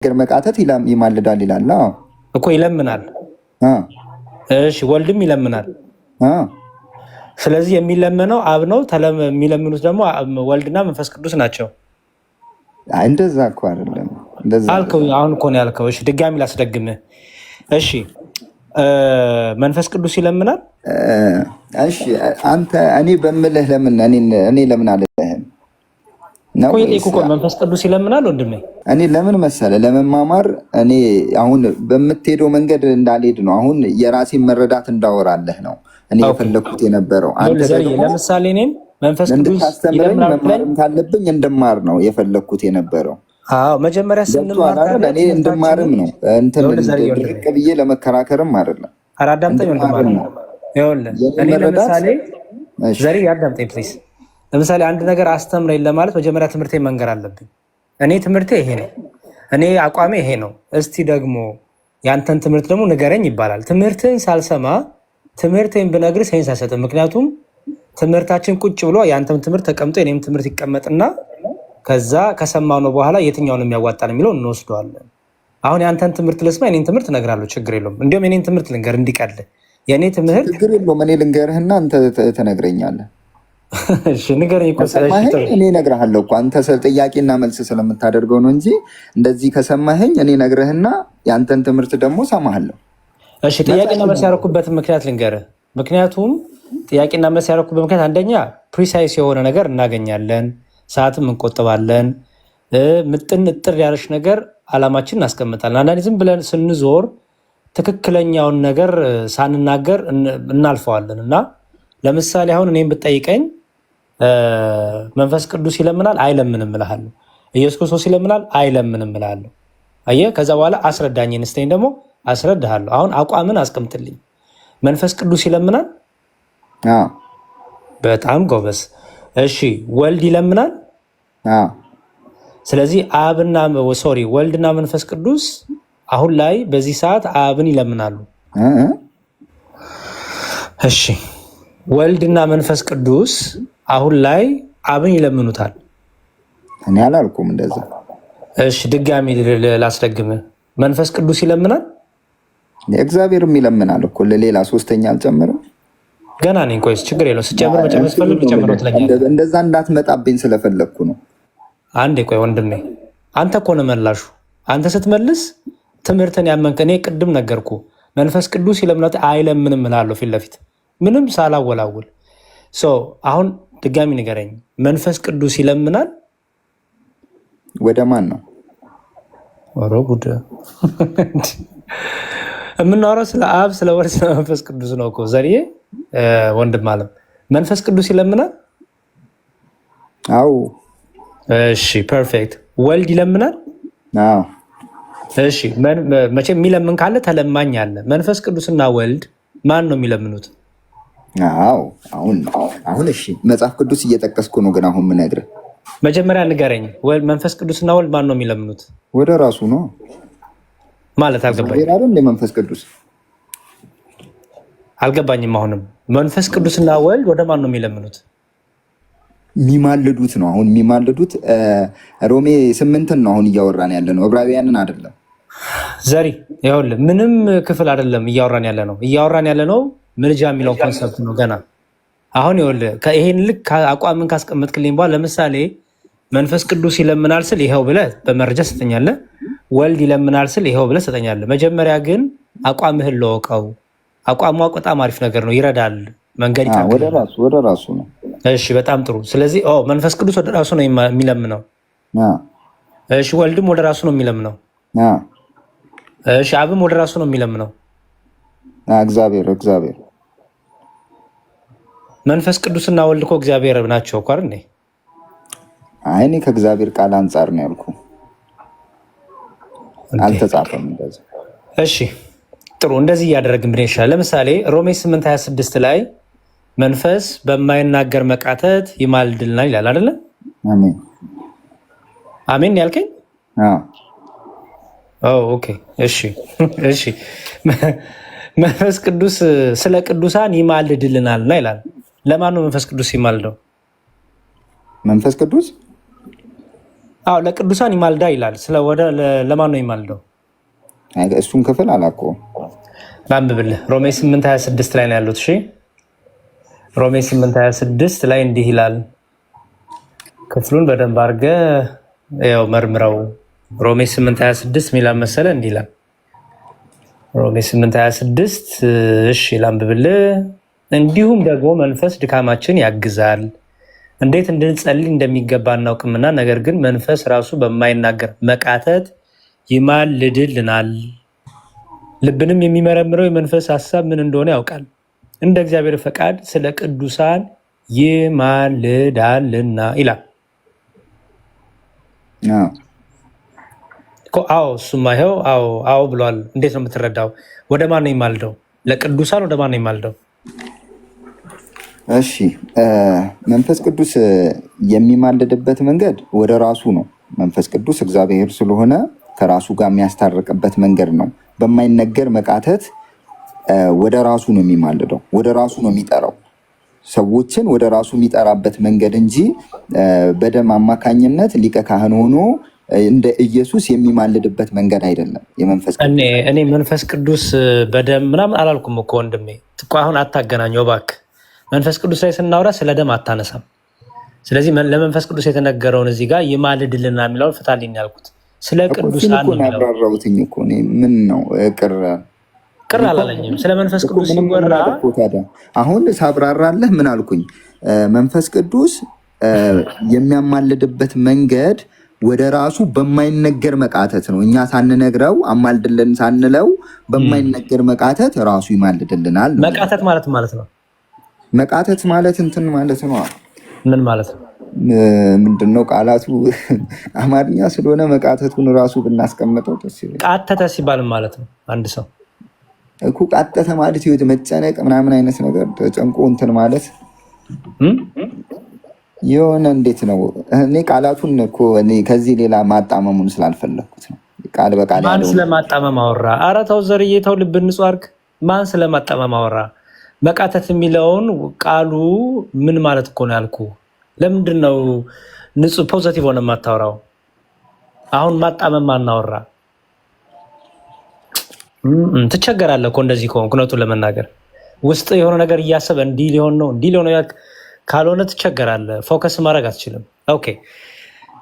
በማይናገር መቃተት ይማልዳል ይላል እኮ ይለምናል። እሺ ወልድም ይለምናል። ስለዚህ የሚለመነው አብ ነው። የሚለምኑት ደግሞ ወልድና መንፈስ ቅዱስ ናቸው። እንደዛ እኮ አይደለም አልከው። አሁን እኮ ነው ያልከው። እሺ ድጋሚ ላስደግምህ። እሺ መንፈስ ቅዱስ ይለምናል። እሺ አንተ እኔ በምልህ ለምን እኔ ለምን አልልህም? መንፈስ ቅዱስ ይለምናል ወንድሜ። እኔ ለምን መሰለህ ለመማማር እኔ አሁን በምትሄደው መንገድ እንዳልሄድ ነው። አሁን የራሴን መረዳት እንዳወራለህ ነው እኔ የፈለኩት የነበረው። አንተ ለምሳሌ እኔም መንፈስ ቅዱስ መማርም ካለብኝ እንድማር ነው የፈለኩት የነበረው። መጀመሪያ ስንማር እኔ እንድማርም ነው እንትን ድርቅ ብዬ ለመከራከርም አይደለም። አዳምጠኝ ወንድም። እኔ ለምሳሌ ዘሪ አዳምጠኝ ፕሊዝ። ለምሳሌ አንድ ነገር አስተምረኝ ለማለት መጀመሪያ ትምህርቴን መንገር አለብኝ። እኔ ትምህርቴ ይሄ ነው፣ እኔ አቋሜ ይሄ ነው። እስቲ ደግሞ ያንተን ትምህርት ደግሞ ንገረኝ ይባላል። ትምህርትን ሳልሰማ ትምህርቴን ብነግር ሳይንስ አይሰጥም። ምክንያቱም ትምህርታችን ቁጭ ብሎ ያንተም ትምህርት ተቀምጦ የኔም ትምህርት ይቀመጥና ከዛ ከሰማነው በኋላ የትኛውን የሚያዋጣን የሚለው እንወስደዋለን። አሁን ያንተን ትምህርት ልስማ፣ የኔን ትምህርት እነግራለሁ፣ ችግር የለውም። እንዲሁም የኔን ትምህርት ልንገር እንዲቀል የኔ ትምህርት ችግር የለውም። እኔ ልንገርህና አንተ ትነግረኛለህ። እሺ ንገረኝ እኮ እኔ እነግርሃለሁ እኮ አንተ ጥያቄና መልስ ስለምታደርገው ነው እንጂ እንደዚህ ከሰማኸኝ እኔ እነግርህና ያንተን ትምህርት ደግሞ ሰማሃለሁ። እሺ ጥያቄና መልስ ያደረኩበትን ምክንያት ልንገርህ። ምክንያቱም ጥያቄና መልስ ያደረኩበት ምክንያት አንደኛ ፕሪሳይስ የሆነ ነገር እናገኛለን፣ ሰዓትም እንቆጥባለን። ምጥን እጥር ያለች ነገር አላማችን እናስቀምጣለን። አንዳንዴ ዝም ብለን ስንዞር ትክክለኛውን ነገር ሳንናገር እናልፈዋለን። እና ለምሳሌ አሁን እኔም ብጠይቀኝ መንፈስ ቅዱስ ይለምናል አይለምንም እልሃለሁ። ኢየሱስ ክርስቶስ ይለምናል አይለምንም እልሃለሁ። አየህ፣ ከዛ በኋላ አስረዳኝ እንስተኝ ደግሞ አስረዳሃለሁ። አሁን አቋምን አስቀምጥልኝ። መንፈስ ቅዱስ ይለምናል? በጣም ጎበዝ። እሺ ወልድ ይለምናል? ስለዚህ ወልድና መንፈስ ቅዱስ አሁን ላይ በዚህ ሰዓት አብን ይለምናሉ። እሺ ወልድና መንፈስ ቅዱስ አሁን ላይ አብን ይለምኑታል? እኔ አላልኩም እንደዛ። እሺ ድጋሚ ላስደግምህ። መንፈስ ቅዱስ ይለምናል? እግዚአብሔርም ይለምናል እኮ ለሌላ ሶስተኛ አልጨምርም። ገና ነኝ። ቆይስ ችግር የለው። ስጨምር መጨረስ ፈልግ ጨምሮ ትለኛለህ። እንደዛ እንዳትመጣብኝ ስለፈለግኩ ነው። አንዴ ቆይ ወንድሜ፣ አንተ እኮ ነው መላሹ። አንተ ስትመልስ ትምህርትን ያመንክ። እኔ ቅድም ነገርኩ መንፈስ ቅዱስ ይለምናል አይለምንም እላለሁ ፊት ለፊት ምንም ሳላወላውል። አሁን ድጋሚ ንገረኝ፣ መንፈስ ቅዱስ ይለምናል? ወደ ማን ነው? ኧረ ጉድ! የምናወራው ስለ አብ ስለ ወልድ ስለ መንፈስ ቅዱስ ነው እኮ ዘርዬ ወንድም አለም። መንፈስ ቅዱስ ይለምናል? አዎ። እሺ ፐርፌክት። ወልድ ይለምናል? አዎ። እሺ መቼም የሚለምን ካለ ተለማኝ አለ። መንፈስ ቅዱስና ወልድ ማን ነው የሚለምኑት? አዎ አሁን እሺ መጽሐፍ ቅዱስ እየጠቀስኩ ነው፣ ግን አሁን የምነግርህ መጀመሪያ ንገረኝ። መንፈስ ቅዱስና ወልድ ማን ነው የሚለምኑት? ወደ ራሱ ነው ማለት አልገባኝም። አይደል መንፈስ ቅዱስ አልገባኝም። አሁንም መንፈስ ቅዱስና ወልድ ወደ ማን ነው የሚለምኑት? የሚማልዱት ነው። አሁን የሚማልዱት ሮሜ 8ን ነው አሁን እያወራን ያለ ነው፣ ዕብራውያንን አይደለም። ዘሪ ይኸውልህ ምንም ክፍል አይደለም እያወራን ያለ ነው ምልጃ የሚለው ኮንሰፕት ነው ገና። አሁን ይኸውልህ ይሄን ልክ አቋምን ካስቀመጥክልኝ በኋላ ለምሳሌ መንፈስ ቅዱስ ይለምናል ስል ይኸው ብለህ በመረጃ ሰጠኛለህ። ወልድ ይለምናል ስል ይኸው ብለህ ሰጠኛለህ። መጀመሪያ ግን አቋምህን ለወቀው። አቋሙ በጣም አሪፍ ነገር ነው፣ ይረዳል፣ መንገድ ይጠርጋል። ወደ ራሱ ነው። እሺ በጣም ጥሩ። ስለዚህ መንፈስ ቅዱስ ወደ ራሱ ነው የሚለምነው። እሺ ወልድም ወደ ራሱ ነው የሚለምነው። እሺ አብም ወደ ራሱ ነው የሚለምነው። እግዚአብሔር መንፈስ ቅዱስና ወልድ እኮ እግዚአብሔር ናቸው እኮ አይደል? አይ እኔ ከእግዚአብሔር ቃል አንጻር ነው ያልኩ፣ አልተጻፈም እንደዚህ። እሺ ጥሩ። እንደዚህ እያደረግን ብን ይሻላል። ለምሳሌ ሮሜ 8:26 ላይ መንፈስ በማይናገር መቃተት ይማልድልናል ይላል አይደለ? አሜን አሜን ያልከኝ? ኦኬ እሺ መንፈስ ቅዱስ ስለ ቅዱሳን ይማልድልናልና ይላል። ለማን ነው መንፈስ ቅዱስ ይማልደው? መንፈስ ቅዱስ አዎ ለቅዱሳን ይማልዳ ይላል። ለማን ነው ይማልደው? እሱን ክፍል አላውቀውም። ላንብብልህ። ሮሜ 8:26 ላይ ነው ያሉት። እሺ ሮሜ 8:26 ላይ እንዲህ ይላል። ክፍሉን በደንብ አድርገህ ያው መርምረው። ሮሜ 8:26 ሚላን መሰለ እንዲህ ይላል። ሮሜ 8:26 እሺ ላንብብልህ። እንዲሁም ደግሞ መንፈስ ድካማችን ያግዛል፣ እንዴት እንድንጸልይ እንደሚገባ እናውቅምና፣ ነገር ግን መንፈስ ራሱ በማይናገር መቃተት ይማልድልናል። ልብንም የሚመረምረው የመንፈስ ሀሳብ ምን እንደሆነ ያውቃል፣ እንደ እግዚአብሔር ፈቃድ ስለ ቅዱሳን ይማልዳልና ይላል። አዎ እሱማ ይኸው አዎ ብሏል። እንዴት ነው የምትረዳው? ወደ ማን ነው ይማልደው? ለቅዱሳን ወደ ማን ነው ይማልደው? እሺ መንፈስ ቅዱስ የሚማልድበት መንገድ ወደ ራሱ ነው። መንፈስ ቅዱስ እግዚአብሔር ስለሆነ ከራሱ ጋር የሚያስታርቅበት መንገድ ነው። በማይነገር መቃተት ወደ ራሱ ነው የሚማልደው፣ ወደ ራሱ ነው የሚጠራው። ሰዎችን ወደ ራሱ የሚጠራበት መንገድ እንጂ በደም አማካኝነት ሊቀ ካህን ሆኖ እንደ ኢየሱስ የሚማልድበት መንገድ አይደለም። የመንፈስ እኔ መንፈስ ቅዱስ በደም ምናምን አላልኩም እኮ ወንድሜ። አሁን አታገናኘው እባክህ። መንፈስ ቅዱስ ላይ ስናወራ ስለ ደም አታነሳም። ስለዚህ ለመንፈስ ቅዱስ የተነገረውን እዚህ ጋር ይማልድልና የሚለውን ፍታልኝ ያልኩት ስለ ቅዱሳን ያብራራሁትኝ እኮ ምን ነው ቅር አላለኝም። ስለ መንፈስ ቅዱስ ሲወራ አሁን ሳብራራለህ ምን አልኩኝ? መንፈስ ቅዱስ የሚያማልድበት መንገድ ወደ ራሱ በማይነገር መቃተት ነው። እኛ ሳንነግረው አማልድልን ሳንለው በማይነገር መቃተት ራሱ ይማልድልናል። መቃተት ማለት ነው። መቃተት ማለት እንትን ማለት ነው። ምን ማለት ነው? ምንድነው? ቃላቱ አማርኛ ስለሆነ መቃተቱን ራሱ ብናስቀምጠው ደስ ይላል። ቃተተ ሲባል ማለት ነው አንድ ሰው እኮ ቃተተ ማለት ይወት መጨነቅ ምናምን አይነት ነገር ተጨንቆ እንትን ማለት የሆነ እንዴት ነው? እኔ ቃላቱን እኮ እኔ ከዚህ ሌላ ማጣመሙን ስላልፈለኩት ነው። ቃል በቃል ማን ስለማጣመም አወራ? ኧረ ተው ዘርዬ ተው፣ ልብ ንጹህ አድርግ። ማን ስለማጣመም አወራ? መቃተት የሚለውን ቃሉ ምን ማለት እኮ ነው ያልኩ። ለምንድን ነው ንጹህ ፖዘቲቭ ሆነ የማታወራው? አሁን ማጣመም አናወራ ትቸገራለህ እኮ እንደዚህ ከሆንክ። እውነቱን ለመናገር ውስጥ የሆነ ነገር እያሰበ እንዲህ ሊሆን ነው ካልሆነ ትቸገራለህ። ፎከስ ማድረግ አትችልም። ኦኬ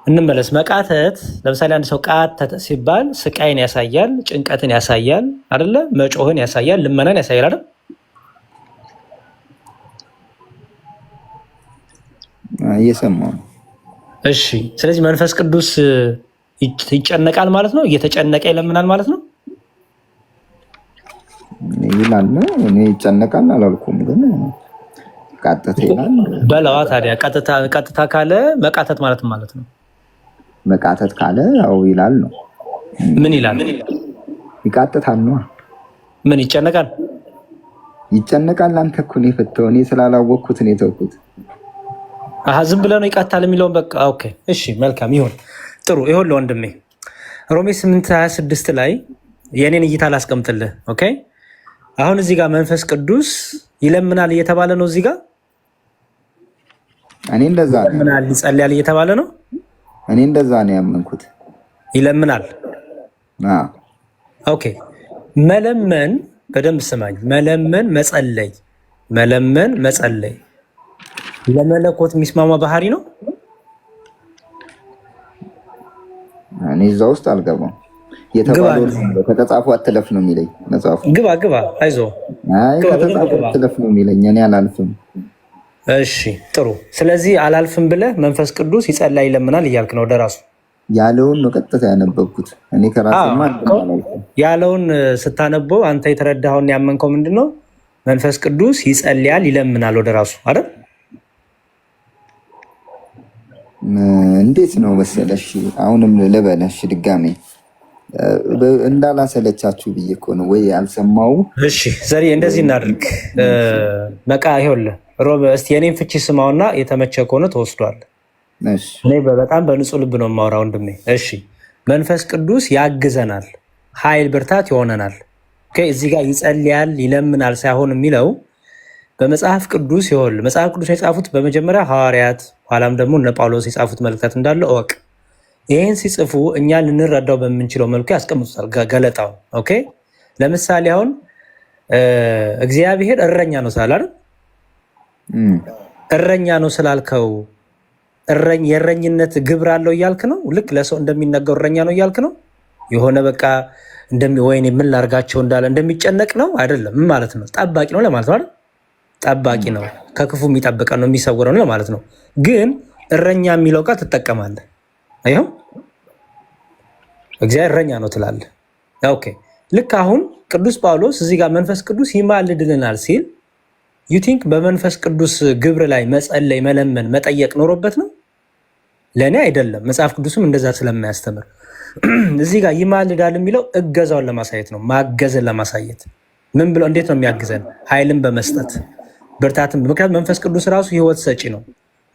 እንመለስ። መቃተት ለምሳሌ አንድ ሰው ቃተተ ሲባል ስቃይን ያሳያል፣ ጭንቀትን ያሳያል አይደለ? መጮህን ያሳያል፣ ልመናን ያሳያል አይደል? እየሰማሁ ነው። እሺ ስለዚህ መንፈስ ቅዱስ ይጨነቃል ማለት ነው። እየተጨነቀ ይለምናል ማለት ነው ይላል። እኔ ይጨነቃል አላልኩም፣ ግን ቃተተ ይላል በለዋ። ታዲያ ቀጥታ ካለ መቃተት ማለት ነው። መቃተት ካለ ያው ይላል ነው። ምን ይላል? ይቃተታል ነው። ምን ይጨነቃል? ይጨነቃል። አንተ እኮ ነው የፈተው፣ እኔ ስላላወቅኩት ነው የተውኩት። ዝም ብለህ ነው ይቃታል የሚለውን በቃ ኦኬ፣ እሺ፣ መልካም ይሁን፣ ጥሩ ይሁን። ለወንድሜ ሮሜ 8:26 ላይ የኔን እይታ ላስቀምጥልህ። ኦኬ አሁን እዚህ ጋር መንፈስ ቅዱስ ይለምናል እየተባለ ነው። እዚህ ጋር እኔ እንደዛ ነው ይለምናል፣ ይጸልያል እየተባለ ነው። እኔ እንደዛ ነው ያመንኩት። ይለምናል። ኦኬ መለመን፣ በደንብ ስማኝ። መለመን መጸለይ ለመለኮት የሚስማማ ባህሪ ነው። እኔ እዛ ውስጥ አልገባም። የተባለው ከተጻፈው አትለፍ ነው የሚለኝ መጽሐፉ። ግባ አይዞህ። ከተጻፈው አትለፍ ነው የሚለኝ፣ እኔ አላልፍም። እሺ ጥሩ። ስለዚህ አላልፍም ብለህ መንፈስ ቅዱስ ይጸልያል ይለምናል እያልክ ነው። ወደ ራሱ ያለውን ነው ቀጥታ ያነበብኩት እኔ ከራሴማ ያለውን ስታነበው አንተ የተረዳኸውን ያመንከው ምንድን ነው? መንፈስ ቅዱስ ይጸልያል ይለምናል ወደ ራሱ አይደል? እንዴት ነው መሰለሽ? አሁንም ልበለሽ ድጋሜ እንዳላሰለቻችሁ ብዬ እኮ ነው። ወይ አልሰማው? እሺ ዘሬ እንደዚህ እናድርግ። በቃ ይኸውልህ ሮብ፣ እስቲ የኔን ፍቺ ስማውና የተመቸ ከሆነ ተወስዷል። እኔ በጣም በንጹህ ልብ ነው የማወራው ወንድሜ። እሺ መንፈስ ቅዱስ ያግዘናል፣ ኃይል ብርታት ይሆነናል። እዚህ ጋር ይጸልያል ይለምናል ሳይሆን የሚለው በመጽሐፍ ቅዱስ ይኸውልህ፣ መጽሐፍ ቅዱስ የጻፉት በመጀመሪያ ሐዋርያት፣ ኋላም ደግሞ እነ ጳውሎስ የጻፉት መልእክታት እንዳለ እወቅ። ይህን ሲጽፉ እኛ ልንረዳው በምንችለው መልኩ ያስቀምጡታል ገለጣው። ኦኬ ለምሳሌ አሁን እግዚአብሔር እረኛ ነው ስላል እረኛ ነው ስላልከው የእረኝነት ግብር አለው እያልክ ነው። ልክ ለሰው እንደሚነገሩ እረኛ ነው እያልክ ነው። የሆነ በቃ ወይኔ ምን ላርጋቸው እንዳለ እንደሚጨነቅ ነው አይደለም። ምን ማለት ነው? ጠባቂ ነው ለማለት ነው። ጠባቂ ነው፣ ከክፉ የሚጠብቀን ነው፣ የሚሰውረው ነው ለማለት ነው። ግን እረኛ የሚለው ቃል ትጠቀማለህ። ይኸው እግዚአብሔር እረኛ ነው ትላለህ። ኦኬ ልክ አሁን ቅዱስ ጳውሎስ እዚህ ጋር መንፈስ ቅዱስ ይማልድልናል ሲል ዩ ቲንክ በመንፈስ ቅዱስ ግብር ላይ መጸለይ፣ መለመን፣ መጠየቅ ኖሮበት ነው? ለእኔ አይደለም። መጽሐፍ ቅዱስም እንደዛ ስለማያስተምር እዚህ ጋር ይማልዳል የሚለው እገዛውን ለማሳየት ነው፣ ማገዝን ለማሳየት። ምን ብለው እንዴት ነው የሚያግዘን? ኃይልን በመስጠት ብርታትን። ምክንያቱም መንፈስ ቅዱስ ራሱ ህይወት ሰጪ ነው።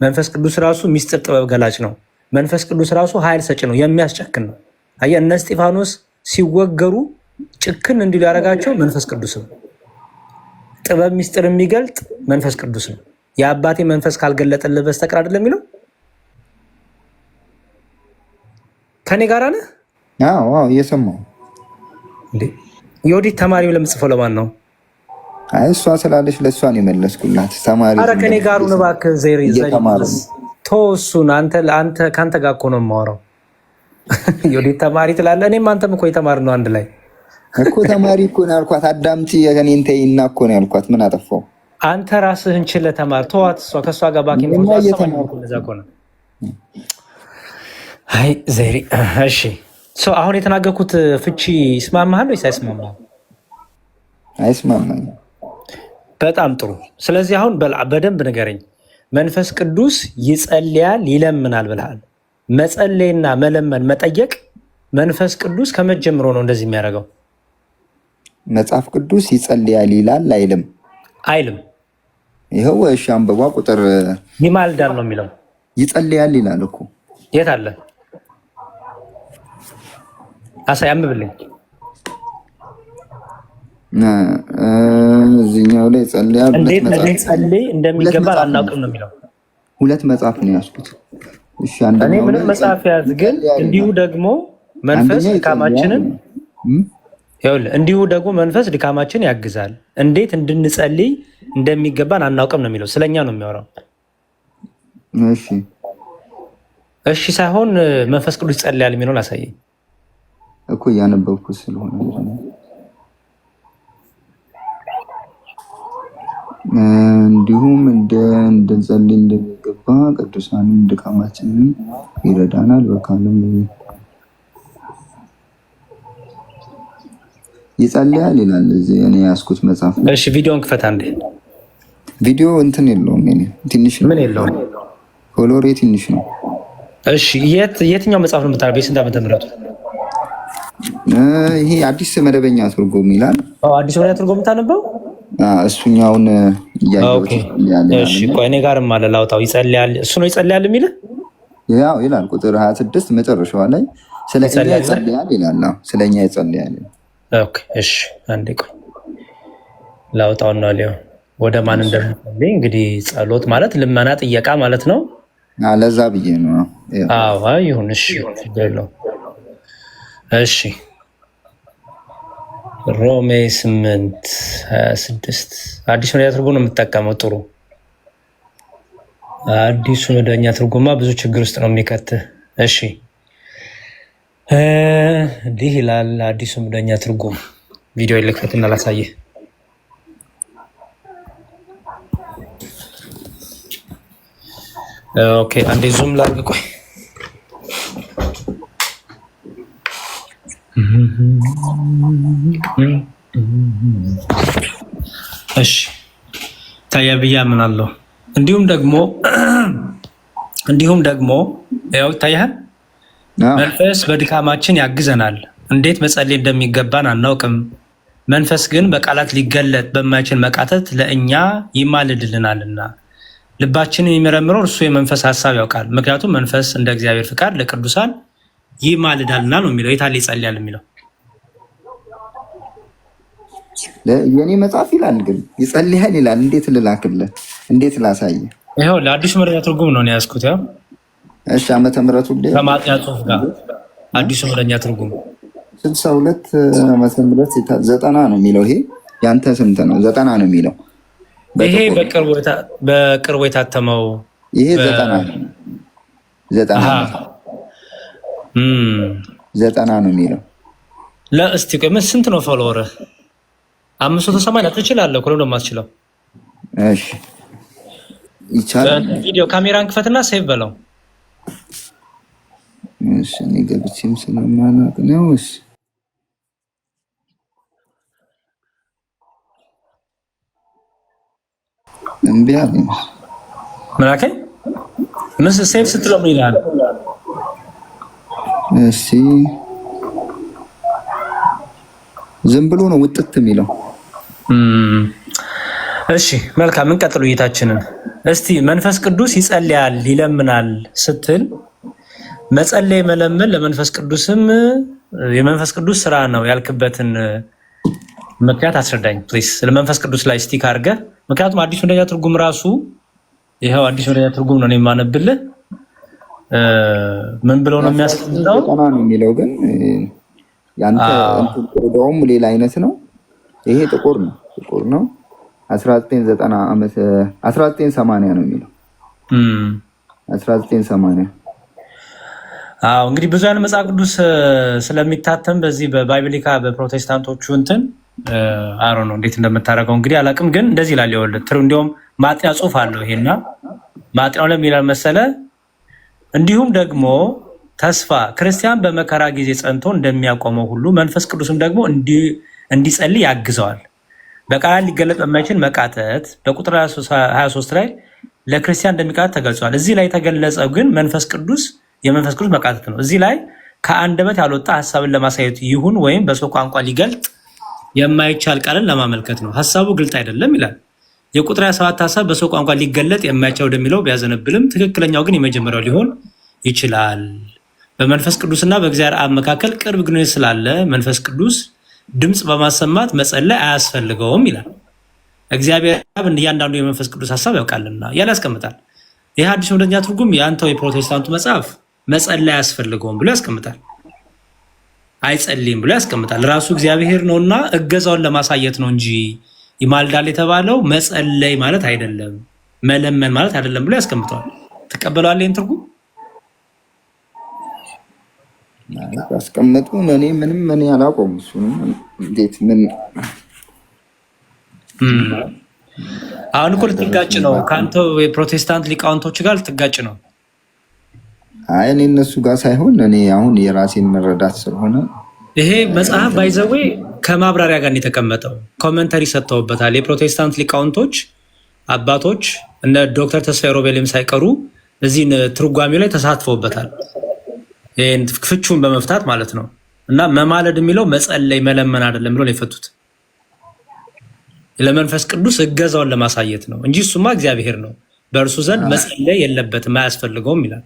መንፈስ ቅዱስ ራሱ ሚስጥር ጥበብ ገላጭ ነው። መንፈስ ቅዱስ ራሱ ኃይል ሰጪ ነው፣ የሚያስጨክን ነው። አየህ እነ እስጢፋኖስ ሲወገሩ ጭክን እንዲሉ ያደረጋቸው መንፈስ ቅዱስ ነው። ጥበብ ሚስጥር የሚገልጥ መንፈስ ቅዱስ ነው። የአባቴ መንፈስ ካልገለጠልህ በስተቀር አይደለም የሚለው። ከኔ ጋር ነህ? አዎ እየሰማሁ። የወዲት ተማሪ ለምጽፈው ለማን ነው? አይ እሷ ስላለች ለእሷ ነው የመለስኩላት። ተማሪ ኧረ ከኔ ጋር ነው እባክህ። እሱን አንተ ከአንተ ጋር እኮ ነው የማወራው። የወዲት ተማሪ ትላለህ። እኔም አንተም እኮ የተማርነው ነው አንድ ላይ እኮ። ተማሪ እኮ ነው ያልኳት። አዳምጪ የኔን ተይና እኮ ነው ያልኳት። ምን አጠፋው? አንተ ራስህን ችለህ ተማር። ተዋት። እሷ ከእሷ ጋር ባኪ ነው። አይ ዘይሪ እሺ። አሁን የተናገርኩት ፍቺ ይስማማሃል ወይስ አይስማማም? አይስማማኝም። በጣም ጥሩ። ስለዚህ አሁን በደንብ ንገረኝ። መንፈስ ቅዱስ ይጸልያል ይለምናል ብለሃል። መጸለይና መለመን መጠየቅ መንፈስ ቅዱስ ከመጀመሩ ነው እንደዚህ የሚያደርገው? መጽሐፍ ቅዱስ ይጸልያል ይላል አይልም? አይልም። ይኸው እሺ አንብቧ። ቁጥር ይማልዳል ነው የሚለው። ይጸልያል ይላል እኮ። የት አለ? አሳይ፣ አንብብልኝ። እዚህኛው ላይ ይጸልያል። እንዴት ጸልይ እንደሚገባ አናውቅም ነው የሚለው። ሁለት መጽሐፍ ነው ያዝኩት። እሺ እኔ ምንም መጽሐፍ ያዝ፣ ግን እንዲሁ ደግሞ መንፈስ ድካማችንን እንዲሁ ደግሞ መንፈስ ድካማችን ያግዛል። እንዴት እንድንጸልይ እንደሚገባን አናውቅም ነው የሚለው። ስለኛ ነው የሚያወራው። እሺ ሳይሆን መንፈስ ቅዱስ ይጸልያል የሚለውን አሳየኝ እኮ። እያነበብኩት ስለሆነ እንዲሁም እንድንጸልይ እንደሚገባ ቅዱሳንም ድካማችንን ይረዳናል። በካለም ይጸልያል ይላል እዚህ እኔ ያስኩት መጽሐፍ። እሺ ቪዲዮን ክፈት አንዴ። ቪዲዮ እንትን የለውም፣ እኔ ትንሽ ነው። ምን የለውም? ፎሎሬ ትንሽ ነው። እሺ የትኛው መጽሐፍ ነው የምታነበው? የስንት ዓመተ ምህረቱ? ይሄ አዲስ መደበኛ ትርጉም ይላል። አዲስ መደበኛ ትርጉም የምታነበው? እሱኛውን እያየሁት። እሺ ቆይ እኔ ጋርም አለ ላውጣው። ይጸልያል፣ እሱ ነው ይጸልያል የሚልህ? ያው ይላል ቁጥር 26 መጨረሻዋ ላይ ስለኛ ይጸልያል ይላል። ስለኛ ይጸልያል። ኦኬ እሺ አንዴ ቆይ ላውጣው ነው አለ። ወደ ማን እንደምትጸልይ እንግዲህ ጸሎት ማለት ልመና፣ ጥየቃ ማለት ነው። ለዛ ብዬ ነው። አዎ ይሁን። እሺ ገለው። እሺ ሮሜ 8:26 አዲሱ መደበኛ ትርጉም ነው የምጠቀመው። ጥሩ። አዲሱ መደበኛ ትርጉማ ብዙ ችግር ውስጥ ነው የሚከትህ። እሺ እንዲህ ይላል አዲሱ መደበኛ ትርጉም። ቪዲዮ ይልክፈትና ላሳየህ። ኦኬ አንዴ ዙም ላድርግ። ቆይ እሺ ታያ ብያ ምን አለው። እንዲሁም ደግሞ ያው ታያህ መንፈስ በድካማችን ያግዘናል። እንዴት መጸለይ እንደሚገባን አናውቅም። መንፈስ ግን በቃላት ሊገለጥ በማይችል መቃተት ለእኛ ይማልድልናልና ልባችንን የሚመረምረው እርሱ የመንፈስ ሀሳብ ያውቃል። ምክንያቱም መንፈስ እንደ እግዚአብሔር ፍቃድ ለቅዱሳን ይማልዳልና ነው የሚለው። የታለ ይጸልያል የሚለው? የኔ መጽሐፍ ይላል ግን ይጸልያል ይላል። እንዴት ልላክልህ? እንዴት ላሳየህ? ይኸው ለአዲሱ መደበኛ ትርጉም ነው ያዝኩት። ያው እሺ ዓመተ ምህረቱ ከማጥኛ ጽሑፍ ጋር አዲሱ መደበኛ ትርጉም 62 ዓመተ ምህረት 90 ነው የሚለው። ይሄ ያንተ ስንት ነው? 90 ነው የሚለው። ይሄ በቅርቡ የታተመው ይሄ 90 ነው። 90 ነው የሚለው። ለእስቲ ቆይ ምን ስንት ነው ፎሎወር? 580 ትችላለህ እኮ ነው የማትችለው? እሺ ይቻላል። ቪዲዮ ካሜራን ክፈትና ሴቭ በለው። እሺ እኔ ገብቼም ስለማላውቅ ነው። እሺ እምቢ አለኝ። ምን አልከኝ? ምን ሴቭ ስትለው ምን ይላል? እሺ ዝም ብሎ ነው ውጥት የሚለው። እሺ መልካም እንቀጥል ውይይታችንን። እስቲ መንፈስ ቅዱስ ይጸልያል ይለምናል ስትል መጸለይ መለመን ለመንፈስ ቅዱስም የመንፈስ ቅዱስ ስራ ነው ያልክበትን ምክንያት አስረዳኝ ፕሊስ። ለመንፈስ ቅዱስ ላይ ስቲክ አድርገህ ምክንያቱም አዲሱ መደበኛ ትርጉም ራሱ ይኸው አዲሱ መደበኛ ትርጉም ነው የማነብልህ። ምን ብለው ነው የሚያስቀምጠው? ነው የሚለው ግን ያንተ እንትቆዳውም ሌላ አይነት ነው። ይሄ ጥቁር ነው 1990 ዓመት 1980 ነው የሚለው 1980። አዎ እንግዲህ ብዙ አይነት መጽሐፍ ቅዱስ ስለሚታተም በዚህ በባይብሊካ በፕሮቴስታንቶቹ እንትን አሮ ነው እንዴት እንደምታደርገው እንግዲህ አላውቅም፣ ግን እንደዚህ ይላል። ይኸውልህ እንዲያውም ማጥኛ ጽሑፍ አለው ይሄና ማጥኛው ለምን ይላል መሰለ? እንዲሁም ደግሞ ተስፋ ክርስቲያን በመከራ ጊዜ ጸንቶ እንደሚያቆመው ሁሉ መንፈስ ቅዱስም ደግሞ እንዲጸልይ ያግዘዋል። በቃል ሊገለጥ በማይችል መቃተት በቁጥር 23 ላይ ለክርስቲያን እንደሚቃተት ተገልጿል። እዚህ ላይ የተገለጸው ግን የመንፈስ ቅዱስ መቃተት ነው። እዚህ ላይ ከአንደበት ያልወጣ ሀሳብን ለማሳየት ይሁን ወይም በሰው ቋንቋ ሊገልጥ የማይቻል ቃልን ለማመልከት ነው። ሀሳቡ ግልጥ አይደለም ይላል። የቁጥር 27 ሀሳብ በሰው ቋንቋ ሊገለጥ የማይቻል ወደሚለው ቢያዘነብልም ትክክለኛው ግን የመጀመሪያው ሊሆን ይችላል። በመንፈስ ቅዱስና በእግዚአብሔር አብ መካከል ቅርብ ግንኙነት ስላለ መንፈስ ቅዱስ ድምፅ በማሰማት መጸለይ አያስፈልገውም ይላል። እግዚአብሔር አብ እያንዳንዱ የመንፈስ ቅዱስ ሀሳብ ያውቃልና እያለ ያስቀምጣል። ይህ አዲሱ መደበኛ ትርጉም የአንተው የፕሮቴስታንቱ መጽሐፍ መጸለይ አያስፈልገውም ብሎ ያስቀምጣል። አይጸልይም ብሎ ያስቀምጣል። ራሱ እግዚአብሔር ነውና እገዛውን ለማሳየት ነው እንጂ ይማልዳል የተባለው መጸለይ ማለት አይደለም፣ መለመን ማለት አይደለም ብሎ ያስቀምጠዋል። ትቀበለዋለህ ይህን ትርጉም? አስቀምጡ። እኔ አላውቀውም። እሱንም እንዴት ምን አሁን እኮ ልትጋጭ ነው ከአንተ የፕሮቴስታንት ሊቃውንቶች ጋር ልትጋጭ ነው። አይ እኔ እነሱ ጋር ሳይሆን እኔ አሁን የራሴን መረዳት ስለሆነ ይሄ መጽሐፍ ባይዘዌ ከማብራሪያ ጋር የተቀመጠው ኮመንተሪ ሰጥተውበታል። የፕሮቴስታንት ሊቃውንቶች አባቶች እነ ዶክተር ተስፋዬ ሮቤልም ሳይቀሩ እዚህ ትርጓሜው ላይ ተሳትፈውበታል። ይህን ፍቹን በመፍታት ማለት ነው። እና መማለድ የሚለው መጸለይ መለመን አይደለም ብሎ ነው የፈቱት። ለመንፈስ ቅዱስ እገዛውን ለማሳየት ነው እንጂ እሱማ እግዚአብሔር ነው፣ በእርሱ ዘንድ መጸለይ የለበትም አያስፈልገውም ይላል።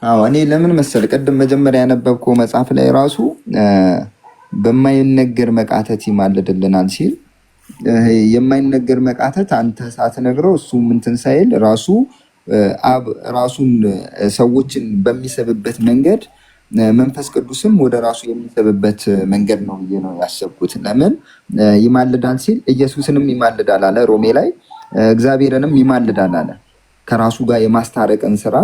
አዎ እኔ ለምን መሰል ቅድም መጀመሪያ ያነበብከው መጽሐፍ ላይ ራሱ በማይነገር መቃተት ይማልድልናል ሲል የማይነገር መቃተት አንተ ሳትነግረው እሱ እንትን ሳይል ራሱ አብ ራሱን ሰዎችን በሚሰብበት መንገድ መንፈስ ቅዱስም ወደ ራሱ የሚሰብበት መንገድ ነው ብዬ ነው ያሰብኩት። ለምን ይማልዳል ሲል ኢየሱስንም ይማልዳል አለ ሮሜ ላይ፣ እግዚአብሔርንም ይማልዳል አለ። ከራሱ ጋር የማስታረቅን ስራ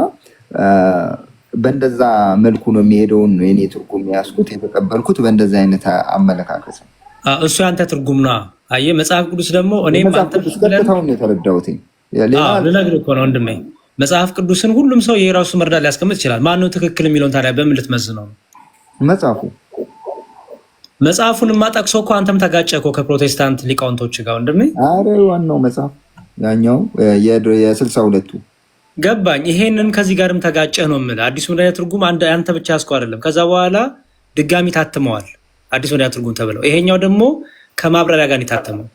በእንደዛ መልኩ ነው የሚሄደውን ነው የኔ ትርጉም ያስኩት የተቀበልኩት በእንደዛ አይነት አመለካከት ነው። እሱ ያንተ ትርጉም ነው። አየህ መጽሐፍ ቅዱስ ደግሞ እኔም ቀጥታውን የተረዳሁት ልነግርህ እኮ ነው ወንድሜ። መጽሐፍ ቅዱስን ሁሉም ሰው የራሱ መርዳት ሊያስቀምጥ ይችላል። ማነው ትክክል የሚለውን ታዲያ በምን ልትመዝነው ነው? መጽሐፉንማ ጠቅሶ እኮ አንተም ተጋጨ እኮ ከፕሮቴስታንት ሊቃውንቶች ጋር ወንድሜ። አረ ዋናው መጽሐፍ ያኛው የ62ቱ ገባኝ። ይሄንን ከዚህ ጋርም ተጋጨህ ነው የምልህ። አዲሱ መደበኛ ትርጉም አንተ ብቻ ያስከው አይደለም። ከዛ በኋላ ድጋሚ ታትመዋል አዲሱ መደበኛ ትርጉም ተብለው፣ ይሄኛው ደግሞ ከማብራሪያ ጋር የታተመው።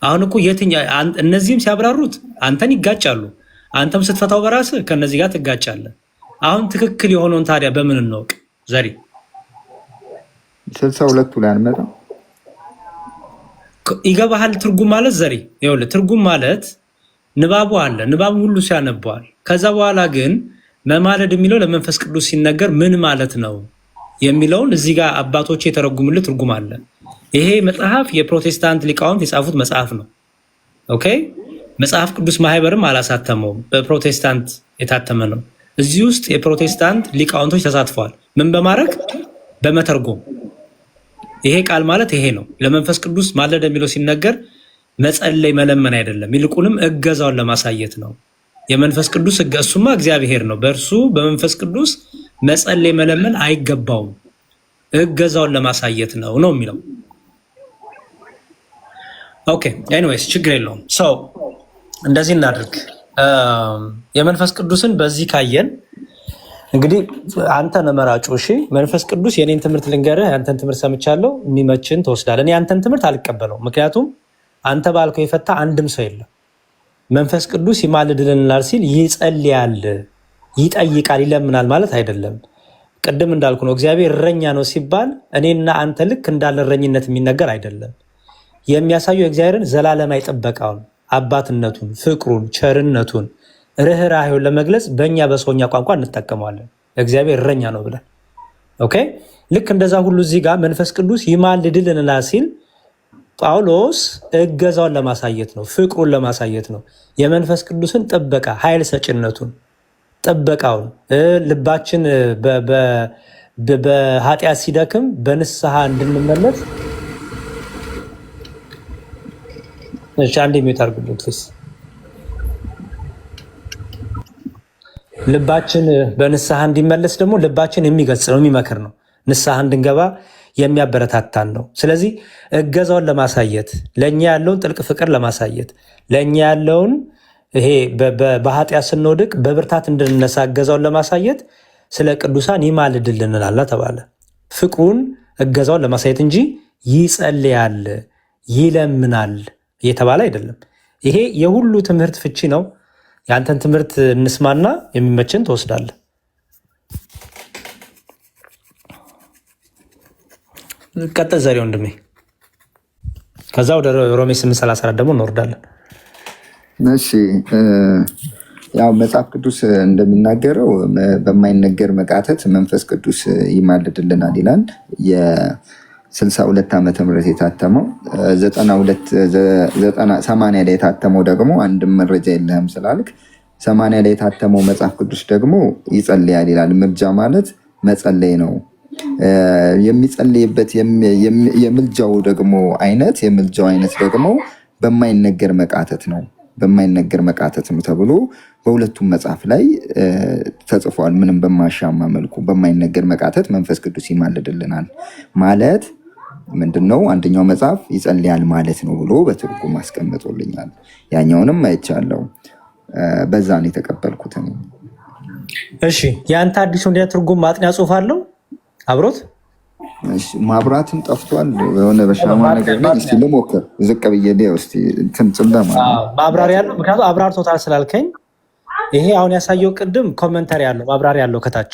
አሁን እኮ እነዚህም ሲያብራሩት አንተን ይጋጫሉ፣ አንተም ስትፈታው በራስህ ከነዚህ ጋር ትጋጫለህ። አሁን ትክክል የሆነውን ታዲያ በምን እንወቅ? ዘሪ 62ቱ ላይ አንመጣም። ይገባሃል? ትርጉም ማለት ዘሪ ይኸውልህ፣ ትርጉም ማለት ንባቡ አለ። ንባቡ ሁሉ ሲያነበዋል። ከዛ በኋላ ግን መማለድ የሚለው ለመንፈስ ቅዱስ ሲነገር ምን ማለት ነው የሚለውን እዚህ ጋር አባቶች የተረጉሙልን ትርጉም አለ። ይሄ መጽሐፍ የፕሮቴስታንት ሊቃውንት የጻፉት መጽሐፍ ነው። ኦኬ፣ መጽሐፍ ቅዱስ ማህበርም አላሳተመውም፣ በፕሮቴስታንት የታተመ ነው። እዚህ ውስጥ የፕሮቴስታንት ሊቃውንቶች ተሳትፈዋል። ምን በማድረግ በመተርጎም ይሄ ቃል ማለት ይሄ ነው። ለመንፈስ ቅዱስ ማለድ የሚለው ሲነገር መጸለይ መለመን አይደለም፣ ይልቁንም እገዛውን ለማሳየት ነው። የመንፈስ ቅዱስ እሱማ እግዚአብሔር ነው፣ በእርሱ በመንፈስ ቅዱስ መጸለይ መለመን አይገባውም፣ እገዛውን ለማሳየት ነው ነው የሚለው። ኦኬ ኤኒዌይስ ችግር የለውም። ሰው እንደዚህ እናድርግ። የመንፈስ ቅዱስን በዚህ ካየን እንግዲህ አንተ ነህ መራጩ። እሺ መንፈስ ቅዱስ የኔን ትምህርት ልንገርህ፣ አንተን ትምህርት ሰምቻለሁ፣ የሚመችን ትወስዳለህ። እኔ አንተን ትምህርት አልቀበለው፣ ምክንያቱም አንተ ባልከው የፈታ አንድም ሰው የለም። መንፈስ ቅዱስ ይማልድልናል ሲል ይጸልያል፣ ይጠይቃል፣ ይለምናል ማለት አይደለም። ቅድም እንዳልኩ ነው። እግዚአብሔር እረኛ ነው ሲባል እኔና አንተ ልክ እንዳለ እረኝነት የሚነገር አይደለም። የሚያሳየው እግዚአብሔርን ዘላለማዊ ጥበቃውን፣ አባትነቱን፣ ፍቅሩን፣ ቸርነቱን፣ ርኅራኄውን ለመግለጽ በእኛ በሰውኛ ቋንቋ እንጠቀመዋለን። እግዚአብሔር እረኛ ነው ብለን። ኦኬ ልክ እንደዛ ሁሉ እዚህ ጋር መንፈስ ቅዱስ ይማልድልናል ሲል ጳውሎስ እገዛውን ለማሳየት ነው፣ ፍቅሩን ለማሳየት ነው። የመንፈስ ቅዱስን ጥበቃ፣ ኃይል ሰጭነቱን፣ ጥበቃውን ልባችን በኃጢአት ሲደክም በንስሐ እንድንመለስ። አንድ የሚወት አርጉልት ልባችን በንስሐ እንዲመለስ ደግሞ ልባችን የሚገጽ ነው፣ የሚመክር ነው፣ ንስሐ እንድንገባ የሚያበረታታን ነው። ስለዚህ እገዛውን ለማሳየት ለእኛ ያለውን ጥልቅ ፍቅር ለማሳየት ለእኛ ያለውን ይሄ በኃጢአት ስንወድቅ በብርታት እንድንነሳ እገዛውን ለማሳየት ስለ ቅዱሳን ይማልድልናል ተባለ። ፍቅሩን እገዛውን ለማሳየት እንጂ ይጸልያል ይለምናል እየተባለ አይደለም። ይሄ የሁሉ ትምህርት ፍቺ ነው። የአንተን ትምህርት እንስማና የሚመችን ትወስዳለህ። ቀጥል ዘሬ ወንድሜ። ከዛ ወደ ሮሜ 8:34 ደግሞ እንወርዳለን። እሺ ያው መጽሐፍ ቅዱስ እንደሚናገረው በማይነገር መቃተት መንፈስ ቅዱስ ይማልድልናል ይላል። የ62 ዓመተ ምህረት የታተመው 80 ላይ የታተመው ደግሞ አንድም መረጃ የለህም ስላልክ 80 ላይ የታተመው መጽሐፍ ቅዱስ ደግሞ ይጸልያል ይላል። ምልጃ ማለት መጸለይ ነው። የሚጸልይበት የምልጃው አይነት ደግሞ በማይነገር መቃተት ነው። በማይነገር መቃተት ነው ተብሎ በሁለቱም መጽሐፍ ላይ ተጽፏል። ምንም በማሻማ መልኩ በማይነገር መቃተት መንፈስ ቅዱስ ይማልድልናል ማለት ምንድነው? አንደኛው መጽሐፍ ይጸልያል ማለት ነው ብሎ በትርጉም አስቀምጦልኛል። ያኛውንም አይቻለው፣ በዛ ነው የተቀበልኩት። እሺ የአንተ አዲሱ እንደ ትርጉም ማጥኛ ጽሑፍ አለው አብሮት? ማብራትም ጠፍቷል። የሆነ በሻማ ነገር ነው። እስቲ ልሞክር፣ ዝቅ ብዬ እስቲ እንትን ጨለማ ማብራሪያ ያለው ምክንያቱም አብራርቶታል ስላልከኝ ይሄ አሁን ያሳየው ቅድም ኮሜንታሪ ያለው ማብራሪያ ያለው ከታች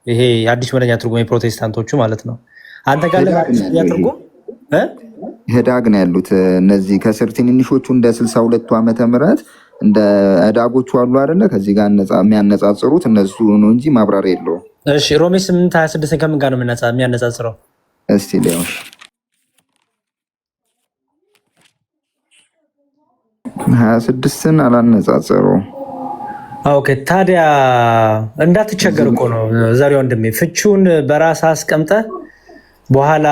ይሄ የአዲስ መደበኛ ትርጉም የፕሮቴስታንቶቹ ማለት ነው። አንተ ጋር ለአዲስ መደበኛ ትርጉም ህዳግ ነው ያሉት እነዚህ ከስር ትንንሾቹ እንደ 62 ዓመተ ምህረት እንደ ህዳጎቹ አሉ አይደለ? ከዚህ ጋር የሚያነጻጽሩት እነሱ ነው እንጂ ማብራሪያ የለውም። እሺ ሮሜ 8:26 ከምን ጋር ነው የሚያነጻጽረው? እስቲ ሊያውሽ 26ን አላነጻጸረው። ኦኬ ታዲያ እንዳትቸገር እኮ ነው ዛሬ ወንድሜ፣ ፍቹን በራስ አስቀምጠ በኋላ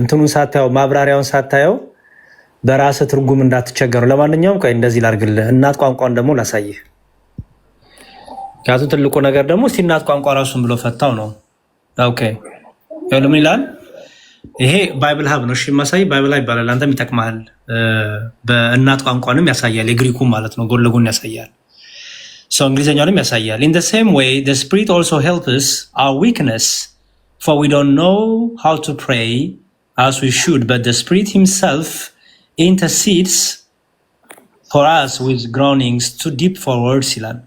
እንትኑን ሳታየው ማብራሪያውን ሳታየው በራስ ትርጉም እንዳትቸገር። ለማንኛውም ቆይ እንደዚህ ላድርግልህ፣ እናት ቋንቋን ደግሞ ላሳይህ። ምክንያቱም ትልቁ ነገር ደግሞ እስቲ እናት ቋንቋ ራሱን ብሎ ፈታው ነው። ኦኬ ምን ይላል? ይሄ ባይብል ሀብ ነው። እሺ ማሳይ ባይብል ሀብ ይባላል። አንተም ይጠቅማል። በእናት ቋንቋንም ያሳያል፣ የግሪኩም ማለት ነው፣ ጎን ለጎን ያሳያል። ሰው እንግሊዝኛውንም ያሳያል። in the same way the spirit also helps us our weakness for we don't know how to pray as we should but the spirit himself intercedes for us with groanings too deep for words ይላል።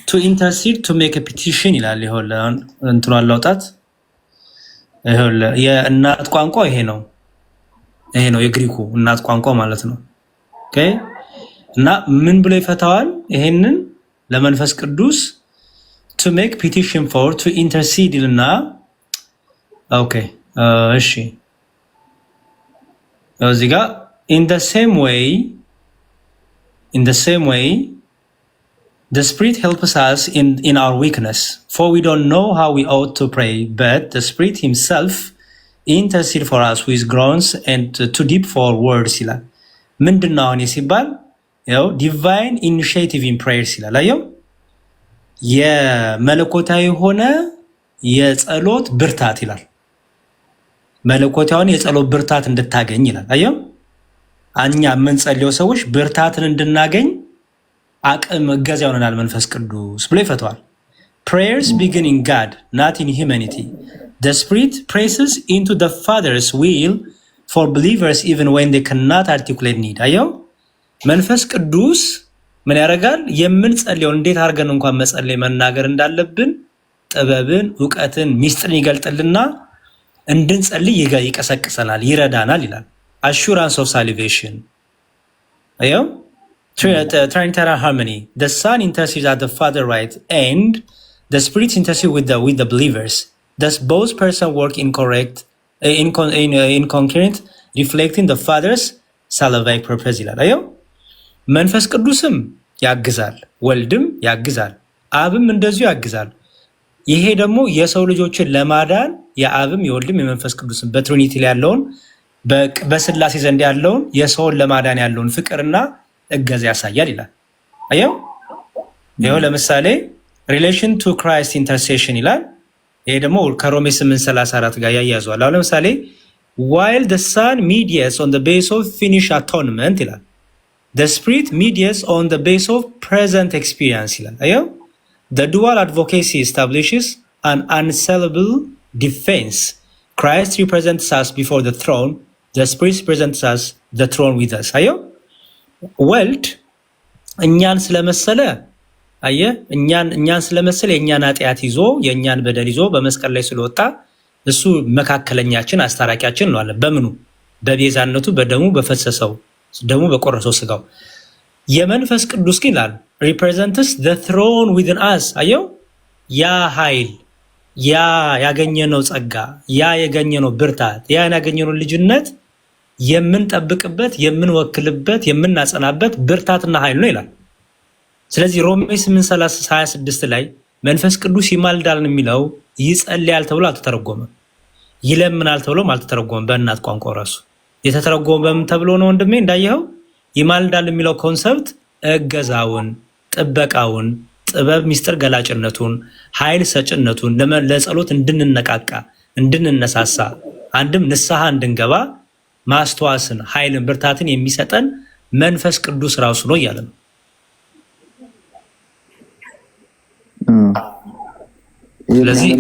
to intercede to make a petition ይላል። ይሆል እንትኑ አላውጣት ይሆል የእናት ቋንቋ ይሄ ነው የግሪኩ እናት ቋንቋ ማለት ነው። ኦኬ እና ምን ብሎ ይፈታዋል? ይሄንን ለመንፈስ ቅዱስ to make petition for, to intercede ይልና okay እሺ እዚህ ጋር in the same way the Spirit helps us in our weakness, for we don't know how we ought to pray, but the Spirit himself intercede for us with groans and too deep for words ይላል። ምንድነው አሁን ሲባል ያው ዲቫይን ኢኒሺዬቲቭ ኢን ፕሬየርስ ይላል። አየው የመለኮታዊ ሆነ የጸሎት ብርታት ይላል። መለኮታዊውን የጸሎት ብርታት እንድታገኝ ይላል። አየው እኛ የምንጸልየው ሰዎች ብርታትን እንድናገኝ አቅም እገዛ ይሆነናል መንፈስ ቅዱስ ብሎ ይፈተዋል። prayers begin in God, not in humanity. The Spirit presses into the Father's will for believers even when they cannot articulate need. አየው መንፈስ ቅዱስ ምን ያደርጋል? የምንጸልየው እንዴት አድርገን እንኳን መጸለይ መናገር እንዳለብን ጥበብን፣ ዕውቀትን፣ ሚስጥርን ይገልጥልና እንድንጸልይ ይቀሰቅሰናል፣ ይረዳናል ይላል። assurance of salvation. አየው Trinitarian harmony. The Son intercedes at the Father right, and the Spirit intercedes with the believers. Thus, both persons work in concurrent, reflecting the Father's salvific purpose. ይላል። መንፈስ ቅዱስም ያግዛል፣ ወልድም ያግዛል፣ አብም እንደዚሁ ያግዛል። ይሄ ደግሞ የሰው ልጆችን ለማዳን የአብም የወልድም የመንፈስ ቅዱስም በትሪኒቲ ላይ ያለውን በስላሴ ዘንድ ያለውን የሰውን ለማዳን ያለውን ፍቅርና እገዛ ያሳያል ይላል። አየው ይሄው ለምሳሌ ሪሌሽን ቱ ክራይስት ኢንተርሴሽን ይላል። ይሄ ደግሞ ከሮሜ 8:34 ጋር ያያዘዋል። አሁን ለምሳሌ while the Son mediates on the basis of finished atonement ይላል፣ the Spirit mediates on the basis of present experience ይላል። አየው the dual advocacy establishes an unassailable defense. Christ represents us before the throne, the Spirit represents us the throne with us. አየው ወልድ እኛን ስለመሰለ እኛን ስለመሰለ የእኛን ኃጢአት ይዞ የእኛን በደል ይዞ በመስቀል ላይ ስለወጣ እሱ መካከለኛችን አስታራቂያችን ነው አለ። በምኑ? በቤዛነቱ፣ በደሙ በፈሰሰው ደሙ በቆረሰው ስጋው። የመንፈስ ቅዱስ ግን ይላል represents the throne within us። አየው ያ ኃይል፣ ያ ያገኘነው ጸጋ፣ ያ ያገኘነው ብርታት፣ ያ ያገኘነው ልጅነት የምንጠብቅበት፣ የምንወክልበት፣ የምናጸናበት ብርታትና ኃይል ነው ይላል። ስለዚህ ሮሜ 8:26 ላይ መንፈስ ቅዱስ ይማልዳል የሚለው ይጸልያል ተብሎ አልተተረጎመም፣ ይለምናል ተብሎም አልተተረጎመም። በእናት ቋንቋ ራሱ የተተረጎመም ተብሎ ነው ወንድሜ እንዳየኸው። ይማልዳል የሚለው ኮንሰፕት እገዛውን፣ ጥበቃውን፣ ጥበብ ሚስጥር ገላጭነቱን፣ ኃይል ሰጭነቱን ለጸሎት እንድንነቃቃ፣ እንድንነሳሳ፣ አንድም ንስሐ እንድንገባ ማስተዋስን፣ ኃይልን፣ ብርታትን የሚሰጠን መንፈስ ቅዱስ ራሱ ነው እያለ ነው። ስለዚህ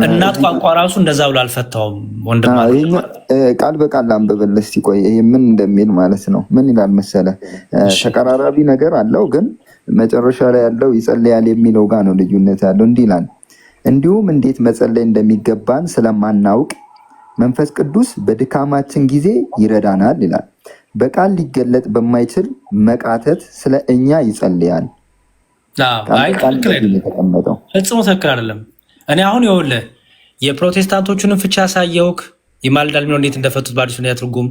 እናት ቋንቋ ራሱ እንደዛ ብሎ አልፈታውም ወንድም። ቃል በቃል አንብበል እስቲ ቆይ፣ ይሄ ምን እንደሚል ማለት ነው። ምን ይላል መሰለ? ተቀራራቢ ነገር አለው፣ ግን መጨረሻ ላይ ያለው ይጸልያል የሚለው ጋር ነው ልዩነት ያለው። እንዲህ ይላል፣ እንዲሁም እንዴት መጸለይ እንደሚገባን ስለማናውቅ መንፈስ ቅዱስ በድካማችን ጊዜ ይረዳናል ይላል። በቃል ሊገለጥ በማይችል መቃተት ስለ እኛ ይጸልያል። ፈጽሞ ትክክል አይደለም። እኔ አሁን ይኸውልህ የፕሮቴስታንቶቹንም ፍቻ አሳየውክ፣ ይማልዳል የሚለው እንዴት እንደፈቱት በአዲሱ ትርጉም፣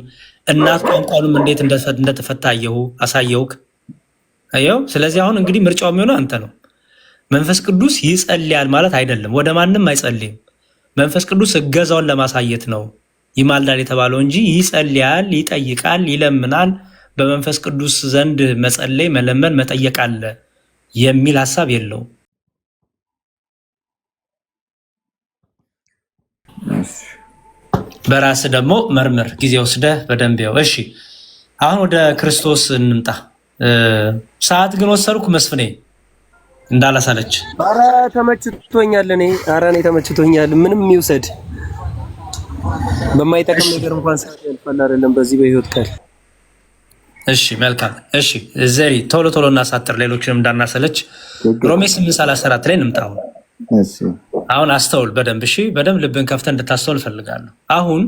እናት ቋንቋንም እንዴት እንደተፈታ አሳየውክ። አየው። ስለዚህ አሁን እንግዲህ ምርጫው የሚሆነው አንተ ነው። መንፈስ ቅዱስ ይጸልያል ማለት አይደለም፣ ወደ ማንም አይጸልይም። መንፈስ ቅዱስ እገዛውን ለማሳየት ነው ይማልዳል የተባለው እንጂ ይጸልያል፣ ይጠይቃል፣ ይለምናል፣ በመንፈስ ቅዱስ ዘንድ መጸለይ፣ መለመን፣ መጠየቅ አለ የሚል ሀሳብ የለውም። በራስ ደግሞ መርምር፣ ጊዜ ወስደህ በደንብ ያው። እሺ አሁን ወደ ክርስቶስ እንምጣ። ሰዓት ግን ወሰድኩ መስፍኔ እንዳላሳለች። ኧረ ተመችቶኛል። እኔ ተመችቶኛል። ምንም ይውሰድ በማይጠቅም ነገር እንኳን ሰዓት ያልፋል አይደለም በዚህ በህይወት ቃል። እሺ መልካም። እሺ ዘሪ ቶሎ ቶሎ እናሳጥር፣ ሌሎችንም እንዳናሰለች። ሮሜ 8:34 ላይ እንምጣው። አሁን አስተውል በደንብ እሺ፣ በደንብ ልብን ከፍተህ እንድታስተውል እፈልጋለሁ። አሁን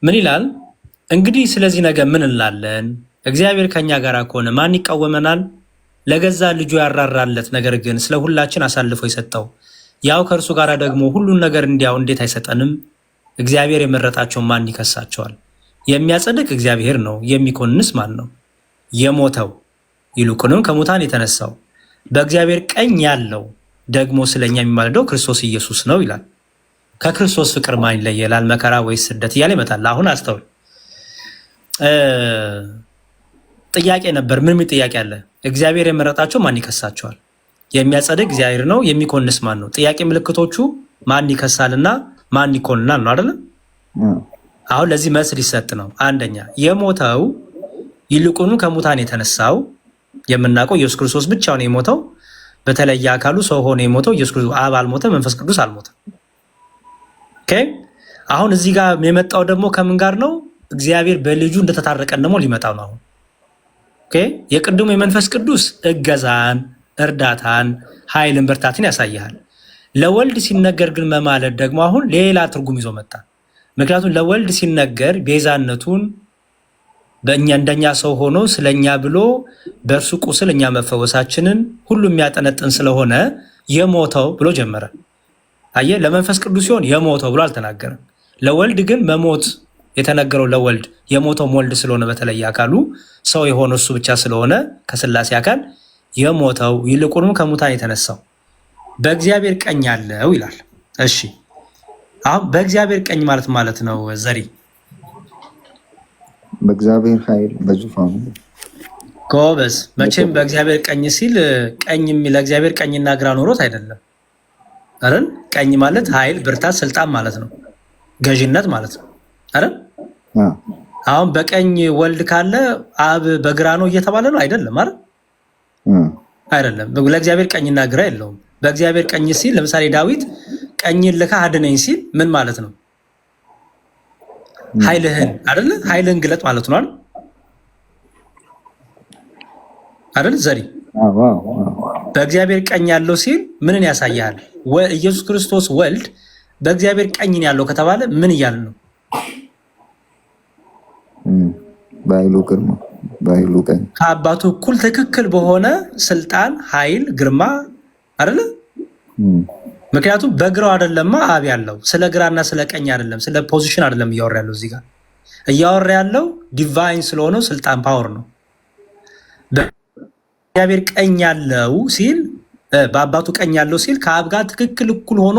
ምን ይላል እንግዲህ? ስለዚህ ነገር ምን እንላለን? እግዚአብሔር ከኛ ጋር ከሆነ ማን ይቃወመናል? ለገዛ ልጁ ያራራለት፣ ነገር ግን ስለ ሁላችን አሳልፎ የሰጠው ያው ከእርሱ ጋር ደግሞ ሁሉን ነገር እንዲያው እንዴት አይሰጠንም? እግዚአብሔር የመረጣቸውን ማን ይከሳቸዋል? የሚያጸድቅ እግዚአብሔር ነው። የሚኮንንስ ማን ነው? የሞተው ይልቁንም ከሙታን የተነሳው በእግዚአብሔር ቀኝ ያለው ደግሞ ስለኛ የሚማልደው ክርስቶስ ኢየሱስ ነው ይላል። ከክርስቶስ ፍቅር ማን ይለየላል? መከራ ወይስ ስደት እያለ ይመጣል። አሁን አስተውል። ጥያቄ ነበር። ምን ጥያቄ አለ? እግዚአብሔር የመረጣቸው ማን ይከሳቸዋል? የሚያጸድቅ እግዚአብሔር ነው። የሚኮንስ ማን ነው? ጥያቄ ምልክቶቹ ማን ይከሳልና ማን ይኮንናል ነው አይደለም? አሁን ለዚህ መልስ ሊሰጥ ነው። አንደኛ የሞተው ይልቁኑ ከሙታን የተነሳው የምናውቀው ኢየሱስ ክርስቶስ ብቻውን የሞተው በተለየ አካሉ ሰው ሆኖ የሞተው ኢየሱስ ክርስቶስ፣ አብ አልሞተ፣ መንፈስ ቅዱስ አልሞተ። ኦኬ። አሁን እዚህ ጋር የመጣው ደግሞ ከምን ጋር ነው? እግዚአብሔር በልጁ እንደተታረቀን ደግሞ ሊመጣው ነው። አሁን ኦኬ። የቅድሙ የመንፈስ ቅዱስ እገዛን፣ እርዳታን፣ ኃይልን፣ ብርታትን ያሳያል። ለወልድ ሲነገር ግን መማለድ ደግሞ አሁን ሌላ ትርጉም ይዞ መጣ። ምክንያቱም ለወልድ ሲነገር ቤዛነቱን በእኛ እንደኛ ሰው ሆኖ ስለኛ ብሎ በእርሱ ቁስል እኛ መፈወሳችንን ሁሉ የሚያጠነጥን ስለሆነ የሞተው ብሎ ጀመረ። አየ፣ ለመንፈስ ቅዱስ ሲሆን የሞተው ብሎ አልተናገረም። ለወልድ ግን መሞት የተነገረው ለወልድ የሞተው ወልድ ስለሆነ በተለየ አካሉ ሰው የሆነ እሱ ብቻ ስለሆነ ከስላሴ አካል የሞተው ይልቁንም ከሙታን የተነሳው በእግዚአብሔር ቀኝ ያለው ይላል። እሺ አሁን በእግዚአብሔር ቀኝ ማለት ነው ዘሪ በእግዚአብሔር ኃይል በዙፋኑ ጎበዝ። መቼም በእግዚአብሔር ቀኝ ሲል ቀኝ ለእግዚአብሔር ቀኝና ግራ ኖሮት አይደለም አይደል? ቀኝ ማለት ኃይል፣ ብርታት፣ ስልጣን ማለት ነው። ገዥነት ማለት ነው አይደል? አሁን በቀኝ ወልድ ካለ አብ በግራ ነው እየተባለ ነው አይደለም አይደል? አይደለም። ለእግዚአብሔር ቀኝና ግራ የለውም። በእግዚአብሔር ቀኝ ሲል ለምሳሌ ዳዊት ቀኝን ልካ አድነኝ ሲል ምን ማለት ነው? ኃይልህን አይደለ? ኃይልህን ግለጥ ማለት ነው አይደል? ዘሪ በእግዚአብሔር ቀኝ ያለው ሲል ምንን ያሳያል? ኢየሱስ ክርስቶስ ወልድ በእግዚአብሔር ቀኝ ያለው ከተባለ ምን እያለ ነው? በኃይሉ ግርማ፣ በኃይሉ ቀኝ ከአባቱ እኩል ትክክል በሆነ ስልጣን፣ ኃይል፣ ግርማ አይደለ? ምክንያቱም በግራው አይደለማ አብ ያለው። ስለ ግራና ስለ ቀኝ አይደለም፣ ስለ ፖዚሽን አይደለም እያወራ ያለው። እዚህ ጋር እያወራ ያለው ዲቫይን ስለሆነው ስልጣን ፓወር ነው። በእግዚአብሔር ቀኝ ያለው ሲል በአባቱ ቀኝ ያለው ሲል ከአብ ጋር ትክክል እኩል ሆኖ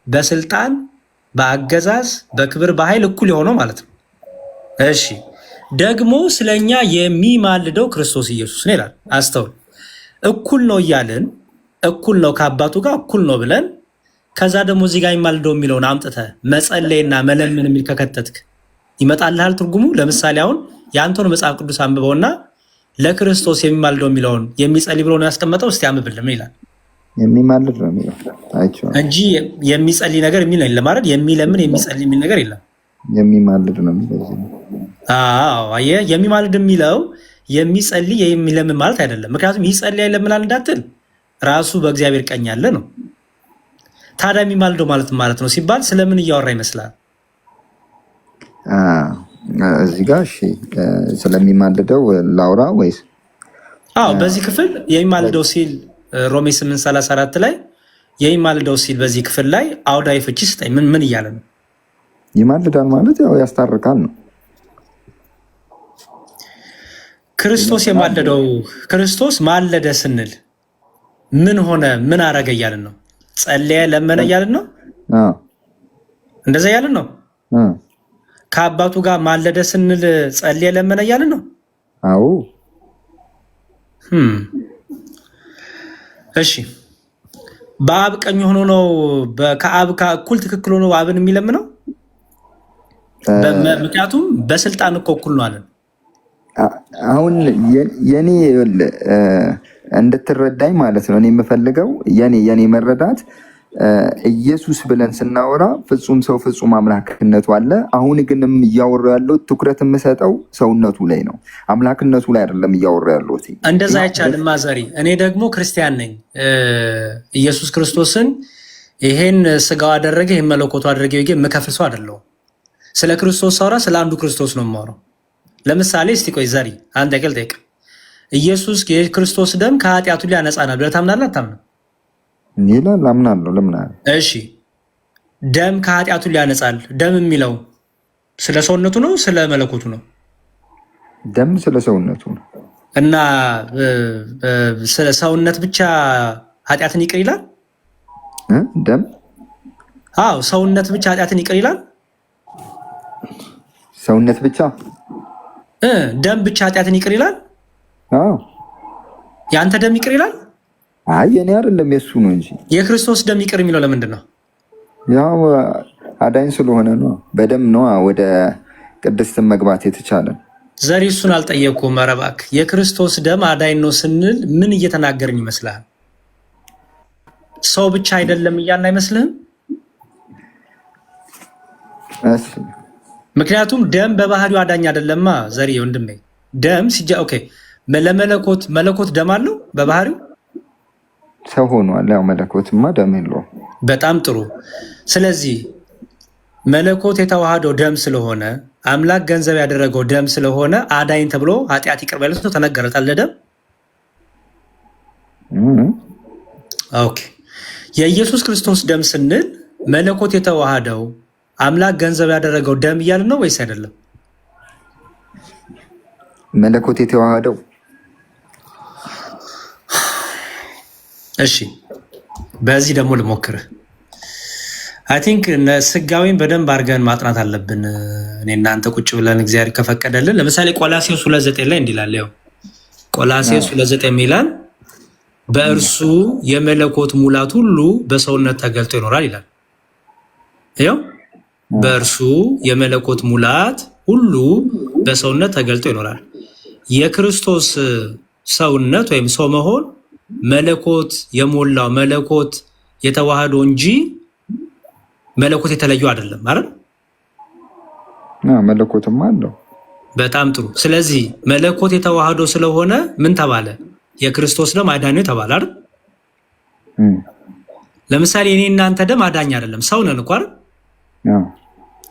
በስልጣን በአገዛዝ በክብር በኃይል እኩል የሆነው ማለት ነው። እሺ ደግሞ ስለኛ የሚማልደው ክርስቶስ ኢየሱስ ነው ይላል። አስተውል። እኩል ነው እያልን እኩል ነው ከአባቱ ጋር እኩል ነው ብለን ከዛ ደግሞ እዚህ ጋር የሚማልደው የሚለውን አምጥተህ መጸለይና መለምን የሚል ከከተትክ ይመጣልሃል ትርጉሙ። ለምሳሌ አሁን የአንተን መጽሐፍ ቅዱስ አንብበውና ለክርስቶስ የሚማልደው የሚለውን የሚጸልይ ብሎ ነው ያስቀመጠው። እስቲ አንብብልን ይላል። የሚማልድ ነው የሚለው እንጂ የሚጸልይ ነገር የሚል የለም አይደል? የሚለምን የሚጸልይ የሚል ነገር የለም። የሚማልድ ነው የሚለው። አዎ አየህ፣ የሚማልድ የሚለው የሚጸልይ የሚለምን ማለት አይደለም። ምክንያቱም ይጸልይ ይለምናል እንዳትል ራሱ በእግዚአብሔር ቀኝ ያለ ነው። ታዲያ የሚማልደው ማለት ነው ሲባል ስለምን እያወራ ይመስላል? እዚህ ጋር እሺ፣ ስለሚማልደው ላውራ ወይስ? አዎ በዚህ ክፍል የሚማልደው ሲል ሮሜ 8:34 ላይ የሚማልደው ሲል በዚህ ክፍል ላይ አውዳዊ ፍቺ ስጠኝ። ምን እያለ ነው? ይማልዳል ማለት ያው ያስታርቃል ነው። ክርስቶስ የማለደው ክርስቶስ ማለደ ስንል ምን ሆነ? ምን አረገ እያልን ነው? ጸለየ፣ ለመነ እያልን ነው። እንደዛ እያልን ነው። ከአባቱ ጋር ማለደ ስንል ጸለየ፣ ለመነ እያልን ነው። አዎ። እሺ በአብ ቀኝ ሆኖ ነው ከአብ ጋር እኩል ትክክል ሆኖ አብን የሚለምነው? ምክንያቱም በስልጣን እኮ እኩል ነው አለን። አሁን የኔ እንድትረዳኝ ማለት ነው። እኔ የምፈልገው የኔ መረዳት ኢየሱስ ብለን ስናወራ ፍጹም ሰው ፍጹም አምላክነቱ አለ። አሁን ግንም እያወራ ያለው ትኩረት የምሰጠው ሰውነቱ ላይ ነው፣ አምላክነቱ ላይ አይደለም እያወራ ያለው። እንደዛ አይቻልም ማዘሪ። እኔ ደግሞ ክርስቲያን ነኝ። ኢየሱስ ክርስቶስን ይሄን ስጋው አደረገ ይሄን መለኮቱ አደረገ ብዬ የምከፍል ሰው አይደለሁም። ስለ ክርስቶስ ሳወራ ስለ አንዱ ክርስቶስ ነው የማወራው። ለምሳሌ እስቲ ቆይ ዘሪ አንድ ጠይቅ። ኢየሱስ የክርስቶስ ደም ከኃጢአቱ ሊያነጻናል ብለህ ታምናለህ አታምንም? ይላል። አምናለሁ። ለምን? እሺ ደም ከኃጢአቱ ሊያነጻል። ደም የሚለው ስለ ሰውነቱ ነው ስለ መለኮቱ ነው? ደም ስለ ሰውነቱ ነው። እና ስለ ሰውነት ብቻ ኃጢአትን ይቅር ይላል? ደም አዎ፣ ሰውነት ብቻ ኃጢአትን ይቅር ይላል? ሰውነት ብቻ ደም ብቻ ኃጢአትን ይቅር ይላል? አዎ። የአንተ ደም ይቅር ይላል? አይ የኔ አይደለም የሱ ነው እንጂ። የክርስቶስ ደም ይቅር የሚለው ለምንድን ነው? ያው አዳኝ ስለሆነ ነው። በደም ነው ወደ ቅድስትን መግባት የተቻለ። ዘሪ እሱን አልጠየቅኩም። ኧረ እባክህ የክርስቶስ ደም አዳኝ ነው ስንል ምን እየተናገርን ይመስልሃል? ሰው ብቻ አይደለም እያልን አይመስልህም? ምክንያቱም ደም በባህሪው አዳኝ አይደለማ። ዘሪ ወንድሜ ደም ኦኬ፣ መለኮት ደም አለው በባህሪው ሰው ሆኗል። ያው መለኮትማ ደም የለውም። በጣም ጥሩ። ስለዚህ መለኮት የተዋሃደው ደም ስለሆነ አምላክ ገንዘብ ያደረገው ደም ስለሆነ አዳኝ ተብሎ ኃጢአት ይቅር ባይለት ነው ተነገረታል። ለደም ኦኬ። የኢየሱስ ክርስቶስ ደም ስንል መለኮት የተዋሃደው አምላክ ገንዘብ ያደረገው ደም እያልን ነው ወይስ አይደለም? መለኮት የተዋሃደው እሺ፣ በዚህ ደግሞ ልሞክርህ። አይ ቲንክ ስጋዊን በደንብ አድርገን ማጥናት አለብን። እኔ እናንተ ቁጭ ብለን እግዚአብሔር ከፈቀደልን። ለምሳሌ ቆላሴስ 2:9 ላይ እንዲላል ያው ቆላሴስ 2:9 ይላል በእርሱ የመለኮት ሙላት ሁሉ በሰውነት ተገልጦ ይኖራል ይላል። ያው በእርሱ የመለኮት ሙላት ሁሉ በሰውነት ተገልጦ ይኖራል። የክርስቶስ ሰውነት ወይም ሰው መሆን መለኮት የሞላው መለኮት የተዋህዶ እንጂ መለኮት የተለዩ አይደለም አይደል? መለኮትም አለው። በጣም ጥሩ። ስለዚህ መለኮት የተዋህዶ ስለሆነ ምን ተባለ? የክርስቶስ ደም አዳኝ ነው ተባለ አይደል? ለምሳሌ የኔ እናንተ ደም አዳኝ አይደለም፣ ሰው ነን እኮ አይደል?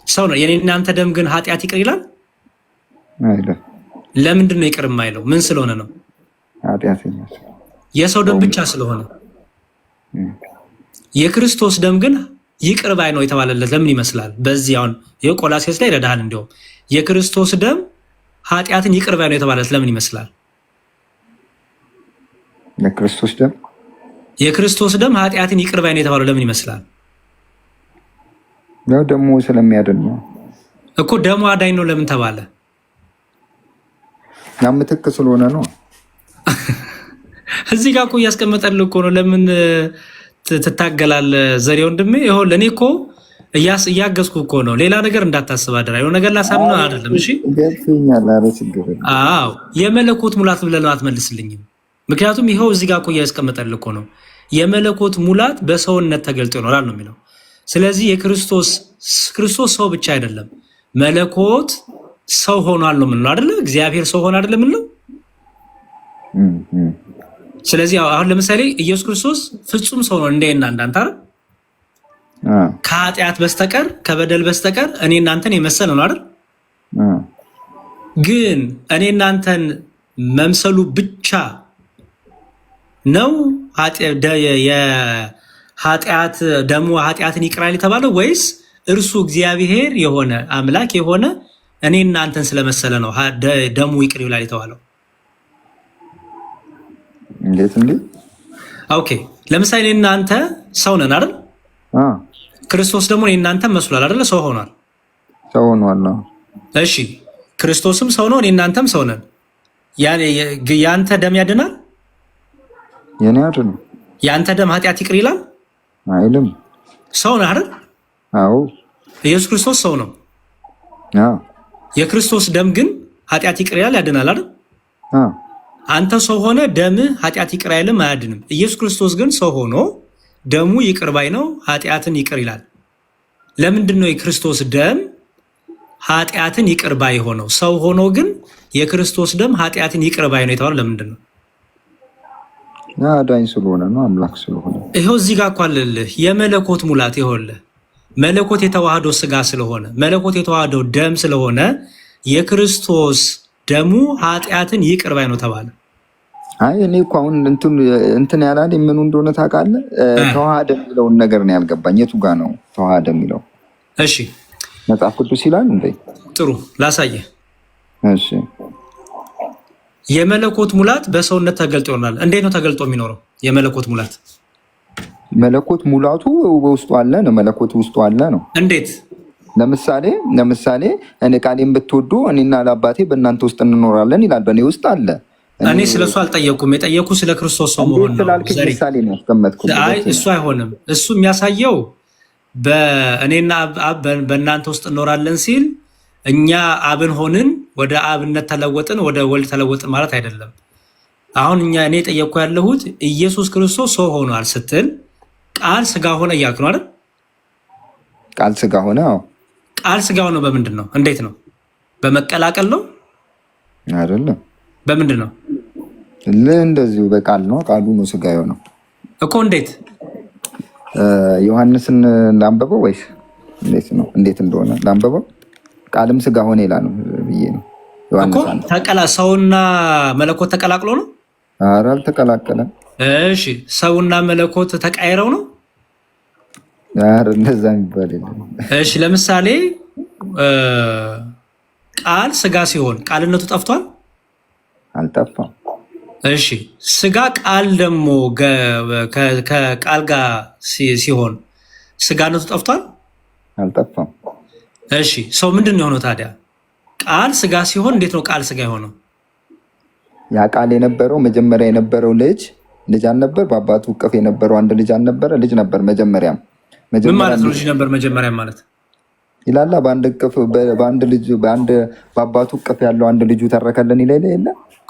ሰው ነው። የኔ እናንተ ደም ግን ኃጢአት ይቅር ይላል አይደል? ለምንድን ነው ይቅር የማይለው? ምን ስለሆነ ነው? ኃጢአት የሰው ደም ብቻ ስለሆነ። የክርስቶስ ደም ግን ይቅር ባይ ነው የተባለለት ለምን ይመስላል? በዚህ አሁን የቆላሴስ ላይ ይረዳሃል። እንዲሁም የክርስቶስ ደም ኃጢአትን ይቅር ባይ ነው የተባለለት ለምን ይመስላል? የክርስቶስ ደም ኃጢአትን ይቅር ባይ ነው የተባለው ለምን ይመስላል? ያው ደግሞ ስለሚያድን ነው እኮ። ደሙ አዳኝ ነው ለምን ተባለ? ያ ምትክ ስለሆነ ነው። እዚህ ጋር እኮ እያስቀመጠልህ እኮ ነው። ለምን ትታገላለህ? ዘሬ ወንድሜ ይኸው ለእኔ እኮ እያገዝኩ እኮ ነው። ሌላ ነገር እንዳታስብ አደራ። የሆነ ነገር ላሳምነው አይደለም። እሺ አዎ፣ የመለኮት ሙላት ብለህ አትመልስልኝም። ምክንያቱም ይኸው እዚህ ጋር እኮ እያስቀመጠልህ እኮ ነው። የመለኮት ሙላት በሰውነት ተገልጦ ይኖራል ነው የሚለው። ስለዚህ ክርስቶስ ሰው ብቻ አይደለም፣ መለኮት ሰው ሆኗል ነው የምንለው አይደለ? እግዚአብሔር ሰው ሆኗል አይደለም የምንለው። ስለዚህ አሁን ለምሳሌ ኢየሱስ ክርስቶስ ፍጹም ሰው ነው እንደና እንዳንተ አይደል? ከኃጢአት በስተቀር ከበደል በስተቀር እኔ እናንተን የመሰለ ነው አይደል? ግን እኔ እናንተን መምሰሉ ብቻ ነው የኃጢአት ደሙ ኃጢአትን ይቅራል የተባለው ወይስ እርሱ እግዚአብሔር የሆነ አምላክ የሆነ እኔ እናንተን ስለመሰለ ነው ደሙ ይቅር ይላል የተባለው? እንዴት እንዴ? ኦኬ ለምሳሌ እናንተ ሰው ነን አይደል? ክርስቶስ ደግሞ እናንተን መስሏል አይደል? ሰው ሆኗል። ሰው ሆኗል። እሺ ክርስቶስም ሰው ነው፣ እናንተም ሰው ነን። ያንተ ደም ያድናል? የኔ አይደል? ያንተ ደም ኃጢአት ይቅር ይላል አይልም? ሰው ነህ አይደል? አዎ። ኢየሱስ ክርስቶስ ሰው ነው። አዎ። የክርስቶስ ደም ግን ኃጢአት ይቅር ይላል ያድናል አይደል? አዎ። አንተ ሰው ሆነ ደምህ ኃጢአት ይቅር አይልም አያድንም። ኢየሱስ ክርስቶስ ግን ሰው ሆኖ ደሙ ይቅር ባይ ነው፣ ኃጢአትን ይቅር ይላል። ለምንድን ነው የክርስቶስ ደም ኃጢአትን ይቅር ባይ ሆነው? ሰው ሆኖ ግን የክርስቶስ ደም ኃጢአትን ይቅር ባይ ነው የተባለው ለምንድን ነው? አዳኝ ስለሆነ ነው፣ አምላክ ስለሆነ። ይኸው እዚህ ጋር እኮ አለልህ የመለኮት ሙላት። ይኸውልህ መለኮት የተዋህደው ስጋ ስለሆነ መለኮት የተዋህደው ደም ስለሆነ የክርስቶስ ደሙ ኃጢአትን ይቅር ባይ ነው ተባለ። አይ እኔ እኮ አሁን እንትን ያላል ምኑ እንደሆነ ታውቃለህ? ተዋሃደ የሚለውን ነገር ነው ያልገባኝ። የቱ ጋ ነው ተዋሃደ የሚለው? እሺ መጽሐፍ ቅዱስ ይላል እንዴ? ጥሩ ላሳየህ። እሺ የመለኮት ሙላት በሰውነት ተገልጦ ይሆናል። እንዴት ነው ተገልጦ የሚኖረው የመለኮት ሙላት? መለኮት ሙላቱ በውስጡ አለ ነው። መለኮት ውስጡ አለ ነው። እንዴት? ለምሳሌ እኔ ቃሌን ብትወዱ እኔና ለአባቴ በእናንተ ውስጥ እንኖራለን ይላል። በእኔ ውስጥ አለ። እኔ ስለሱ አልጠየኩም። የጠየኩ ስለ ክርስቶስ ሰው መሆን ነው። ምሳሌ ነው ያስቀመጥኩት። አይ እሱ አይሆንም። እሱ የሚያሳየው በእኔና አብ በእናንተ ውስጥ እንኖራለን ሲል እኛ አብን ሆንን ወደ አብነት ተለወጥን ወደ ወልድ ተለወጥን ማለት አይደለም። አሁን እኔ ጠየቅኩ ያለሁት ኢየሱስ ክርስቶስ ሰው ሆኗል ስትል ቃል ስጋ ሆነ እያልክ ነው አይደል? ቃል ስጋ ሆነ። አዎ ቃል ስጋ ሆነ በምንድን ነው? እንዴት ነው? በመቀላቀል ነው አይደለም? በምንድን ነው? እንደዚሁ በቃል ነው። ቃሉ ነው ስጋ የሆነው እኮ። እንዴት? ዮሐንስን ላንበበው ወይስ እንዴት ነው? እንዴት እንደሆነ ላንበበው። ቃልም ስጋ ሆነ ይላል ብዬ ነው እኮ። ሰውና መለኮት ተቀላቅሎ ነው? ኧረ አልተቀላቀለም። እሺ ሰውና መለኮት ተቃይረው ነው? ኧረ እንደዛ የሚባል የለም። እሺ ለምሳሌ ቃል ስጋ ሲሆን ቃልነቱ ጠፍቷል? አልጠፋም። እሺ ስጋ ቃል ደግሞ ከቃል ጋር ሲሆን ስጋነቱ ጠፍቷል? አልጠፋም። እሺ ሰው ምንድን ነው የሆነው ታዲያ? ቃል ስጋ ሲሆን እንዴት ነው ቃል ስጋ የሆነው? ያ ቃል የነበረው መጀመሪያ የነበረው ልጅ አልነበር? በአባቱ እቅፍ የነበረው አንድ ልጅ አልነበረ? ልጅ ነበር መጀመሪያም። ምን ማለት ነው ልጅ ነበር መጀመሪያ ማለት? ይላላ በአንድ እቅፍ በአባቱ እቅፍ ያለው አንድ ልጁ ተረከልን ይላል የለ?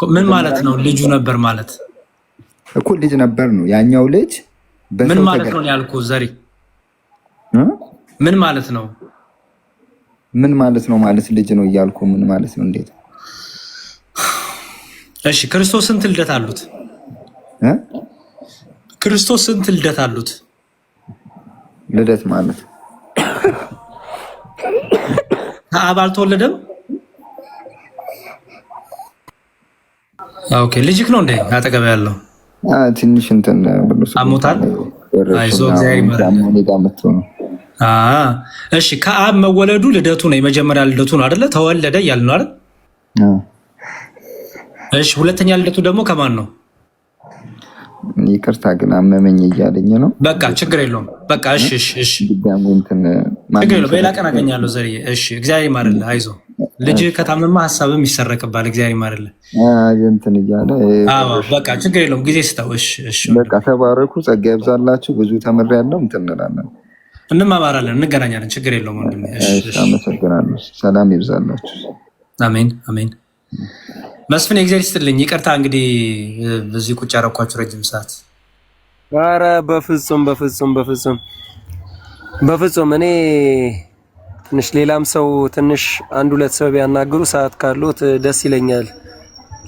ምን ማለት ነው ልጁ ነበር ማለት? እኮ ልጅ ነበር ነው ያኛው ልጅ። ምን ማለት ነው ያልኩህ ዘሪ? ምን ማለት ነው? ምን ማለት ነው ማለት ልጅ ነው እያልኩ ምን ማለት ነው? እንዴት? እሺ ክርስቶስ ስንት ልደት አሉት? ክርስቶስ ስንት ልደት አሉት? ልደት ማለት ከአብ አልተወለደም? ኦኬ ልጅክ ነው እንዴ አጠገብ ያለው? ትንሽ እንትን አሞታል። አይዞህ እግዚአብሔር ይመስገን። እሺ ከአብ መወለዱ ልደቱ ነው፣ የመጀመሪያ ልደቱ ነው አይደለ? ተወለደ እያልን ነው አይደል? እሺ ሁለተኛ ልደቱ ደግሞ ከማን ነው? ይቅርታ ግን አመመኝ እያለኝ ነው። በቃ ችግር የለውም። በቃ እሺ ችግር የለውም። በሌላ ቀን አገኛለሁ ዘርዬ። እሺ እግዚአብሔር ይማርልህ። አይዞህ ልጅ ከታመማ ሀሳብም ይሰረቅባል። እግዚአብሔር ይማርልህ። እንትን እያለ በቃ ችግር የለውም። ጊዜ ስጠው። እሺ በቃ ተባረኩ። ጸጋ ይብዛላችሁ። ብዙ ተምሬያለሁ። እንትን እንላለን፣ እንማማራለን፣ እንገናኛለን። ችግር የለውም ወንድሜ። አመሰግናለሁ። ሰላም ይብዛላችሁ። አሜን አሜን። መስፍን የእግዚአብሔር ይስጥልኝ። ይቅርታ እንግዲህ በዚህ ቁጭ ያረኳችሁ ረጅም ሰዓት። ኧረ በፍጹም እኔ ትንሽ ሌላም ሰው ትንሽ አንድ ሁለት ሰው ቢያናግሩ ሰዓት ካሉት ደስ ይለኛል።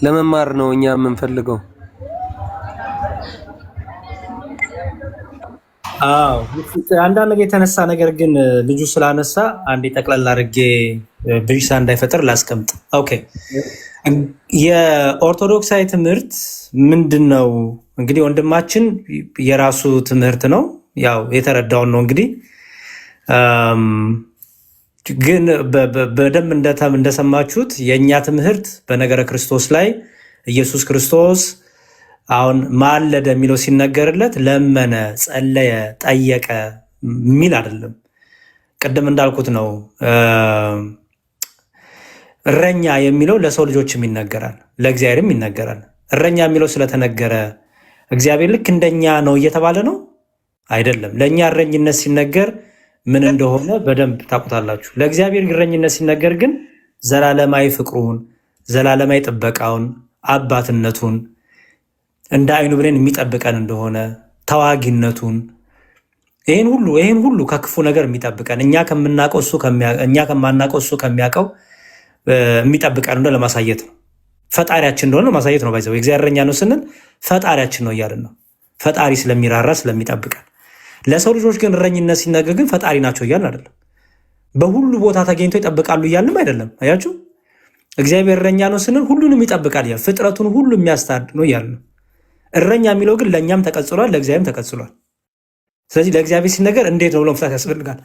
ለመማር ነው እኛ የምንፈልገው። አንዳንድ ነገር የተነሳ ነገር ግን ልጁ ስላነሳ አንዴ ጠቅላላ አድርጌ ብሪሳ እንዳይፈጥር ላስቀምጥ። ኦኬ የኦርቶዶክሳዊ ትምህርት ምንድን ነው? እንግዲህ ወንድማችን የራሱ ትምህርት ነው፣ ያው የተረዳውን ነው። እንግዲህ ግን በደንብ እንደሰማችሁት የእኛ ትምህርት በነገረ ክርስቶስ ላይ ኢየሱስ ክርስቶስ አሁን ማለደ የሚለው ሲነገርለት ለመነ፣ ጸለየ፣ ጠየቀ የሚል አይደለም። ቅድም እንዳልኩት ነው። እረኛ የሚለው ለሰው ልጆችም ይነገራል፣ ለእግዚአብሔርም ይነገራል። እረኛ የሚለው ስለተነገረ እግዚአብሔር ልክ እንደኛ ነው እየተባለ ነው አይደለም። ለእኛ እረኝነት ሲነገር ምን እንደሆነ በደንብ ታውቁታላችሁ። ለእግዚአብሔር እረኝነት ሲነገር ግን ዘላለማዊ ፍቅሩን፣ ዘላለማዊ ጥበቃውን፣ አባትነቱን እንደ አይኑ ብሌን የሚጠብቀን እንደሆነ ተዋጊነቱን፣ ይህን ሁሉ ከክፉ ነገር የሚጠብቀን እኛ ከማናውቀው እሱ ከሚያውቀው የሚጠብቀን እንደሆነ ለማሳየት ነው። ፈጣሪያችን እንደሆነ ለማሳየት ነው። ባይዘው የእግዚአብሔር እረኛ ነው ስንል ፈጣሪያችን ነው እያልን ነው። ፈጣሪ ስለሚራራ ስለሚጠብቀን። ለሰው ልጆች ግን እረኝነት ሲነገር ግን ፈጣሪ ናቸው እያልን አይደለም። በሁሉ ቦታ ተገኝቶ ይጠብቃሉ እያልንም አይደለም። አያችሁ፣ እግዚአብሔር እረኛ ነው ስንል ሁሉንም ይጠብቃል እያልን፣ ፍጥረቱን ሁሉ የሚያስታድ ነው እያልን ነው። እረኛ የሚለው ግን ለእኛም ተቀጽሏል፣ ለእግዚአብሔርም ተቀጽሏል። ስለዚህ ለእግዚአብሔር ሲነገር እንዴት ነው ብሎ መፍታት ያስፈልጋል።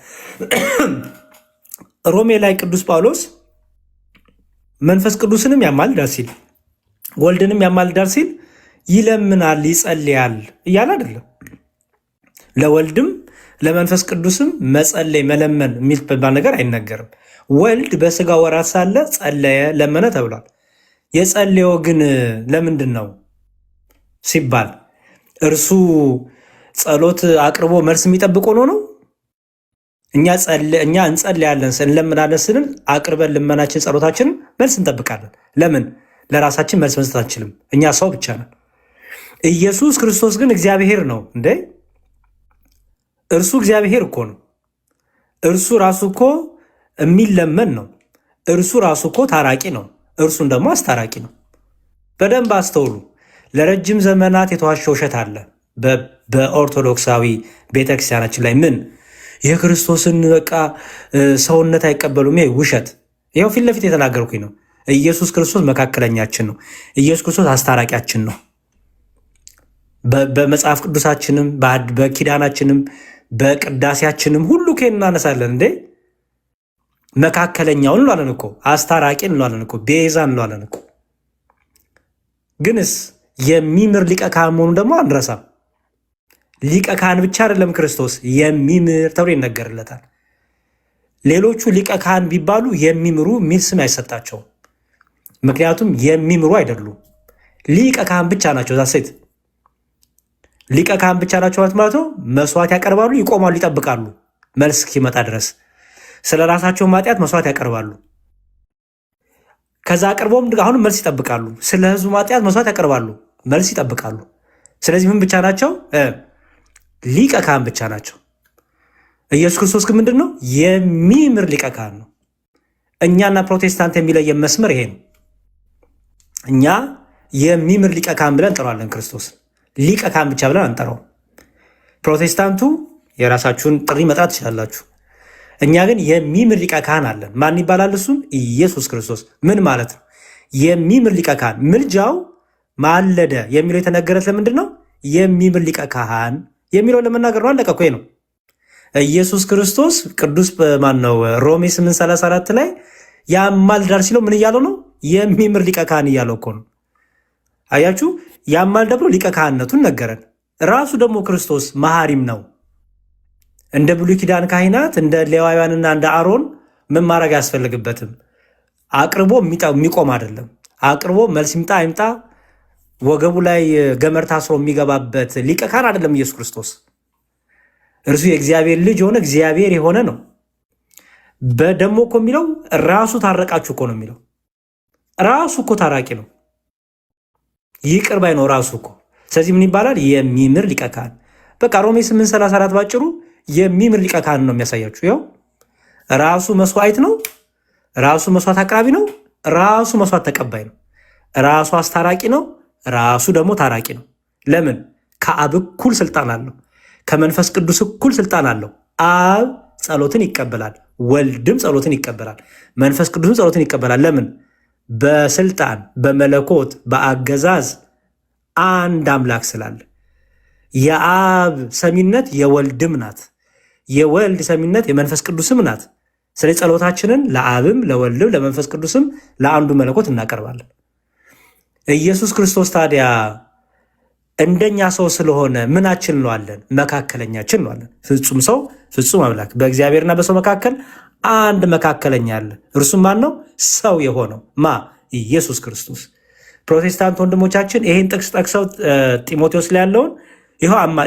ሮሜ ላይ ቅዱስ ጳውሎስ መንፈስ ቅዱስንም ያማልዳል ሲል ወልድንም ያማልዳል ሲል ይለምናል፣ ይጸልያል እያለ አይደለም። ለወልድም ለመንፈስ ቅዱስም መጸለይ መለመን የሚባል ነገር አይነገርም። ወልድ በስጋ ወራት ሳለ ጸለየ፣ ለመነ ተብሏል። የጸለየው ግን ለምንድን ነው ሲባል እርሱ ጸሎት አቅርቦ መልስ የሚጠብቅ ሆኖ ነው? እኛ እንጸልያለን እንለምናለን ስንል አቅርበን ልመናችን ጸሎታችንን መልስ እንጠብቃለን። ለምን? ለራሳችን መልስ መስጠት አንችልም። እኛ ሰው ብቻ ነን። ኢየሱስ ክርስቶስ ግን እግዚአብሔር ነው እንዴ? እርሱ እግዚአብሔር እኮ ነው። እርሱ ራሱ እኮ የሚለመን ነው። እርሱ ራሱ እኮ ታራቂ ነው። እርሱን ደግሞ አስታራቂ ነው። በደንብ አስተውሉ። ለረጅም ዘመናት የተዋሸ ውሸት አለ በኦርቶዶክሳዊ ቤተክርስቲያናችን ላይ። ምን የክርስቶስን በቃ ሰውነት አይቀበሉም። ይሄ ውሸት። ይኸው ፊት ለፊት የተናገርኩኝ ነው። ኢየሱስ ክርስቶስ መካከለኛችን ነው። ኢየሱስ ክርስቶስ አስታራቂያችን ነው። በመጽሐፍ ቅዱሳችንም በኪዳናችንም በቅዳሴያችንም ሁሉ እናነሳለን እንዴ። መካከለኛውን እንሏለን እኮ፣ አስታራቂ እንሏለን እኮ፣ ቤዛ እንሏለን እኮ። ግንስ የሚምር ሊቀ ካህን መሆኑን ደግሞ አንረሳም። ሊቀ ካህን ብቻ አይደለም ክርስቶስ የሚምር ተብሎ ይነገርለታል። ሌሎቹ ሊቀ ካህን ቢባሉ የሚምሩ የሚል ስም አይሰጣቸውም። ምክንያቱም የሚምሩ አይደሉም። ሊቀ ካህን ብቻ ናቸው። ዛሴት ሊቀ ካህን ብቻ ናቸው ማለት ነው። መስዋዕት ያቀርባሉ፣ ይቆማሉ፣ ይጠብቃሉ መልስ እስኪመጣ ድረስ። ስለ ራሳቸው ማጥያት መስዋዕት ያቀርባሉ። ከዛ አቅርቦም አሁንም መልስ ይጠብቃሉ። ስለ ሕዝቡ ማጥያት መስዋዕት ያቀርባሉ፣ መልስ ይጠብቃሉ። ስለዚህ ምን ብቻ ናቸው? ሊቀ ካህን ብቻ ናቸው። ኢየሱስ ክርስቶስ ግን ምንድን ነው? የሚምር ሊቀ ካህን ነው። እኛና ፕሮቴስታንት የሚለየን መስመር ይሄ ነው። እኛ የሚምር ሊቀ ካህን ብለን እንጠራዋለን። ክርስቶስ ሊቀ ካህን ብቻ ብለን አንጠራው። ፕሮቴስታንቱ የራሳችሁን ጥሪ መጥራት ትችላላችሁ። እኛ ግን የሚምር ሊቀ ካህን አለን። ማን ይባላል? እሱም ኢየሱስ ክርስቶስ። ምን ማለት ነው? የሚምር ሊቀ ካህን። ምልጃው ማለደ የሚለው የተነገረት ለምንድን ነው? የሚምር ሊቀ ካህን የሚለው ለመናገር ነው። አለቀ እኮ ነው። ኢየሱስ ክርስቶስ ቅዱስ ማን ነው? ሮሜ 8:34 ላይ ያማልዳል ሲለው ምን እያለው ነው? የሚምር ሊቀ ካህን እያለው እኮ ነው። አያችሁ፣ ያማልዳል ብሎ ሊቀ ካህንነቱን ነገረን። ራሱ ደግሞ ክርስቶስ መሐሪም ነው። እንደ ብሉይ ኪዳን ካህናት እንደ ሌዋውያንና እንደ አሮን ምን ማድረግ አያስፈልግበትም። አቅርቦ የሚቆም አይደለም። አቅርቦ መልስ ይምጣ አይምጣ ወገቡ ላይ ገመድ ታስሮ የሚገባበት ሊቀ ካህን አይደለም ኢየሱስ ክርስቶስ። እርሱ የእግዚአብሔር ልጅ የሆነ እግዚአብሔር የሆነ ነው። በደሞ እኮ የሚለው ራሱ ታረቃችሁ እኮ ነው የሚለው። ራሱ እኮ ታራቂ ነው፣ ይቅር ባይ ነው ራሱ እኮ። ስለዚህ ምን ይባላል? የሚምር ሊቀ ካህን። በቃ ሮሜ 8:34 ባጭሩ የሚምር ሊቀ ካህን ነው የሚያሳያችሁ። ያው ራሱ መስዋዕት ነው፣ ራሱ መስዋዕት አቅራቢ ነው፣ ራሱ መስዋዕት ተቀባይ ነው፣ ራሱ አስታራቂ ነው፣ ራሱ ደግሞ ታራቂ ነው። ለምን? ከአብ እኩል ስልጣን አለው፣ ከመንፈስ ቅዱስ እኩል ስልጣን አለው። አብ ጸሎትን ይቀበላል፣ ወልድም ጸሎትን ይቀበላል፣ መንፈስ ቅዱስም ጸሎትን ይቀበላል። ለምን? በስልጣን በመለኮት በአገዛዝ አንድ አምላክ ስላለ። የአብ ሰሚነት የወልድም ናት፣ የወልድ ሰሚነት የመንፈስ ቅዱስም ናት። ስለዚህ ጸሎታችንን ለአብም ለወልድም ለመንፈስ ቅዱስም ለአንዱ መለኮት እናቀርባለን። ኢየሱስ ክርስቶስ ታዲያ እንደኛ ሰው ስለሆነ ምናችን እንለዋለን? መካከለኛችን እንለዋለን። ፍጹም ሰው ፍጹም አምላክ፣ በእግዚአብሔርና በሰው መካከል አንድ መካከለኛ አለ። እርሱም ማን ነው? ሰው የሆነው ኢየሱስ ክርስቶስ። ፕሮቴስታንት ወንድሞቻችን ይሄን ጥቅስ ጠቅሰው ጢሞቴዎስ ላይ ያለውን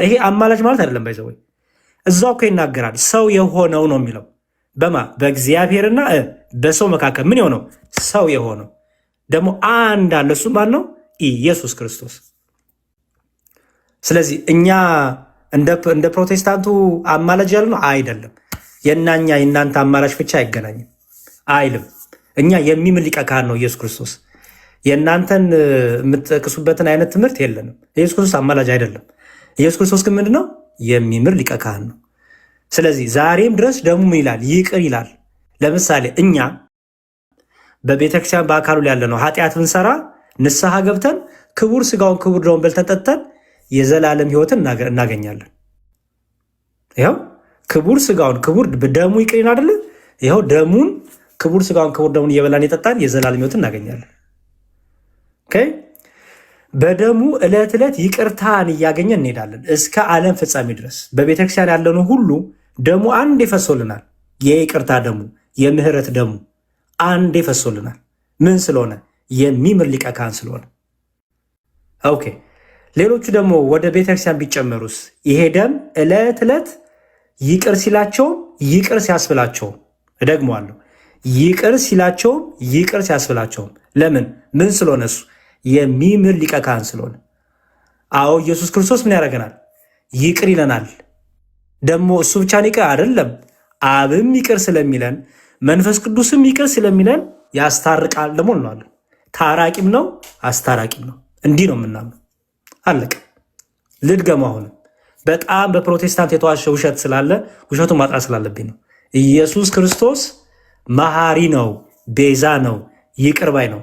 ይሄ አማላጅ ማለት አይደለም። ባይዘወይ እዛው እኮ ይናገራል። ሰው የሆነው ነው የሚለው በእግዚአብሔርና በሰው መካከል ምን የሆነው? ሰው የሆነው ደግሞ አንድ አለ። እሱ ማን ነው? ኢየሱስ ክርስቶስ። ስለዚህ እኛ እንደ ፕሮቴስታንቱ አማላጅ ያለ ነው አይደለም። የእናንተ አማላጅ ብቻ አይገናኝም አይልም። እኛ የሚምር ሊቀ ካህን ነው ኢየሱስ ክርስቶስ። የእናንተን የምትጠቅሱበትን አይነት ትምህርት የለንም። ኢየሱስ ክርስቶስ አማላጅ አይደለም። ኢየሱስ ክርስቶስ ግን ምንድን ነው? የሚምር ሊቀ ካህን ነው። ስለዚህ ዛሬም ድረስ ደግሞ ምን ይላል? ይቅር ይላል። ለምሳሌ እኛ በቤተክርስቲያን በአካሉ ላይ ያለ ነው ኃጢአት ብንሰራ ንስሐ ገብተን ክቡር ስጋውን ክቡር ደሙን በልተን ጠጥተን የዘላለም ሕይወትን እናገኛለን። ይኸው ክቡር ስጋውን ክቡር ደሙ ይቅሪን አይደለ? ይኸው ደሙን ክቡር ስጋውን ክቡር ደሙን እየበላን የጠጣን የዘላለም ሕይወትን እናገኛለን። ኦኬ በደሙ ዕለት ዕለት ይቅርታን እያገኘን እንሄዳለን እስከ ዓለም ፍጻሜ ድረስ። በቤተክርስቲያን ያለነው ሁሉ ደሙ አንድ ይፈሶልናል። የይቅርታ ደሙ የምህረት ደሙ አንድ ይፈሶልናል። ምን ስለሆነ? የሚምር ሊቀ ካህን ስለሆነ። ኦኬ ሌሎቹ ደግሞ ወደ ቤተክርስቲያን ቢጨመሩስ? ይሄ ደም ዕለት ዕለት ይቅር ሲላቸውም ይቅር ሲያስብላቸውም፣ እደግመዋለሁ፣ ይቅር ሲላቸውም ይቅር ሲያስብላቸውም። ለምን? ምን ስለሆነ? እሱ የሚምር ሊቀ ካህን ስለሆነ። አዎ ኢየሱስ ክርስቶስ ምን ያደርገናል? ይቅር ይለናል። ደግሞ እሱ ብቻ ይቅር አይደለም፣ አብም ይቅር ስለሚለን መንፈስ ቅዱስም ይቅር ስለሚለን ያስታርቃል። ደግሞ እንለዋለን። ታራቂም ነው አስታራቂም ነው። እንዲህ ነው የምናምነው። አለቀ። ልድገሙ። አሁንም በጣም በፕሮቴስታንት የተዋሸ ውሸት ስላለ ውሸቱን ማጥራት ስላለብኝ ነው። ኢየሱስ ክርስቶስ መሐሪ ነው፣ ቤዛ ነው፣ ይቅር ባይ ነው፣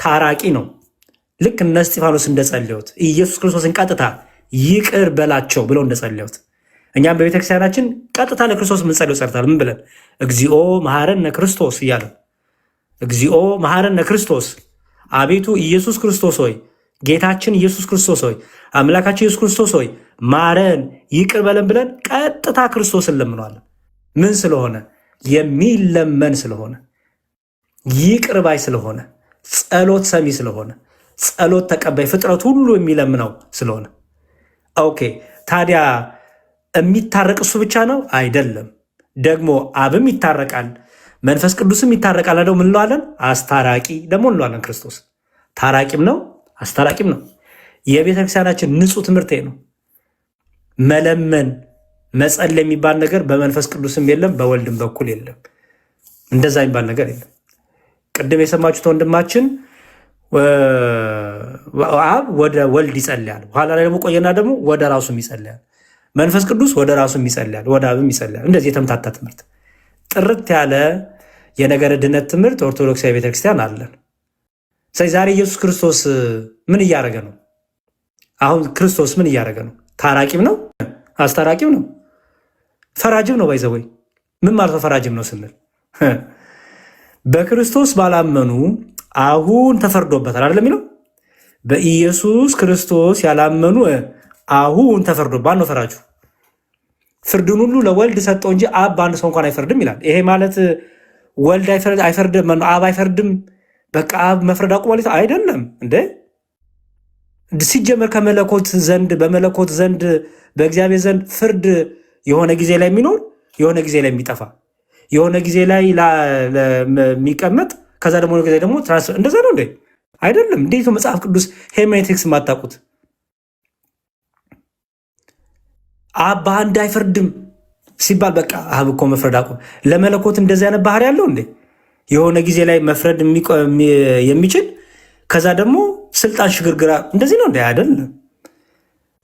ታራቂ ነው። ልክ እነ እስጢፋኖስ እንደጸለዩት ኢየሱስ ክርስቶስን ቀጥታ ይቅር በላቸው ብለው እንደጸለዩት እኛም በቤተክርስቲያናችን ቀጥታ ለክርስቶስ የምንጸልየው ጸርታል። ምን ብለን? እግዚኦ መሐረነ ክርስቶስ እያለን እግዚኦ መሐረነ ክርስቶስ፣ አቤቱ ኢየሱስ ክርስቶስ ሆይ፣ ጌታችን ኢየሱስ ክርስቶስ ሆይ፣ አምላካችን ኢየሱስ ክርስቶስ ሆይ ማረን፣ ይቅር በለን ብለን ቀጥታ ክርስቶስን እንለምነዋለን። ምን ስለሆነ? የሚለመን ስለሆነ፣ ይቅር ባይ ስለሆነ፣ ጸሎት ሰሚ ስለሆነ፣ ጸሎት ተቀባይ፣ ፍጥረት ሁሉ የሚለምነው ስለሆነ። ኦኬ ታዲያ የሚታረቅ እሱ ብቻ ነው አይደለም። ደግሞ አብም ይታረቃል፣ መንፈስ ቅዱስም ይታረቃል። ደግሞ ምን እንለዋለን? አስታራቂ ደግሞ እንለዋለን። ክርስቶስ ታራቂም ነው አስታራቂም ነው። የቤተክርስቲያናችን ንጹህ ትምህርት ነው። መለመን መጸለይ የሚባል ነገር በመንፈስ ቅዱስም የለም፣ በወልድም በኩል የለም። እንደዛ የሚባል ነገር የለም። ቅድም የሰማችሁት ወንድማችን አብ ወደ ወልድ ይጸልያል፣ በኋላ ላይ ደግሞ ቆየና ደግሞ ወደ ራሱም ይጸልያል። መንፈስ ቅዱስ ወደ ራሱም ይጸልያል፣ ወደ አብም ይጸልያል። እንደዚህ የተምታታ ትምህርት፣ ጥርት ያለ የነገረ ድነት ትምህርት ኦርቶዶክሳዊ ቤተክርስቲያን አለን። ስለዚህ ዛሬ ኢየሱስ ክርስቶስ ምን እያደረገ ነው? አሁን ክርስቶስ ምን እያደረገ ነው? ታራቂም ነው አስታራቂም ነው፣ ፈራጅም ነው። ባይዘወይ ምን ማለት ነው? ፈራጅም ነው ስንል በክርስቶስ ባላመኑ አሁን ተፈርዶበታል አይደለም የሚለው። በኢየሱስ ክርስቶስ ያላመኑ አሁን ተፈርዶባል ነው ፈራጁ። ፍርድን ሁሉ ለወልድ ሰጠው እንጂ አብ በአንድ ሰው እንኳን አይፈርድም ይላል። ይሄ ማለት ወልድ አይፈርድም፣ አብ አይፈርድም፣ በቃ አብ መፍረድ አቁ ማለት አይደለም እንዴ። ሲጀመር ከመለኮት ዘንድ በመለኮት ዘንድ በእግዚአብሔር ዘንድ ፍርድ የሆነ ጊዜ ላይ የሚኖር የሆነ ጊዜ ላይ የሚጠፋ የሆነ ጊዜ ላይ የሚቀመጥ ከዛ ደግሞ ጊዜ ደግሞ ትራንስፈር እንደዛ ነው እንዴ? አይደለም። እንዴት ነው መጽሐፍ ቅዱስ ሄርሜኔቲክስ የማታውቁት? አብ በአንድ አይፈርድም ሲባል በቃ አብ እኮ መፍረድ አቁም። ለመለኮት እንደዚህ አይነት ባህሪ ያለው እንዴ? የሆነ ጊዜ ላይ መፍረድ የሚችል ከዛ ደግሞ ስልጣን ሽግርግራ እንደዚህ ነው እንዴ? አይደለም።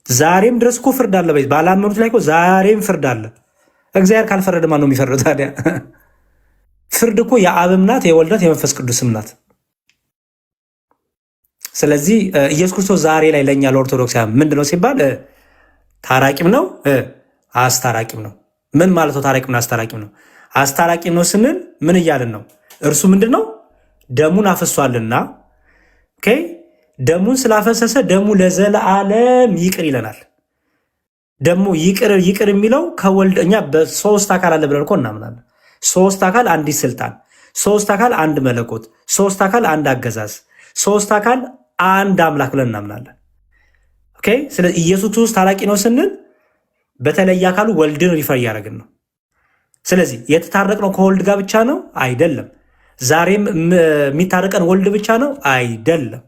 ዛሬም ድረስ እኮ ፍርድ አለ። ባላመኑት ላይ እኮ ዛሬም ፍርድ አለ። እግዚአብሔር ካልፈረደ ማን ነው የሚፈርደው ታዲያ? ፍርድ እኮ የአብም ናት፣ የወልድ ናት፣ የመንፈስ ቅዱስም ናት። ስለዚህ ኢየሱስ ክርስቶስ ዛሬ ላይ ለእኛ ለኦርቶዶክሳውያን ምንድን ነው ሲባል ታራቂም ነው አስታራቂም ነው። ምን ማለት ነው? ታራቂም ነው አስታራቂም ነው። አስታራቂም ነው ስንል ምን እያልን ነው? እርሱ ምንድን ነው? ደሙን አፈሷልና ደሙን ስላፈሰሰ ደሙ ለዘለዓለም ይቅር ይለናል። ደግሞ ይቅር የሚለው ከወልድ እኛ በሶስት አካል አለ ብለን እኮ እናምናለን። ሶስት አካል አንዲት ስልጣን፣ ሶስት አካል አንድ መለኮት፣ ሶስት አካል አንድ አገዛዝ፣ ሶስት አካል አንድ አምላክ ብለን እናምናለን። ስለዚህ ኢየሱስ ክርስቶስ ታራቂ ነው ስንል በተለየ አካሉ ወልድን ሪፈር እያደረግን ነው። ስለዚህ የተታረቅነው ከወልድ ጋር ብቻ ነው አይደለም። ዛሬም የሚታረቀን ወልድ ብቻ ነው አይደለም።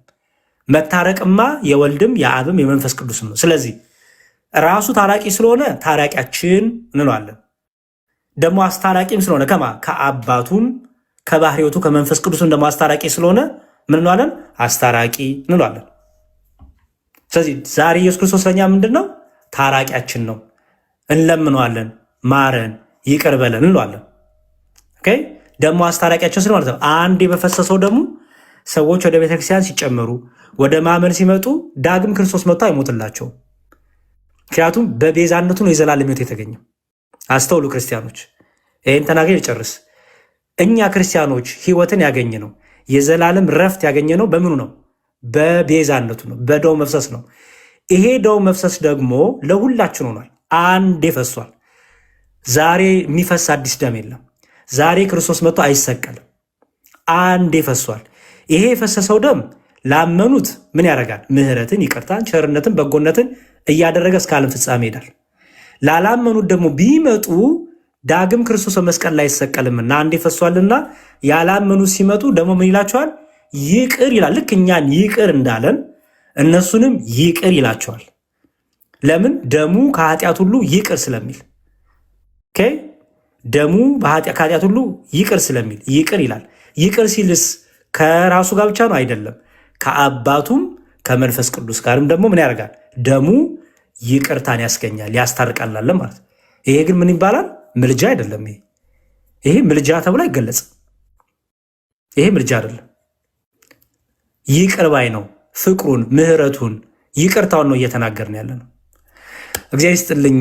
መታረቅማ የወልድም የአብም የመንፈስ ቅዱስም ነው። ስለዚህ ራሱ ታራቂ ስለሆነ ታራቂያችን እንለዋለን። ደግሞ አስታራቂም ስለሆነ ከአባቱም ከባህሪዎቱ ከመንፈስ ቅዱስም ደግሞ አስታራቂ ስለሆነ ምን እንለዋለን? አስታራቂ እንለዋለን። ስለዚህ ዛሬ ኢየሱስ ክርስቶስ ለኛ ምንድን ነው? ታራቂያችን ነው። እንለምነዋለን፣ ማረን፣ ይቅር በለን እንለዋለን። ደግሞ አስታራቂያችን ስለሆነ አንድ በፈሰሰው ደግሞ ሰዎች ወደ ቤተክርስቲያን ሲጨመሩ ወደ ማመን ሲመጡ ዳግም ክርስቶስ መጥቶ አይሞትላቸውም። ምክንያቱም በቤዛነቱ ነው የዘላለም ሕይወት የተገኘው። አስተውሉ ክርስቲያኖች፣ ይህን ተናገር ይጨርስ። እኛ ክርስቲያኖች ሕይወትን ያገኘ ነው የዘላለም ረፍት ያገኘ ነው በምኑ ነው? በቤዛነቱ ነው፣ በደሙ መፍሰስ ነው። ይሄ ደሙ መፍሰስ ደግሞ ለሁላችን ሆኗል። አንዴ ፈሷል። ዛሬ የሚፈስ አዲስ ደም የለም። ዛሬ ክርስቶስ መጥቶ አይሰቀልም። አንዴ ፈሷል። ይሄ የፈሰሰው ደም ላመኑት ምን ያደርጋል? ምሕረትን፣ ይቅርታን፣ ቸርነትን፣ በጎነትን እያደረገ እስከ ዓለም ፍጻሜ ይሄዳል። ላላመኑት ደግሞ ቢመጡ ዳግም ክርስቶስ በመስቀል ላይ አይሰቀልምና አንዴ ፈሷልና ያላመኑት ሲመጡ ደግሞ ምን ይላቸዋል? ይቅር ይላል። ልክ እኛን ይቅር እንዳለን እነሱንም ይቅር ይላቸዋል። ለምን? ደሙ ከኃጢአት ሁሉ ይቅር ስለሚል። ደሙ ከኃጢአት ሁሉ ይቅር ስለሚል ይቅር ይላል። ይቅር ሲልስ ከራሱ ጋር ብቻ ነው አይደለም፣ ከአባቱም ከመንፈስ ቅዱስ ጋርም ደግሞ ምን ያደርጋል? ደሙ ይቅርታን ያስገኛል፣ ያስታርቃላል ማለት። ይሄ ግን ምን ይባላል? ምልጃ አይደለም። ይሄ ምልጃ ተብሎ አይገለጽም። ይሄ ምልጃ አይደለም፣ ይቅር ባይ ነው። ፍቅሩን፣ ምሕረቱን፣ ይቅርታውን ነው እየተናገርን ያለ ነው። እግዚአብሔር ይስጥልኝ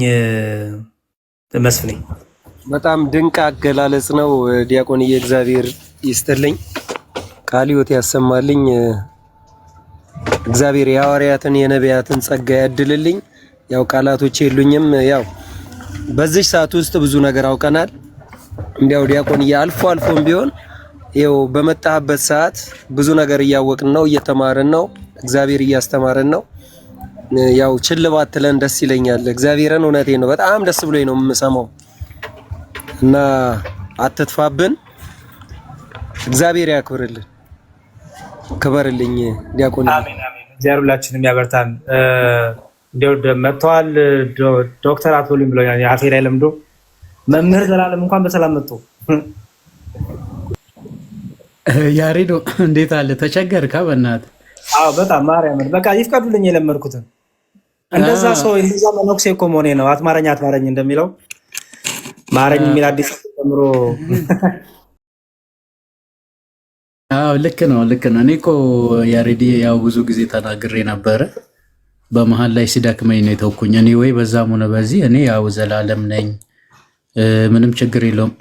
መስፍኔ። በጣም ድንቅ አገላለጽ ነው ዲያቆንዬ፣ እግዚአብሔር ይስጥልኝ፣ ቃለ ሕይወት ያሰማልኝ። እግዚአብሔር የሐዋርያትን የነቢያትን ጸጋ ያድልልኝ። ያው ቃላቶች የሉኝም። ያው በዚህ ሰዓት ውስጥ ብዙ ነገር አውቀናል። እንዲያው ዲያቆንዬ አልፎም ቢሆን ይኸው በመጣህበት ሰዓት ብዙ ነገር እያወቅን ነው፣ እየተማርን ነው፣ እግዚአብሔር እያስተማረን ነው። ያው ችል ባትለን ደስ ይለኛል። እግዚአብሔርን እውነቴን ነው በጣም ደስ ብሎኝ ነው የምሰማው እና አትጥፋብን። እግዚአብሔር ያክብርልን፣ ክበርልኝ ዲያቆን። አሜን አሜን። እግዚአብሔር ሁላችንም ያበርታን። እንደው መጥተዋል ዶክተር አትወልም ብለውኛል። አፌ ላይ ለምዶ መምህር ዘላለም እንኳን በሰላም መጡ። ያሬዶ እንዴት አለ? ተቸገርካ? በእናትህ አዎ በጣም ማርያምን በቃ ይፍቀዱልኝ የለመድኩትን እንደዛ ሰው እንደዛ መነኩሴ እኮ መሆኔ ነው። አትማረኝ እንደሚለው ማረኝ የሚል አዲስ ተምሮ አዎ ልክ ነው። እኔ እኮ ያሬዲ ያው ብዙ ጊዜ ተናግሬ ነበረ። በመሀል ላይ ሲደክመኝ ነው የተውኩኝ። እኔ ወይ በዛም ሆነ በዚህ እኔ ያው ዘላለም ነኝ፣ ምንም ችግር የለውም።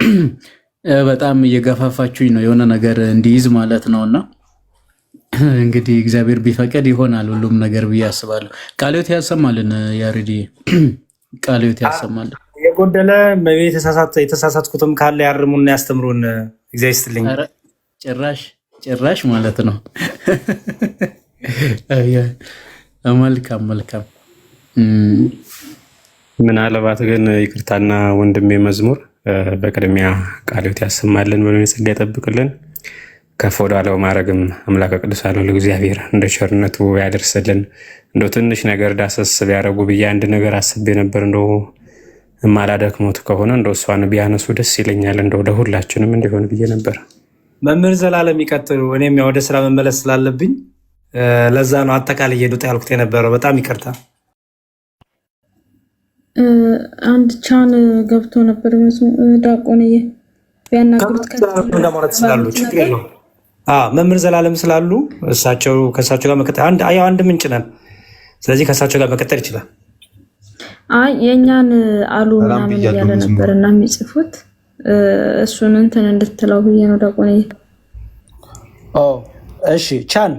በጣም እየገፋፋችሁኝ ነው የሆነ ነገር እንዲይዝ ማለት ነውና እንግዲህ እግዚአብሔር ቢፈቀድ ይሆናል ሁሉም ነገር ብዬ አስባለሁ። ቃለ ሕይወት ያሰማልን ያሬዲ፣ ቃለ ሕይወት ያሰማልን። የጎደለ የተሳሳትኩትም ካለ ያርሙና ያስተምሩን። እግዚአብሔር ይስጥልኝ። ጭራሽ ማለት ነው። መልካም ምናልባት ግን ይቅርታና ወንድሜ መዝሙር በቅድሚያ ቃለ ሕይወት ያሰማልን ብሎ ጸጋ ይጠብቅልን። ከፍ ወዳለው ማድረግም አምላከ ቅዱሳን ሁሉ እግዚአብሔር እንደ ቸርነቱ ያደርስልን። እንደው ትንሽ ነገር ዳሰስ ቢያደርጉ ብዬ አንድ ነገር አስቤ ነበር። እንደው ማላደክሞት ከሆነ እንደው እሷን ቢያነሱ ደስ ይለኛል። እንደው ለሁላችንም እንዲሆን ብዬ ነበር። መምህር ዘላለም ይቀጥሉ። እኔም ወደ ስራ መመለስ ስላለብኝ ለዛ ነው አጠቃላይ እየሄዱት ያልኩት የነበረው። በጣም ይቅርታ። አንድ ቻን ገብቶ ነበር ዲያቆንዬ ቢያናግሩት እንደማለት ስላሉ ችግር የለውም። መምህር ዘላለም ስላሉ ከእሳቸው ጋር መቀጠል አንድ ምንጭ ነን። ስለዚህ ከእሳቸው ጋር መቀጠል ይችላል። አይ የእኛን አሉ ምናምን እያለ ነበር እና የሚጽፉት እሱን እንትን እንድትለው ብዬ ነው ዲያቆንዬ። እሺ ቻን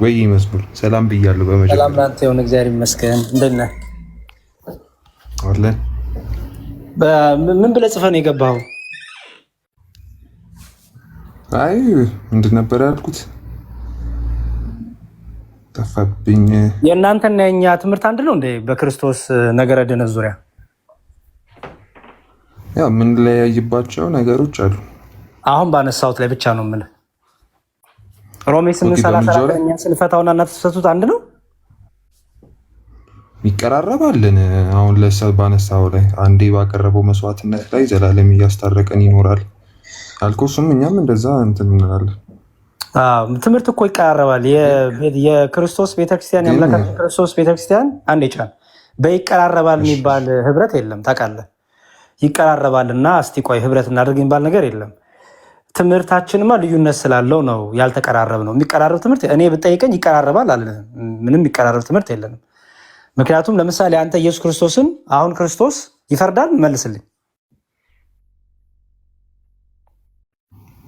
ወይ መስሙር ሰላም ብያለሁ። በመጀመሪያ ሰላም ላንተ ይሁን። እግዚአብሔር ይመስገን። እንደት ነህ? አለን። ምን ብለህ ጽፈህ ነው የገባኸው? አይ ምንድን ነበር ያልኩት? ጠፋብኝ። የእናንተና የእኛ ትምህርት አንድ ነው እንዴ? በክርስቶስ ነገረ ድነት ዙሪያ ያው የምንለያይባቸው ነገሮች አሉ። አሁን ባነሳሁት ላይ ብቻ ነው የምልህ። ሮሜ 8:34 እኛ ስንፈታውና እናንተ ስትፈቱት አንድ ነው? ይቀራረባልን? አሁን ለሰብ ባነሳው ላይ አንዴ ባቀረበው መስዋዕትነት ላይ ዘላለም እያስታረቀን ይኖራል አልኩ። እሱም እኛም እንደዛ እንትን እንላለን። ትምህርት እኮ ይቀራረባል። የክርስቶስ ቤተክርስቲያን የአምላካችን ክርስቶስ ቤተክርስቲያን አንድ ይቻል በይቀራረባል የሚባል ህብረት የለም። ታውቃለህ? ይቀራረባልና እስቲ ቆይ ህብረት እናድርግ የሚባል ነገር የለም። ትምህርታችንማ ልዩነት ስላለው ነው ያልተቀራረብ ነው። የሚቀራረብ ትምህርት እኔ ብጠይቀኝ ይቀራረባል አለ። ምንም የሚቀራረብ ትምህርት የለንም። ምክንያቱም ለምሳሌ አንተ ኢየሱስ ክርስቶስን አሁን ክርስቶስ ይፈርዳል መልስልኝ።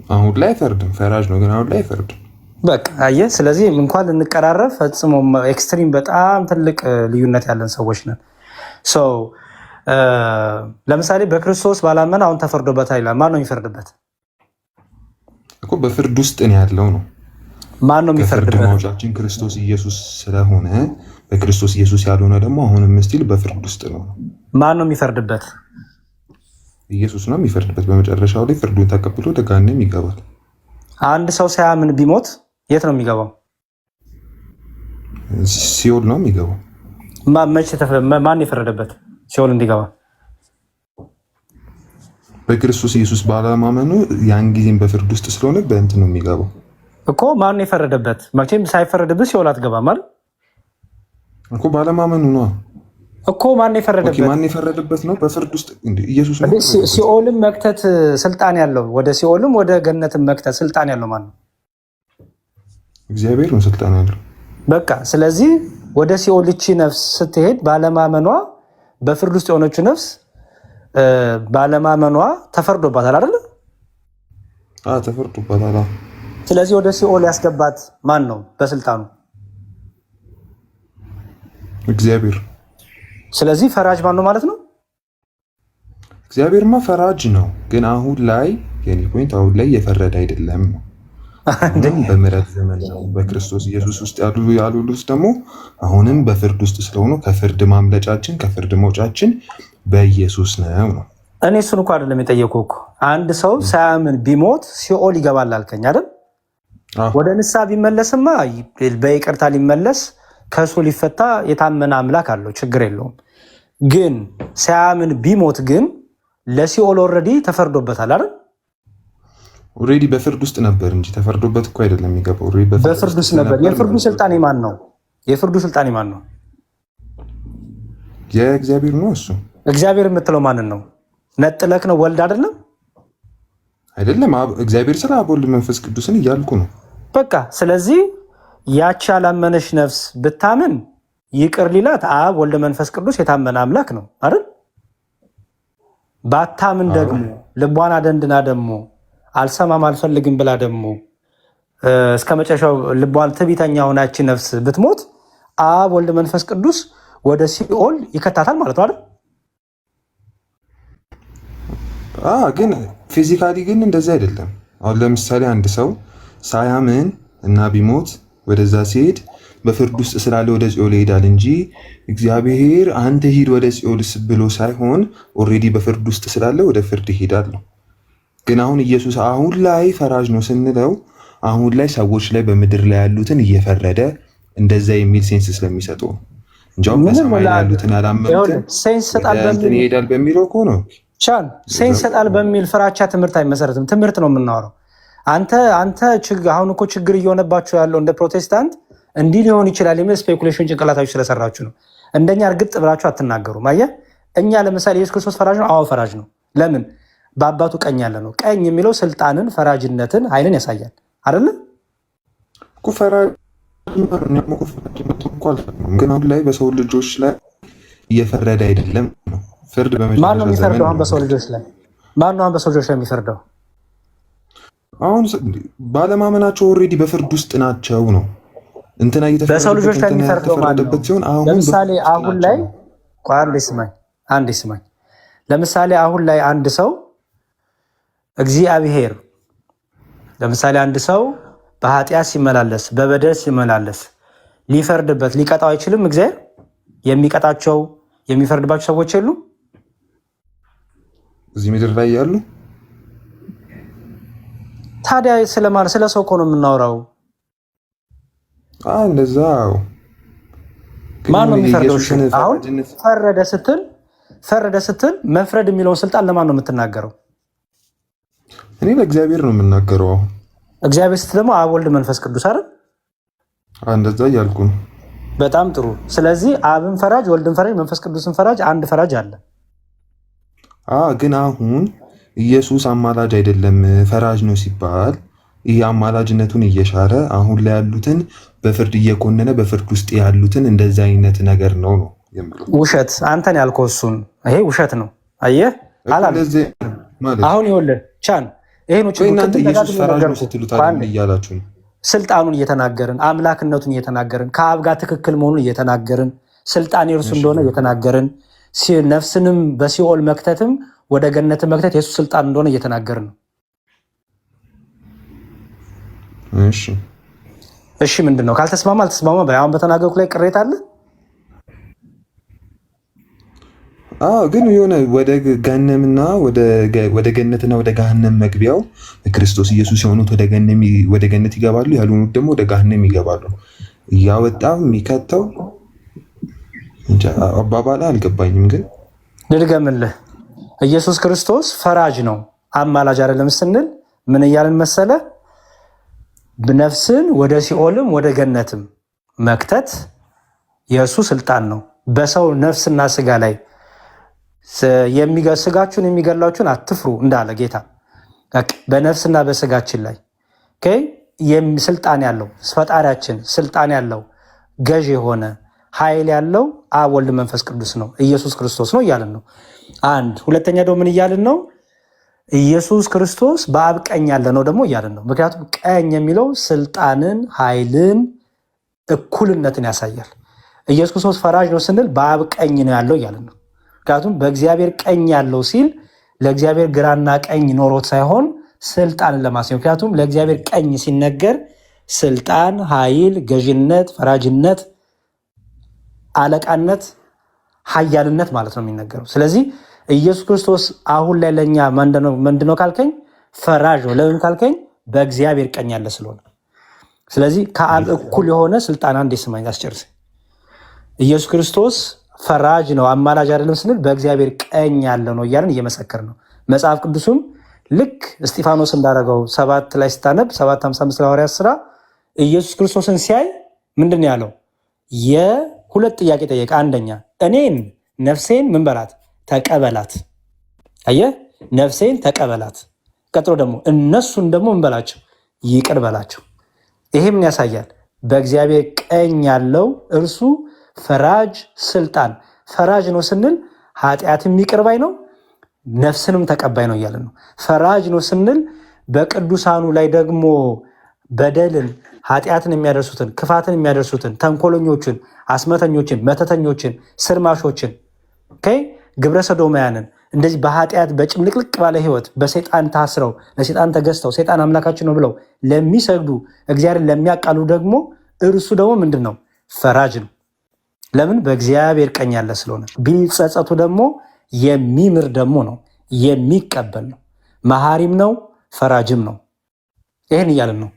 አሁን ላይ አይፈርድም፣ ፈራጅ ነው፣ ግን አሁን ላይ አይፈርድም። በቃ አየህ። ስለዚህ እንኳን ልንቀራረብ ፈጽሞ ኤክስትሪም በጣም ትልቅ ልዩነት ያለን ሰዎች ነን። ለምሳሌ በክርስቶስ ባላመን አሁን ተፈርዶበታል ይላል። ማን ነው የሚፈርድበት? እኮ በፍርድ ውስጥ ነው ያለው ነው። ማን ነው የሚፈርድበት? ፍርድ ማውጫችን ክርስቶስ ኢየሱስ ስለሆነ በክርስቶስ ኢየሱስ ያልሆነ ደግሞ አሁንም ስቲል በፍርድ ውስጥ ነው። ማን ነው የሚፈርድበት? ኢየሱስ ነው የሚፈርድበት። በመጨረሻው ላይ ፍርዱን ተቀብሎ ወደ ገሃነም ይገባል። አንድ ሰው ሳያምን ቢሞት የት ነው የሚገባው? ሲኦል ነው የሚገባው። ማን የፈረደበት ሲኦል እንዲገባ? በክርስቶስ ኢየሱስ ባለማመኑ ያን ጊዜም በፍርድ ውስጥ ስለሆነ በእንትን ነው የሚገባው እኮ። ማን የፈረደበት? መቼም ሳይፈረድበት ሲኦል አትገባም አይደል እኮ። ባለማመኑ ነው እኮ። ማን የፈረደበት? ማን የፈረደበት ነው በፍርድ ውስጥ ኢየሱስ ነው። ሲኦልም መክተት ስልጣን ያለው ወደ ሲኦልም ወደ ገነትም መክተት ስልጣን ያለው ማን ነው? እግዚአብሔር ነው ስልጣን ያለው። በቃ ስለዚህ ወደ ሲኦል እቺ ነፍስ ስትሄድ ባለማመኗ በፍርድ ውስጥ የሆነችው ነፍስ ባለማመኗ ተፈርዶባታል አይደል? ተፈርዶባታል። ስለዚህ ወደ ሲኦል ያስገባት ማን ነው በስልጣኑ? እግዚአብሔር። ስለዚህ ፈራጅ ማን ነው ማለት ነው? እግዚአብሔርማ ፈራጅ ነው፣ ግን አሁን ላይ የኔ ፖይንት አሁን ላይ የፈረደ አይደለም ነው። በምሕረት ዘመን ነው። በክርስቶስ ኢየሱስ ውስጥ ያሉት ደግሞ አሁንም በፍርድ ውስጥ ስለሆኑ ከፍርድ ማምለጫችን ከፍርድ መውጫችን በኢየሱስ ነው ነው። እኔ እሱን እኮ አይደለም የጠየኩህ እኮ። አንድ ሰው ሳያምን ቢሞት ሲኦል ይገባል አልከኝ አይደል? ወደ ንስሐ ቢመለስማ በይቅርታ ሊመለስ ከእሱ ሊፈታ የታመነ አምላክ አለው፣ ችግር የለውም። ግን ሳያምን ቢሞት ግን ለሲኦል ኦልሬዲ ተፈርዶበታል አይደል? ኦልሬዲ በፍርድ ውስጥ ነበር እንጂ ተፈርዶበት እኮ አይደለም የሚገባው። በፍርድ ውስጥ ነበር። የፍርዱ ስልጣን የማን ነው? የፍርዱ ስልጣን የማን ነው? የእግዚአብሔር ነው። እሱ እግዚአብሔር የምትለው ማንን ነው? ነጥለክ ነው ወልድ አይደለም? አይደለም እግዚአብሔር ስለ አብ ወልድ መንፈስ ቅዱስን እያልኩ ነው። በቃ ስለዚህ ያቺ ያላመነች ነፍስ ብታምን ይቅር ሊላት አብ ወልድ መንፈስ ቅዱስ የታመነ አምላክ ነው አይደል? ባታምን ደግሞ ልቧን አደንድና ደግሞ አልሰማም አልፈልግም ብላ ደግሞ እስከ መጨረሻው ልቧን ትዕቢተኛ ሆናች ነፍስ ብትሞት አብ ወልድ መንፈስ ቅዱስ ወደ ሲኦል ይከታታል ማለት ነው አይደል? ግን ፊዚካሊ ግን እንደዛ አይደለም። አሁን ለምሳሌ አንድ ሰው ሳያምን እና ቢሞት ወደዛ ሲሄድ በፍርድ ውስጥ ስላለ ወደ ሲኦል ይሄዳል እንጂ እግዚአብሔር አንተ ሂድ ወደ ሲኦል ብሎ ሳይሆን ኦልሬዲ በፍርድ ውስጥ ስላለ ወደ ፍርድ ይሄዳል ነው። ግን አሁን ኢየሱስ አሁን ላይ ፈራጅ ነው ስንለው አሁን ላይ ሰዎች ላይ በምድር ላይ ያሉትን እየፈረደ እንደዛ የሚል ሴንስ ስለሚሰጠው እንጂ በሰማይ ላይ ያሉትን አላመኑትን ይሄዳል በሚለው እኮ ነው። ሴንስ ሰጣል በሚል ፍራቻ ትምህርት አይመሰረትም። ትምህርት ነው የምናወራው። አንተ አሁን እኮ ችግር እየሆነባቸው ያለው እንደ ፕሮቴስታንት እንዲህ ሊሆን ይችላል የሚል ስፔኩሌሽን ጭንቅላታችሁ ስለሰራችሁ ነው። እንደኛ እርግጥ ብላችሁ አትናገሩም። አየህ፣ እኛ ለምሳሌ ኢየሱስ ክርስቶስ ፈራጅ ነው። አዎ ፈራጅ ነው። ለምን? በአባቱ ቀኝ ያለ ነው። ቀኝ የሚለው ስልጣንን፣ ፈራጅነትን፣ ኃይልን ያሳያል አይደለ? ግን አሁን ላይ በሰው ልጆች ላይ እየፈረደ አይደለም ነው። ፍርድ ማን ነው የሚፈርደው? አሁን በሰው ልጆች ላይ ማን ነው በሰው ልጆች ላይ የሚፈርደው? አሁን ባለማመናቸው ኦልሬዲ በፍርድ ውስጥ ናቸው ነው። እንትና በሰው ልጆች ላይ የሚፈርደው ማለት ነው። ለምሳሌ አሁን ላይ አንዴ ስማኝ። ለምሳሌ አሁን ላይ አንድ ሰው እግዚአብሔር ለምሳሌ አንድ ሰው በኃጢአት ሲመላለስ በበደል ሲመላለስ ሊፈርድበት ሊቀጣው አይችልም። እግዚአብሔር የሚቀጣቸው የሚፈርድባቸው ሰዎች የሉም እዚህ ምድር ላይ ያሉ። ታዲያ ስለማን? ስለ ሰው እኮ ነው የምናወራው። እንደዛ ማን ነው የሚፈርደው? አሁን ፈረደ ስትል መፍረድ የሚለውን ስልጣን ለማን ነው የምትናገረው? እኔ ለእግዚአብሔር ነው የምናገረው። አሁን እግዚአብሔር ስትል ደግሞ አብ ወልድ መንፈስ ቅዱስ አይደል? እንደዛ እያልኩ ነው። በጣም ጥሩ። ስለዚህ አብን ፈራጅ፣ ወልድን ፈራጅ፣ መንፈስ ቅዱስን ፈራጅ፣ አንድ ፈራጅ አለ። ግን አሁን ኢየሱስ አማላጅ አይደለም ፈራጅ ነው ሲባል ይህ አማላጅነቱን እየሻረ አሁን ላይ ያሉትን በፍርድ እየኮነነ በፍርድ ውስጥ ያሉትን እንደዚህ አይነት ነገር ነው የምለው። ውሸት አንተን ያልከው እሱን ይሄ ውሸት ነው። አየህ አሁን ይኸውልህ ቻን ይሄን ውጭ እናንተ ኢየሱስ ፈራጅ ነው ስትሉት አይደል እያላችሁ ነው። ስልጣኑን እየተናገርን አምላክነቱን እየተናገርን ከአብ ጋር ትክክል መሆኑን እየተናገርን ስልጣን የእርሱ እንደሆነ እየተናገርን ነፍስንም በሲኦል መክተትም ወደ ገነት መክተት የሱ ስልጣን እንደሆነ እየተናገርን ነው። እሺ ምንድነው? ካልተስማማ አልተስማማ አሁን በተናገርኩ ላይ ቅሬታ አለ? ግን የሆነ ወደ ገነምና ወደ ገነትና ወደ ገሃነም መግቢያው ክርስቶስ ኢየሱስ የሆኑት ወደ ገነት ይገባሉ፣ ያልሆኑት ደግሞ ወደ ገሃነም ይገባሉ። እያወጣው የሚከተው አባባላ አልገባኝም። ግን ልድገምልህ፣ ኢየሱስ ክርስቶስ ፈራጅ ነው አማላጅ አይደለም ስንል ምን እያልን መሰለ? ነፍስን ወደ ሲኦልም ወደ ገነትም መክተት የእሱ ስልጣን ነው። በሰው ነፍስና ስጋ ላይ ስጋችሁን የሚገላችሁን አትፍሩ እንዳለ ጌታ በነፍስና በስጋችን ላይ ስልጣን ያለው ፈጣሪያችን ስልጣን ያለው ገዥ የሆነ ኃይል ያለው አብ ወልድ መንፈስ ቅዱስ ነው፣ ኢየሱስ ክርስቶስ ነው እያልን ነው። አንድ ሁለተኛ ደግሞ ምን እያልን ነው? ኢየሱስ ክርስቶስ በአብ ቀኝ ያለ ነው ደግሞ እያልን ነው። ምክንያቱም ቀኝ የሚለው ስልጣንን፣ ኃይልን፣ እኩልነትን ያሳያል። ኢየሱስ ክርስቶስ ፈራጅ ነው ስንል በአብ ቀኝ ነው ያለው እያልን ነው። ምክንያቱም በእግዚአብሔር ቀኝ ያለው ሲል ለእግዚአብሔር ግራና ቀኝ ኖሮት ሳይሆን ስልጣንን ለማስኘው። ምክንያቱም ለእግዚአብሔር ቀኝ ሲነገር ስልጣን፣ ኃይል፣ ገዥነት፣ ፈራጅነት፣ አለቃነት፣ ኃያልነት ማለት ነው የሚነገረው። ስለዚህ ኢየሱስ ክርስቶስ አሁን ላይ ለእኛ ምንድነው ካልከኝ ፈራጅ ነው። ለምን ካልከኝ በእግዚአብሔር ቀኝ ያለ ስለሆነ። ስለዚህ ከአብ እኩል የሆነ ስልጣን አንድ ስማኝ አስጨርስ። ኢየሱስ ክርስቶስ ፈራጅ ነው አማላጅ አይደለም ስንል በእግዚአብሔር ቀኝ ያለ ነው እያለን እየመሰከር ነው። መጽሐፍ ቅዱስም ልክ እስጢፋኖስ እንዳደረገው 7 ላይ ስታነብ 7:55 ሐዋርያት ሥራ ኢየሱስ ክርስቶስን ሲያይ ምንድን ነው ያለው? የሁለት ጥያቄ ጠየቀ። አንደኛ እኔን ነፍሴን ምን በላት ተቀበላት። አየህ ነፍሴን ተቀበላት። ቀጥሎ ደግሞ እነሱን ደግሞ ምን በላቸው ይቅር በላቸው። ይሄ ምን ያሳያል? በእግዚአብሔር ቀኝ ያለው እርሱ ፈራጅ ስልጣን ፈራጅ ነው ስንል ኃጢአትም ይቅር ባይ ነው፣ ነፍስንም ተቀባይ ነው እያለን ነው። ፈራጅ ነው ስንል በቅዱሳኑ ላይ ደግሞ በደልን ኃጢአትን የሚያደርሱትን ክፋትን የሚያደርሱትን ተንኮለኞችን፣ አስመተኞችን፣ መተተኞችን፣ ስርማሾችን ግብረ ሰዶማያንን እንደዚህ በኃጢአት በጭምልቅልቅ ባለ ህይወት በሰይጣን ታስረው ለሰይጣን ተገዝተው ሰይጣን አምላካችን ነው ብለው ለሚሰግዱ እግዚአብሔርን ለሚያቃሉ ደግሞ እርሱ ደግሞ ምንድን ነው? ፈራጅ ነው። ለምን? በእግዚአብሔር ቀኝ ያለ ስለሆነ። ቢጸጸቱ ደግሞ የሚምር ደግሞ ነው፣ የሚቀበል ነው፣ መሐሪም ነው፣ ፈራጅም ነው። ይህን እያልን ነው።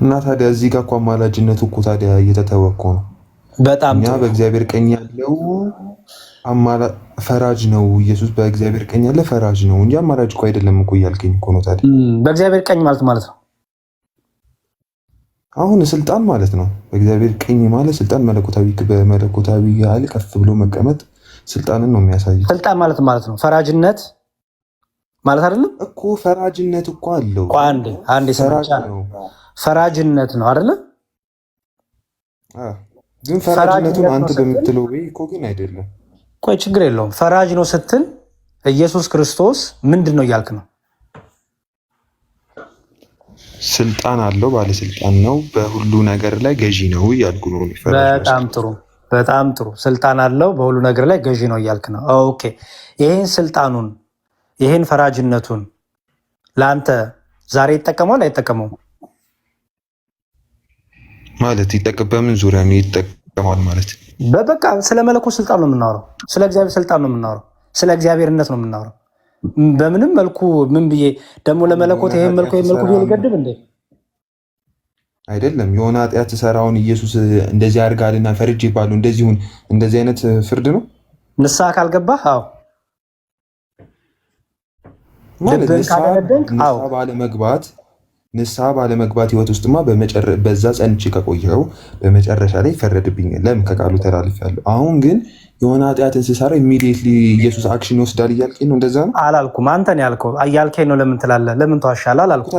እና ታዲያ እዚህ ጋር እኮ አማላጅነቱ እኮ ታዲያ እየተተወ እኮ ነው። በጣም እኛ በእግዚአብሔር ቀኝ ያለው ፈራጅ ነው። ኢየሱስ በእግዚአብሔር ቀኝ ያለ ፈራጅ ነው እንጂ አማላጅ እኮ አይደለም እኮ እያልከኝ እኮ ነው። ታዲያ በእግዚአብሔር ቀኝ ማለት ነው አሁን ስልጣን ማለት ነው። በእግዚአብሔር ቀኝ ማለት ስልጣን በመለኮታዊ ኃይል ከፍ ብሎ መቀመጥ ስልጣንን ነው የሚያሳየው። ስልጣን ማለት ነው ፈራጅነት ማለት አይደለም እኮ። ፈራጅነት እኮ አለው። አንድ ፈራጅነት ነው አይደለም። ግን ፈራጅነቱን አንተ በምትለው ወይ እኮ ግን አይደለም። ቆይ ችግር የለውም። ፈራጅ ነው ስትል ኢየሱስ ክርስቶስ ምንድን ነው እያልክ ነው? ስልጣን አለው፣ ባለስልጣን ነው፣ በሁሉ ነገር ላይ ገዢ ነው እያልኩ ነው። በጣም ጥሩ። ስልጣን አለው፣ በሁሉ ነገር ላይ ገዢ ነው እያልክ ነው። ኦኬ። ይህን ስልጣኑን ይህን ፈራጅነቱን ለአንተ ዛሬ ይጠቀመዋል አይጠቀመውም? ማለት በምን ዙሪያ ነው ይጠቀማል ማለት? በቃ ስለ መለኮት ስልጣን ነው የምናወራው፣ ስለ እግዚአብሔር ስልጣን ነው የምናወራው፣ ስለ እግዚአብሔርነት ነው የምናወራው። በምንም መልኩ ምን ብዬ ደግሞ ለመለኮት ይሄን መልኩ ብዬ ልገድብ እንዴ? አይደለም። የሆነ ኃጢአት ሰራውን ኢየሱስ እንደዚህ አድርጋልና ፈርጅ ይባሉ እንደዚህ አይነት ፍርድ ነው። ንስሐ ካልገባህ ንስሐ ባለመግባት ህይወት ውስጥማ በዛ ጸንቼ ከቆየው በመጨረሻ ላይ ይፈረድብኛል። ለምን? ከቃሉ ተላልፌያለሁ። አሁን ግን የሆነ ኃጢአትን ስሰራ ኢሚዲየትሊ ኢየሱስ አክሽን ይወስዳል እያልከኝ ነው? እንደዛ ነው አላልኩም። አንተ ነው ያልከው። እያልከኝ ነው። ለምን ትላለህ? ለምን ተዋሻለህ? አላልኩም።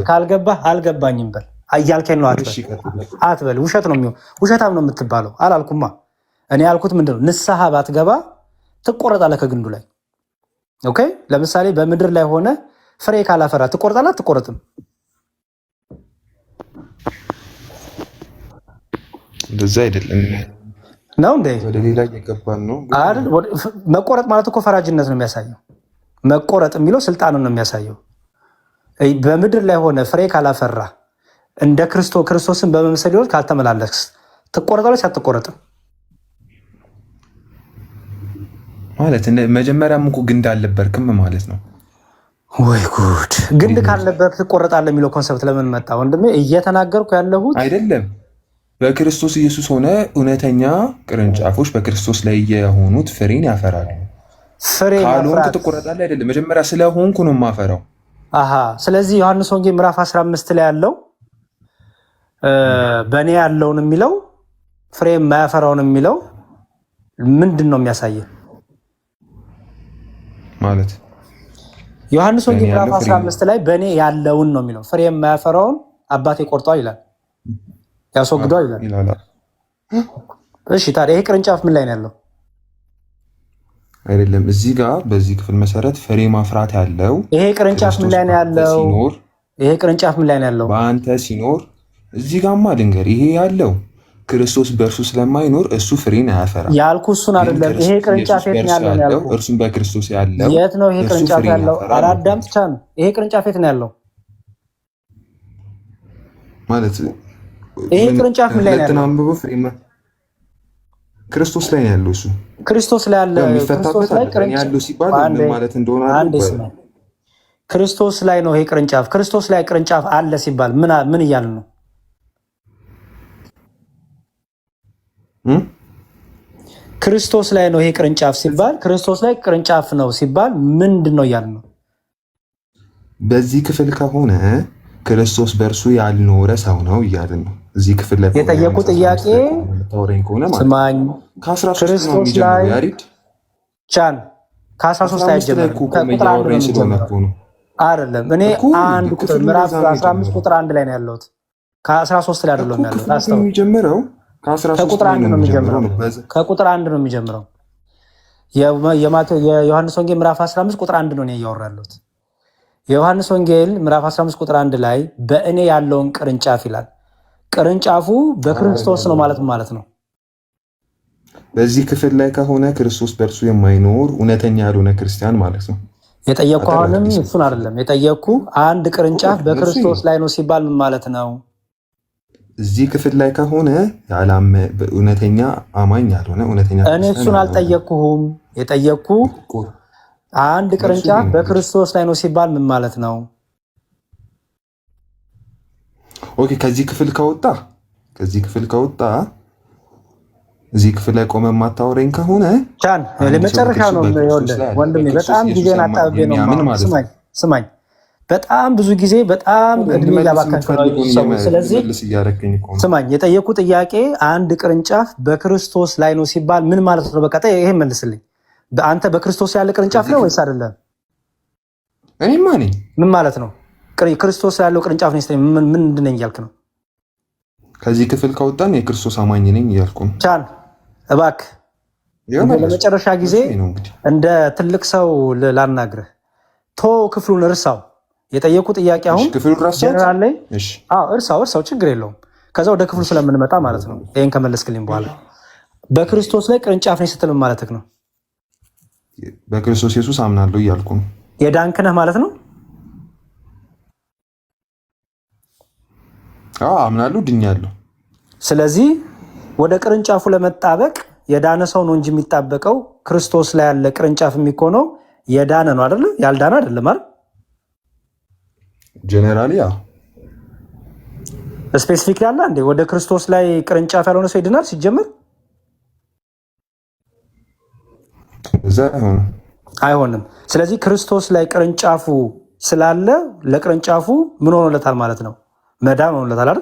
ካልገባህ አልገባኝም በል። እያልከኝ ነው አትበል። ውሸት ነው የሚሆን። ውሸታም ነው የምትባለው። አላልኩማ። እኔ ያልኩት ምንድን ነው? ንስሐ ባትገባ ትቆረጣለህ ከግንዱ ላይ። ኦኬ። ለምሳሌ በምድር ላይ ሆነ ፍሬ ካላፈራ ትቆረጣለህ አትቆረጥም? እንደዛ አይደለም ነው እንዴ? ወደ ሌላ እየገባን ነው። መቆረጥ ማለት እኮ ፈራጅነት ነው የሚያሳየው። መቆረጥ የሚለው ስልጣኑን ነው የሚያሳየው። በምድር ላይ ሆነ ፍሬ ካላፈራ እንደ ክርስቶስን በመምሰል ይወት ካልተመላለስ ትቆረጣለች አትቆረጥም? ማለት መጀመሪያም እኮ ግንድ አልነበርክም ማለት ነው። ወይ ጉድ! ግንድ ካልነበርክ ትቆረጣለህ የሚለው ኮንሰፕት ለምን መጣ ወንድሜ? እየተናገርኩ ያለሁት አይደለም። በክርስቶስ ኢየሱስ ሆነ እውነተኛ ቅርንጫፎች በክርስቶስ ላይ የሆኑት ፍሬን ያፈራሉ። ፍሬ ካልሆንክ ትቆረጣለህ አይደለም። መጀመሪያ ስለሆንኩ ነው የማፈራው። ስለዚህ ዮሐንስ ወንጌል ምዕራፍ 15 ላይ ያለው በእኔ ያለውን የሚለው ፍሬ የማያፈራውን የሚለው ምንድን ነው የሚያሳየው? ማለት ዮሐንስ ወንጌል ምዕራፍ 15 ላይ በእኔ ያለውን ነው የሚለው። ፍሬ የማያፈራውን አባቴ ቆርጧል ይላል፣ ያስወግዷል ይላል። እሺ ታዲያ ይሄ ቅርንጫፍ ምን ላይ ነው ያለው? አይደለም እዚህ ጋር በዚህ ክፍል መሰረት ፍሬ ማፍራት ያለው ይሄ ቅርንጫፍ ምን ላይ ነው ያለው? ይሄ ቅርንጫፍ ምን ላይ ነው ያለው? በአንተ ሲኖር። እዚህ ጋርማ ልንገር፣ ይሄ ያለው ክርስቶስ በእርሱ ስለማይኖር እሱ ፍሬን አያፈራም ያልኩ እሱን አይደለም። ይሄ ቅርንጫፍ የት ነው ያለው ያልኩ? እርሱም በክርስቶስ ያለው የት ነው ይሄ ቅርንጫፍ ያለው? አዳምጥ ቻን። ይሄ ቅርንጫፍ የት ነው ያለው ማለት? ይሄ ቅርንጫፍ ምን ላይ ነው ያለው? ክርስቶስ ላይ ነው ያለው። እሱ ክርስቶስ ላይ ያለ ክርስቶስ ላይ ያለው ሲባል ምን ማለት እንደሆነ አይደለም። ክርስቶስ ላይ ነው ይሄ ቅርንጫፍ። ክርስቶስ ላይ ቅርንጫፍ አለ ሲባል ምን እያለ ነው? ክርስቶስ ላይ ነው ይሄ ቅርንጫፍ ሲባል ክርስቶስ ላይ ቅርንጫፍ ነው ሲባል ምንድን ነው እያለ ነው? በዚህ ክፍል ከሆነ ክርስቶስ በእርሱ ያልኖረ ሰው ነው እያልን ነው። እዚህ ክፍል ላይ የጠየቁ ጥያቄ ስማኝ። ክርስቶስ ላይ ቻን ከ13 አይጀምርም ከቁጥር 1 ነው የሚጀምረው አይደለም። እኔ አንድ ቁጥር ምዕራፍ 15 ቁጥር 1 ላይ ነው ያለሁት። ከ13 ላይ አይደለም ያለሁት። አስተውል። የሚጀምረው ከቁጥር 1 ነው የሚጀምረው። ከቁጥር 1 ነው የሚጀምረው። የዮሐንስ ወንጌል ምዕራፍ 15 ቁጥር 1 ነው እያወራሁ ያለሁት። የዮሐንስ ወንጌል ምዕራፍ 15 ቁጥር 1 ላይ በእኔ ያለውን ቅርንጫፍ ይላል። ቅርንጫፉ በክርስቶስ ነው ማለት ነው። በዚህ ክፍል ላይ ከሆነ ክርስቶስ በእርሱ የማይኖር እውነተኛ ያልሆነ ክርስቲያን ማለት ነው። የጠየቅኩ አሁንም እሱን አይደለም የጠየቅኩ። አንድ ቅርንጫፍ በክርስቶስ ላይ ነው ሲባል ምን ማለት ነው? እዚህ ክፍል ላይ ከሆነ እውነተኛ አማኝ ያልሆነ እውነተኛ እኔ እሱን አልጠየቅኩህም። የጠየቅኩ አንድ ቅርንጫፍ በክርስቶስ ላይ ነው ሲባል ምን ማለት ነው? ኦኬ ከዚህ ክፍል ከወጣ እዚህ ክፍል ላይ ቆመ የማታወረኝ ከሆነ ቻን ለመጨረሻ ነው ወንድሜ። በጣም ጊዜን አጣብቤ ነው። ስማኝ በጣም ብዙ ጊዜ በጣም እድሜ ያባከንክ ነው። ስለዚህ ስማኝ፣ የጠየቁ ጥያቄ አንድ ቅርንጫፍ በክርስቶስ ላይ ነው ሲባል ምን ማለት ነው? በቃ ይሄ መልስልኝ። አንተ በክርስቶስ ያለ ቅርንጫፍ ነው ወይስ አይደለም? እኔማ ነኝ። ምን ማለት ነው? ክርስቶስ ያለው ቅርንጫፍ ነኝ ምን ምንድን ነኝ እያልክ ነው? ከዚህ ክፍል ከወጣን የክርስቶስ አማኝ ነኝ እያልኩ ነው። ቻን እባክህ ለመጨረሻ ጊዜ እንደ ትልቅ ሰው ላናግርህ። ክፍሉን እርሳው። የጠየቁ ጥያቄ አሁን ጀነራል ላይ እርሳው፣ ችግር የለውም። ከዛ ወደ ክፍሉ ስለምንመጣ ማለት ነው። ይሄን ከመለስክልኝ በኋላ በክርስቶስ ላይ ቅርንጫፍ ነኝ ስትል ማለት ነው? በክርስቶስ ኢየሱስ አምናለሁ እያልኩ ነው። የዳንክ ነህ ማለት ነው? አምናለሁ፣ ድኛለሁ። ስለዚህ ወደ ቅርንጫፉ ለመጣበቅ የዳነ ሰው ነው እንጂ የሚጣበቀው ክርስቶስ ላይ ያለ ቅርንጫፍ የሚኮነው የዳነ ነው አይደለ? ያልዳነ አይደለም አይደል? ጀነራሊ ስፔሲፊክ ያለ እንዴ? ወደ ክርስቶስ ላይ ቅርንጫፍ ያልሆነ ሰው ይድናል ሲጀምር? አይሆንም። ስለዚህ ክርስቶስ ላይ ቅርንጫፉ ስላለ ለቅርንጫፉ ምን ሆኖለታል ማለት ነው? መዳን ሆኖለታል አይደል?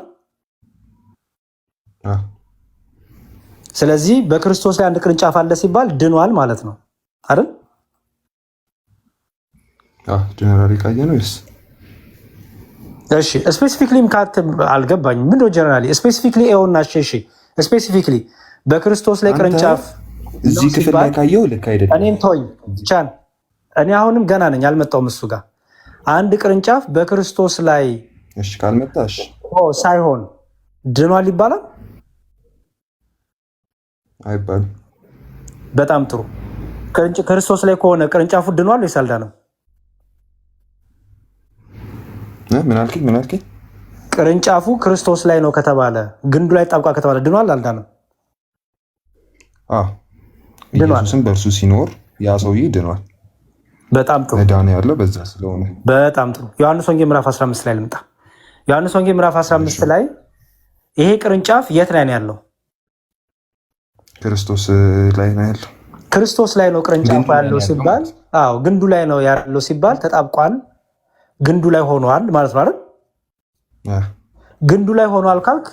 ስለዚህ በክርስቶስ ላይ አንድ ቅርንጫፍ አለ ሲባል ድኗል ማለት ነው አይደል? ጀነራሊ ቃየ ነው ስ እሺ ስፔሲፊክሊ ምካት አልገባኝም። ምንድነው ጀነራሊ ስፔሲፊክሊ ኤውና እሺ ስፔሲፊክሊ በክርስቶስ ላይ ቅርንጫፍ እዚህ ክፍል ላይ ካየው ልክ አይደለም። እኔን ተወኝ ቻን እኔ አሁንም ገና ነኝ አልመጣሁም እሱ ጋር አንድ ቅርንጫፍ በክርስቶስ ላይ እሺ ካልመጣሽ ሳይሆን ድኗል ይባላል አይባልም? በጣም ጥሩ። ክርስቶስ ላይ ከሆነ ቅርንጫፉ ድኗል ወይስ አልዳነም? ምን አልከኝ? ቅርንጫፉ ክርስቶስ ላይ ነው ከተባለ ግንዱ ላይ ጣብቋ ከተባለ ድኗል አልዳነም? ኢየሱስም በእርሱ ሲኖር ያ ሰውዬ ድኗል። በጣም ጥሩ። መዳን ያለው በዛ ስለሆነ በጣም ጥሩ። ዮሐንስ ወንጌል ምዕራፍ 15 ላይ ልምጣ። ዮሐንስ ወንጌል ምዕራፍ 15 ላይ ይሄ ቅርንጫፍ የት ላይ ነው ያለው? ክርስቶስ ላይ ነው ያለው። ክርስቶስ ላይ ነው ቅርንጫፉ ያለው ሲባል፣ ግንዱ ላይ ነው ያለው ሲባል ተጣብቋል፣ ግንዱ ላይ ሆኗል ማለት ነው አይደል? ግንዱ ላይ ሆኗል ካልክ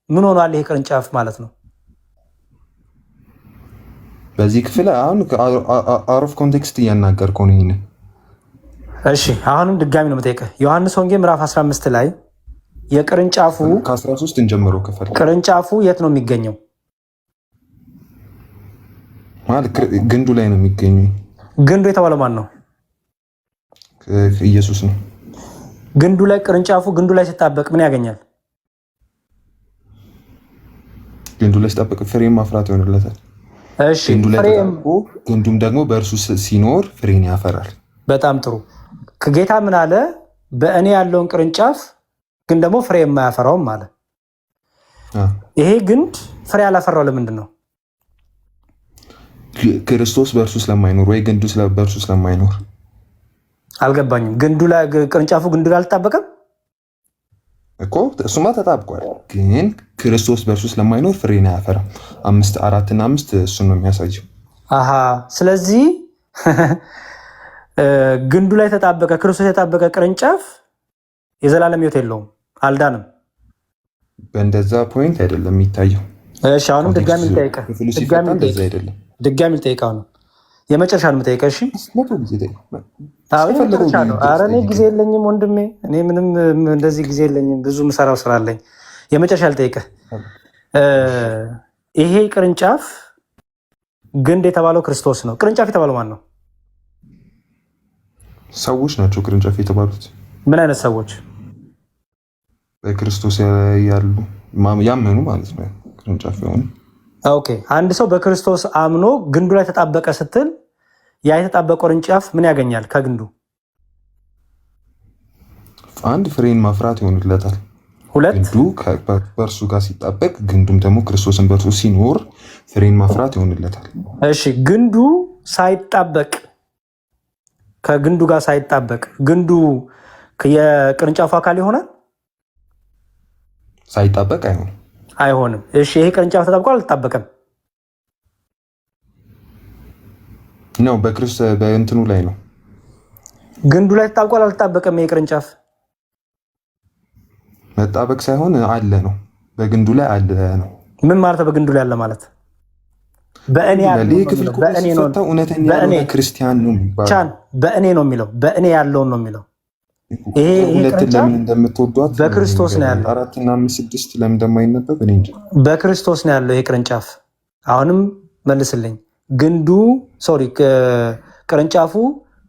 ምን ሆኗል ይሄ ቅርንጫፍ ማለት ነው? በዚህ ክፍል አሁን አውት ኦፍ ኮንቴክስት እያናገርከው ነው ይሄን። እሺ አሁንም ድጋሚ ነው የምጠይቀህ። ዮሐንስ ወንጌል ምዕራፍ 15 ላይ የቅርንጫፉ ከ13 እንጀምሮ ክፍል ቅርንጫፉ የት ነው የሚገኘው? ማለት ግንዱ ላይ ነው የሚገኘው። ግንዱ የተባለው ማን ነው? ኢየሱስ ነው። ግንዱ ላይ ቅርንጫፉ ግንዱ ላይ ሲጣበቅ ምን ያገኛል? ግንዱ ላይ ሲጣበቅ ፍሬ ማፍራት ይሆንለታል። እሺ ግንዱም ደግሞ በእርሱ ሲኖር ፍሬን ያፈራል። በጣም ጥሩ። ጌታ ምን አለ? በእኔ ያለውን ቅርንጫፍ ግን ደግሞ ፍሬ የማያፈራውም አለ። ይሄ ግንድ ፍሬ ያላፈራው ለምንድን ነው? ክርስቶስ በእርሱ ስለማይኖር ወይ ግንዱ በእርሱ ስለማይኖር። አልገባኝም። ግንዱ ላይ ቅርንጫፉ ግንዱ ላይ አልተጣበቀም እኮ። እሱማ ተጣብቋል፣ ግን ክርስቶስ በእርሱ ስለማይኖር ፍሬን አያፈራም። 4 እና 5 እሱን ነው የሚያሳየው። ስለዚህ ግንዱ ላይ ተጣበቀ ክርስቶስ የታበቀ ቅርንጫፍ የዘላለም ሕይወት የለውም፣ አልዳንም። በእንደዛ ፖይንት አይደለም የሚታየው። እሺ አሁንም ድጋሚ ልጠይቅህ፣ ድጋሚ ልጠይቅህ ነው የመጨረሻ ነው የምጠይቀህ። እሺ ኧረ እኔ ጊዜ የለኝም ወንድሜ፣ እኔ ምንም እንደዚህ ጊዜ የለኝም፣ ብዙ ምሰራው ስራ አለኝ። የመጨረሻ ልጠይቅህ፣ ይሄ ቅርንጫፍ ግንድ የተባለው ክርስቶስ ነው። ቅርንጫፍ የተባለው ማን ነው? ሰዎች ናቸው ቅርንጫፍ የተባሉት። ምን አይነት ሰዎች? በክርስቶስ ያሉ ያመኑ ማለት ነው ቅርንጫፍ የሆኑ። ኦኬ አንድ ሰው በክርስቶስ አምኖ ግንዱ ላይ ተጣበቀ ስትል ያ የተጣበቀው ቅርንጫፍ ምን ያገኛል ከግንዱ? አንድ ፍሬን ማፍራት ይሆንለታል። ሁለት ግንዱ በእርሱ ጋር ሲጣበቅ ግንዱም ደግሞ ክርስቶስን በእርሱ ሲኖር ፍሬን ማፍራት ይሆንለታል። እሺ ግንዱ ሳይጣበቅ ከግንዱ ጋር ሳይጣበቅ ግንዱ የቅርንጫፉ አካል ይሆናል? ሳይጣበቅ አይሆንም። እሺ ይሄ ቅርንጫፍ ተጣብቋል አልተጣበቀም? ነው በእንትኑ ላይ ነው። ግንዱ ላይ ተጣብቋል አልተጣበቀም? ይሄ ቅርንጫፍ መጣበቅ ሳይሆን አለ ነው። በግንዱ ላይ አለ ነው። ምን ማለት ነው? በግንዱ ላይ አለ ማለት በእኔ ክርስቲያን ነው የሚባለው። ቻን በእኔ ነው የሚለው፣ በእኔ ያለውን ነው የሚለው። ይሄ ሁለትን ለምን እንደምትወዷት በክርስቶስ ነው ያለው። 4 እና 5 6 ለምን እንደማይነበብ እኔ እንጃ። በክርስቶስ ነው ያለው ይሄ ቅርንጫፍ። አሁንም መልስልኝ። ግንዱ ቅርንጫፉ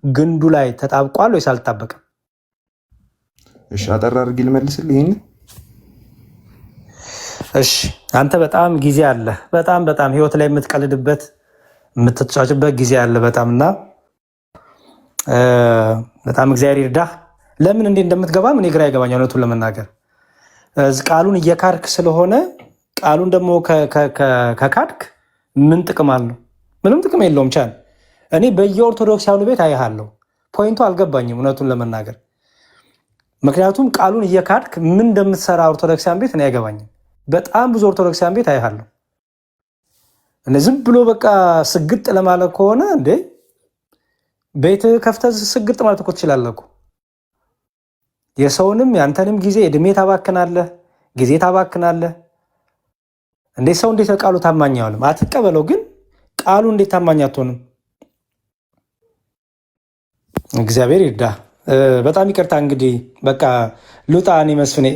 ግንዱ ላይ ተጣብቋል ወይስ አልተጣበቀም? እሺ አጠር አድርጌ ልመልስልህ ይሄን። እሺ አንተ በጣም ጊዜ አለ፣ በጣም ህይወት ላይ የምትቀልድበት የምትጫጭበት ጊዜ አለ በጣም እና በጣም እግዚአብሔር ይርዳህ። ለምን እንዴ እንደምትገባም እኔ ግራ ይገባኛል እውነቱን ለመናገር። ቃሉን እየካድክ ስለሆነ ቃሉን ደግሞ ከካድክ ምን ጥቅም አለው? ምንም ጥቅም የለውም። ቻን እኔ በየኦርቶዶክሳውያኑ ቤት አይሃለሁ። ፖይንቱ አልገባኝም እውነቱን ለመናገር። ምክንያቱም ቃሉን እየካድክ ምን እንደምትሰራ ኦርቶዶክሳውያን ቤት እኔ አይገባኝም። በጣም ብዙ ኦርቶዶክሳውያን ቤት አይሃለሁ። እኔ ዝም ብሎ በቃ ስግጥ ለማለት ከሆነ እንዴ ቤት ከፍተህ ስግጥ ማለት እኮ ትችላለህ እኮ። የሰውንም ያንተንም ጊዜ እድሜ ታባክናለህ፣ ጊዜ ታባክናለህ። እንዴት ሰው እንዴት ቃሉ ታማኝ አይሆንም? አትቀበለው፣ ግን ቃሉ እንዴት ታማኝ አትሆንም? እግዚአብሔር ይርዳ። በጣም ይቅርታ እንግዲህ በቃ ልውጣ። እኔ መስፍኔ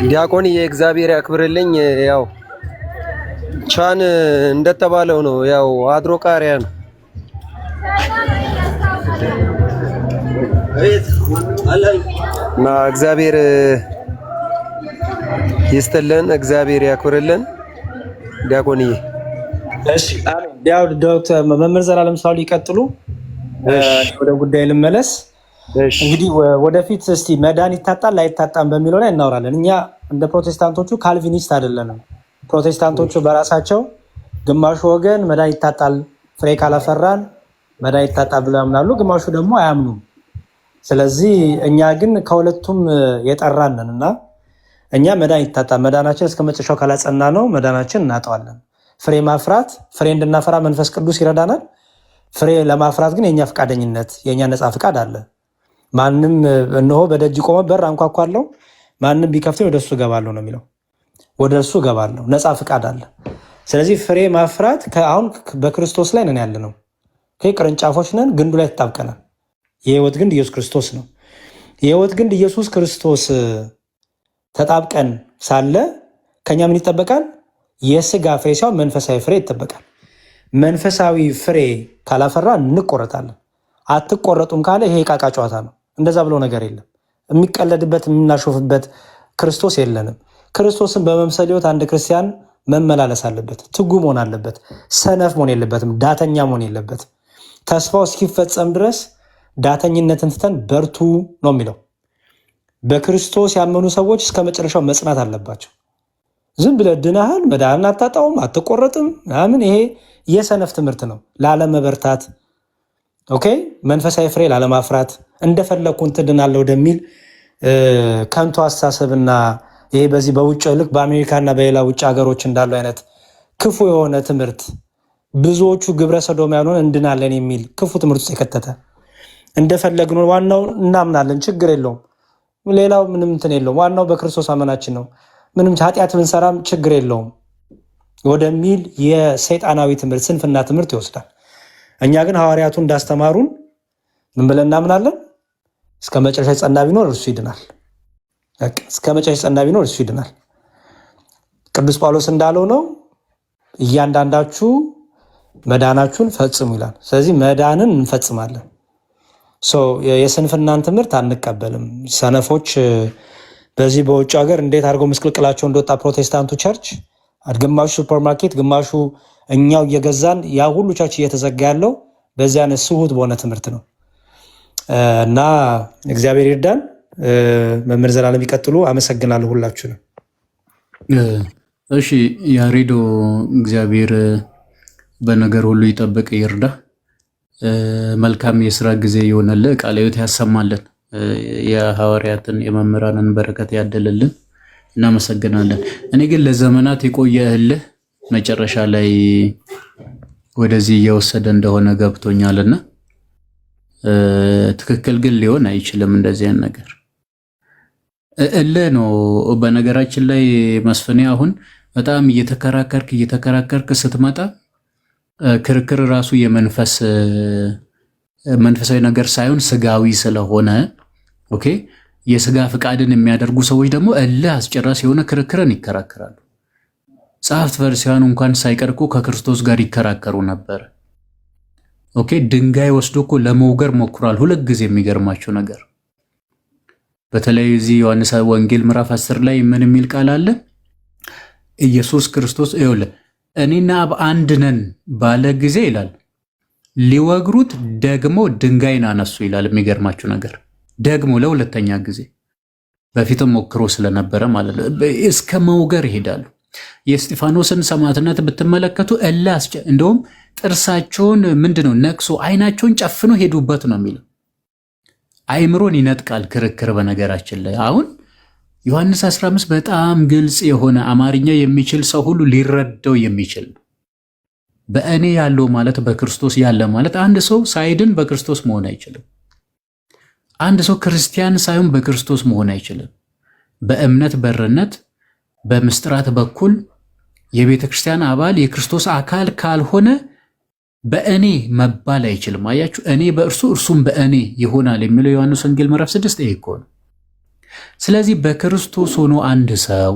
ዲያቆን የእግዚአብሔር ያክብርልኝ። ያው ቻን እንደተባለው ነው፣ ያው አድሮ ቃሪያ ነው እና እግዚአብሔር ይስጥልን፣ እግዚአብሔር ያክብርልን ዲያቆንዬ። እሺ ያው ዶክተር መምህር ዘላለም ሳውል ይቀጥሉ። ወደ ጉዳይ ልመለስ። እንግዲህ ወደፊት እስቲ መዳን ይታጣል አይታጣም በሚለው ላይ እናወራለን። እኛ እንደ ፕሮቴስታንቶቹ ካልቪኒስት አይደለንም። ፕሮቴስታንቶቹ በራሳቸው ግማሹ ወገን መዳን ይታጣል ፍሬ ካላፈራን መዳን ይታጣል ብለው ያምናሉ፣ ግማሹ ደግሞ አያምኑም። ስለዚህ እኛ ግን ከሁለቱም የጠራንን እና እኛ መዳን ይታጣል፣ መዳናችን እስከ መጨረሻው ካላጸና ነው መዳናችን እናጠዋለን። ፍሬ ማፍራት ፍሬ እንድናፈራ መንፈስ ቅዱስ ይረዳናል። ፍሬ ለማፍራት ግን የኛ ፈቃደኝነት የኛ ነፃ ፈቃድ አለ። ማንም እነሆ በደጅ ቆመ በር አንኳኳለሁ ማንም ቢከፍተኝ ወደ እሱ እገባለሁ ነው የሚለው። ወደ እሱ እገባለሁ፣ ነፃ ፈቃድ አለ። ስለዚህ ፍሬ ማፍራት አሁን በክርስቶስ ላይ ነን ያለነው። ቅርንጫፎች ነን፣ ግንዱ ላይ ተጣብቀናል። የህይወት ግንድ ኢየሱስ ክርስቶስ ነው። የህይወት ግንድ ኢየሱስ ክርስቶስ ተጣብቀን ሳለ ከኛ ምን ይጠበቃል? የስጋ ፍሬ ሳይሆን መንፈሳዊ ፍሬ ይጠበቃል። መንፈሳዊ ፍሬ ካላፈራ እንቆረጣለን። አትቆረጡም ካለ ይሄ ቃቃ ጨዋታ ነው። እንደዛ ብሎ ነገር የለም። የሚቀለድበት የምናሾፍበት ክርስቶስ የለንም። ክርስቶስን በመምሰል ህይወት አንድ ክርስቲያን መመላለስ አለበት። ትጉ መሆን አለበት። ሰነፍ መሆን የለበትም። ዳተኛ መሆን የለበትም። ተስፋው እስኪፈጸም ድረስ ዳተኝነትን ትተን በርቱ ነው የሚለው። በክርስቶስ ያመኑ ሰዎች እስከ መጨረሻው መጽናት አለባቸው። ዝም ብለህ ድናሃል መዳንን አታጣውም አትቆረጥም ምናምን፣ ይሄ የሰነፍ ትምህርት ነው። ላለመበርታት ኦኬ፣ መንፈሳዊ ፍሬ ላለማፍራት እንደፈለግኩን ትድናለህ ወደሚል ከንቱ አስተሳሰብና ይሄ በዚህ በውጭ ልክ በአሜሪካና በሌላ ውጭ ሀገሮች እንዳሉ አይነት ክፉ የሆነ ትምህርት ብዙዎቹ ግብረ ሰዶማውያን እንድናለን የሚል ክፉ ትምህርት ውስጥ የከተተ እንደፈለግን ዋናው እናምናለን ችግር የለውም ሌላው ምንም እንትን የለውም ዋናው በክርስቶስ አመናችን ነው ምንም ኃጢአት ብንሰራም ችግር የለውም ወደሚል የሰይጣናዊ ትምህርት ስንፍና ትምህርት ይወስዳል። እኛ ግን ሐዋርያቱ እንዳስተማሩን ምን ብለን እናምናለን? እስከ መጨረሻ የጸና ቢኖር እርሱ ይድናል። እስከ መጨረሻ የጸና ቢኖር እርሱ ይድናል። ቅዱስ ጳውሎስ እንዳለው ነው እያንዳንዳችሁ መዳናችሁን ፈጽሙ ይላል። ስለዚህ መዳንን እንፈጽማለን። የስንፍናን ትምህርት አንቀበልም። ሰነፎች በዚህ በውጭ ሀገር እንዴት አድርገው ምስቅልቅላቸው እንደወጣ ፕሮቴስታንቱ ቸርች ግማሹ ሱፐርማርኬት ግማሹ እኛው እየገዛን ያ ሁሉ ቸርች እየተዘጋ ያለው በዚህ አይነት ስሁት በሆነ ትምህርት ነው እና እግዚአብሔር ይርዳን። መምህር ዘላለም ይቀጥሉ። አመሰግናለሁ ሁላችሁንም። እሺ ያሬዶ እግዚአብሔር በነገር ሁሉ ይጠብቅ ይርዳ። መልካም የስራ ጊዜ ይሆነልህ። ቃለ ሕይወት ያሰማልን። የሐዋርያትን የመምህራንን በረከት ያደለልን። እናመሰግናለን። እኔ ግን ለዘመናት የቆየህልህ መጨረሻ ላይ ወደዚህ እየወሰደ እንደሆነ ገብቶኛልና ትክክል ግን ሊሆን አይችልም። እንደዚህ አይነት ነገር እልህ ነው። በነገራችን ላይ መስፍኔ አሁን በጣም እየተከራከርክ ስትመጣ ክርክር ራሱ መንፈሳዊ ነገር ሳይሆን ስጋዊ ስለሆነ ኦኬ፣ የስጋ ፍቃድን የሚያደርጉ ሰዎች ደግሞ እልህ አስጨራሽ የሆነ ክርክርን ይከራከራሉ። ጸሐፍት ፈሪሳውያን እንኳን ሳይቀርቁ ከክርስቶስ ጋር ይከራከሩ ነበር። ኦኬ፣ ድንጋይ ወስዶ እኮ ለመውገር ሞክሯል ሁለት ጊዜ። የሚገርማቸው ነገር በተለይ እዚህ ዮሐንስ ወንጌል ምዕራፍ 10 ላይ ምን የሚል ቃል አለ? ኢየሱስ ክርስቶስ ይኸውልህ እኔና አብ አንድ ነን ባለ ጊዜ ይላል ሊወግሩት ደግሞ ድንጋይን አነሱ ይላል። የሚገርማችሁ ነገር ደግሞ ለሁለተኛ ጊዜ በፊትም ሞክሮ ስለነበረ ማለት ነው እስከ መውገር ይሄዳሉ። የእስጢፋኖስን ሰማዕትነት ብትመለከቱ እንደውም ጥርሳቸውን ምንድነው ነክሶ አይናቸውን ጨፍኖ ሄዱበት ነው የሚለው። አይምሮን ይነጥቃል ክርክር። በነገራችን ላይ አሁን ዮሐንስ 15 በጣም ግልጽ የሆነ አማርኛ የሚችል ሰው ሁሉ ሊረዳው የሚችል በእኔ ያለው ማለት በክርስቶስ ያለ ማለት አንድ ሰው ሳይድን በክርስቶስ መሆን አይችልም። አንድ ሰው ክርስቲያን ሳይሆን በክርስቶስ መሆን አይችልም። በእምነት በርነት በምስጢራት በኩል የቤተ ክርስቲያን አባል የክርስቶስ አካል ካልሆነ በእኔ መባል አይችልም። አያችሁ፣ እኔ በእርሱ እርሱም በእኔ ይሆናል የሚለው ዮሐንስ ወንጌል ምዕራፍ 6 ይሄ እኮ ነው። ስለዚህ በክርስቶስ ሆኖ አንድ ሰው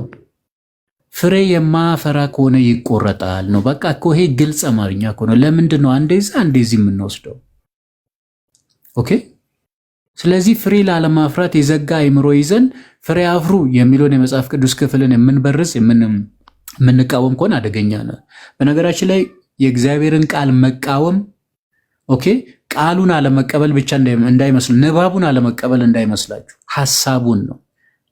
ፍሬ የማያፈራ ከሆነ ይቆረጣል ነው። በቃ እኮ ይሄ ግልጽ አማርኛ እኮ ነው። ለምንድን ነው አንዴዚህ የምንወስደው? ኦኬ። ስለዚህ ፍሬ ላለማፍራት የዘጋ አይምሮ ይዘን ፍሬ አፍሩ የሚለውን የመጽሐፍ ቅዱስ ክፍልን የምንበርስ የምንቃወም ከሆነ አደገኛ ነው። በነገራችን ላይ የእግዚአብሔርን ቃል መቃወም ኦኬ፣ ቃሉን አለመቀበል ብቻ እንዳይመስል፣ ንባቡን አለመቀበል እንዳይመስላችሁ፣ ሐሳቡን ነው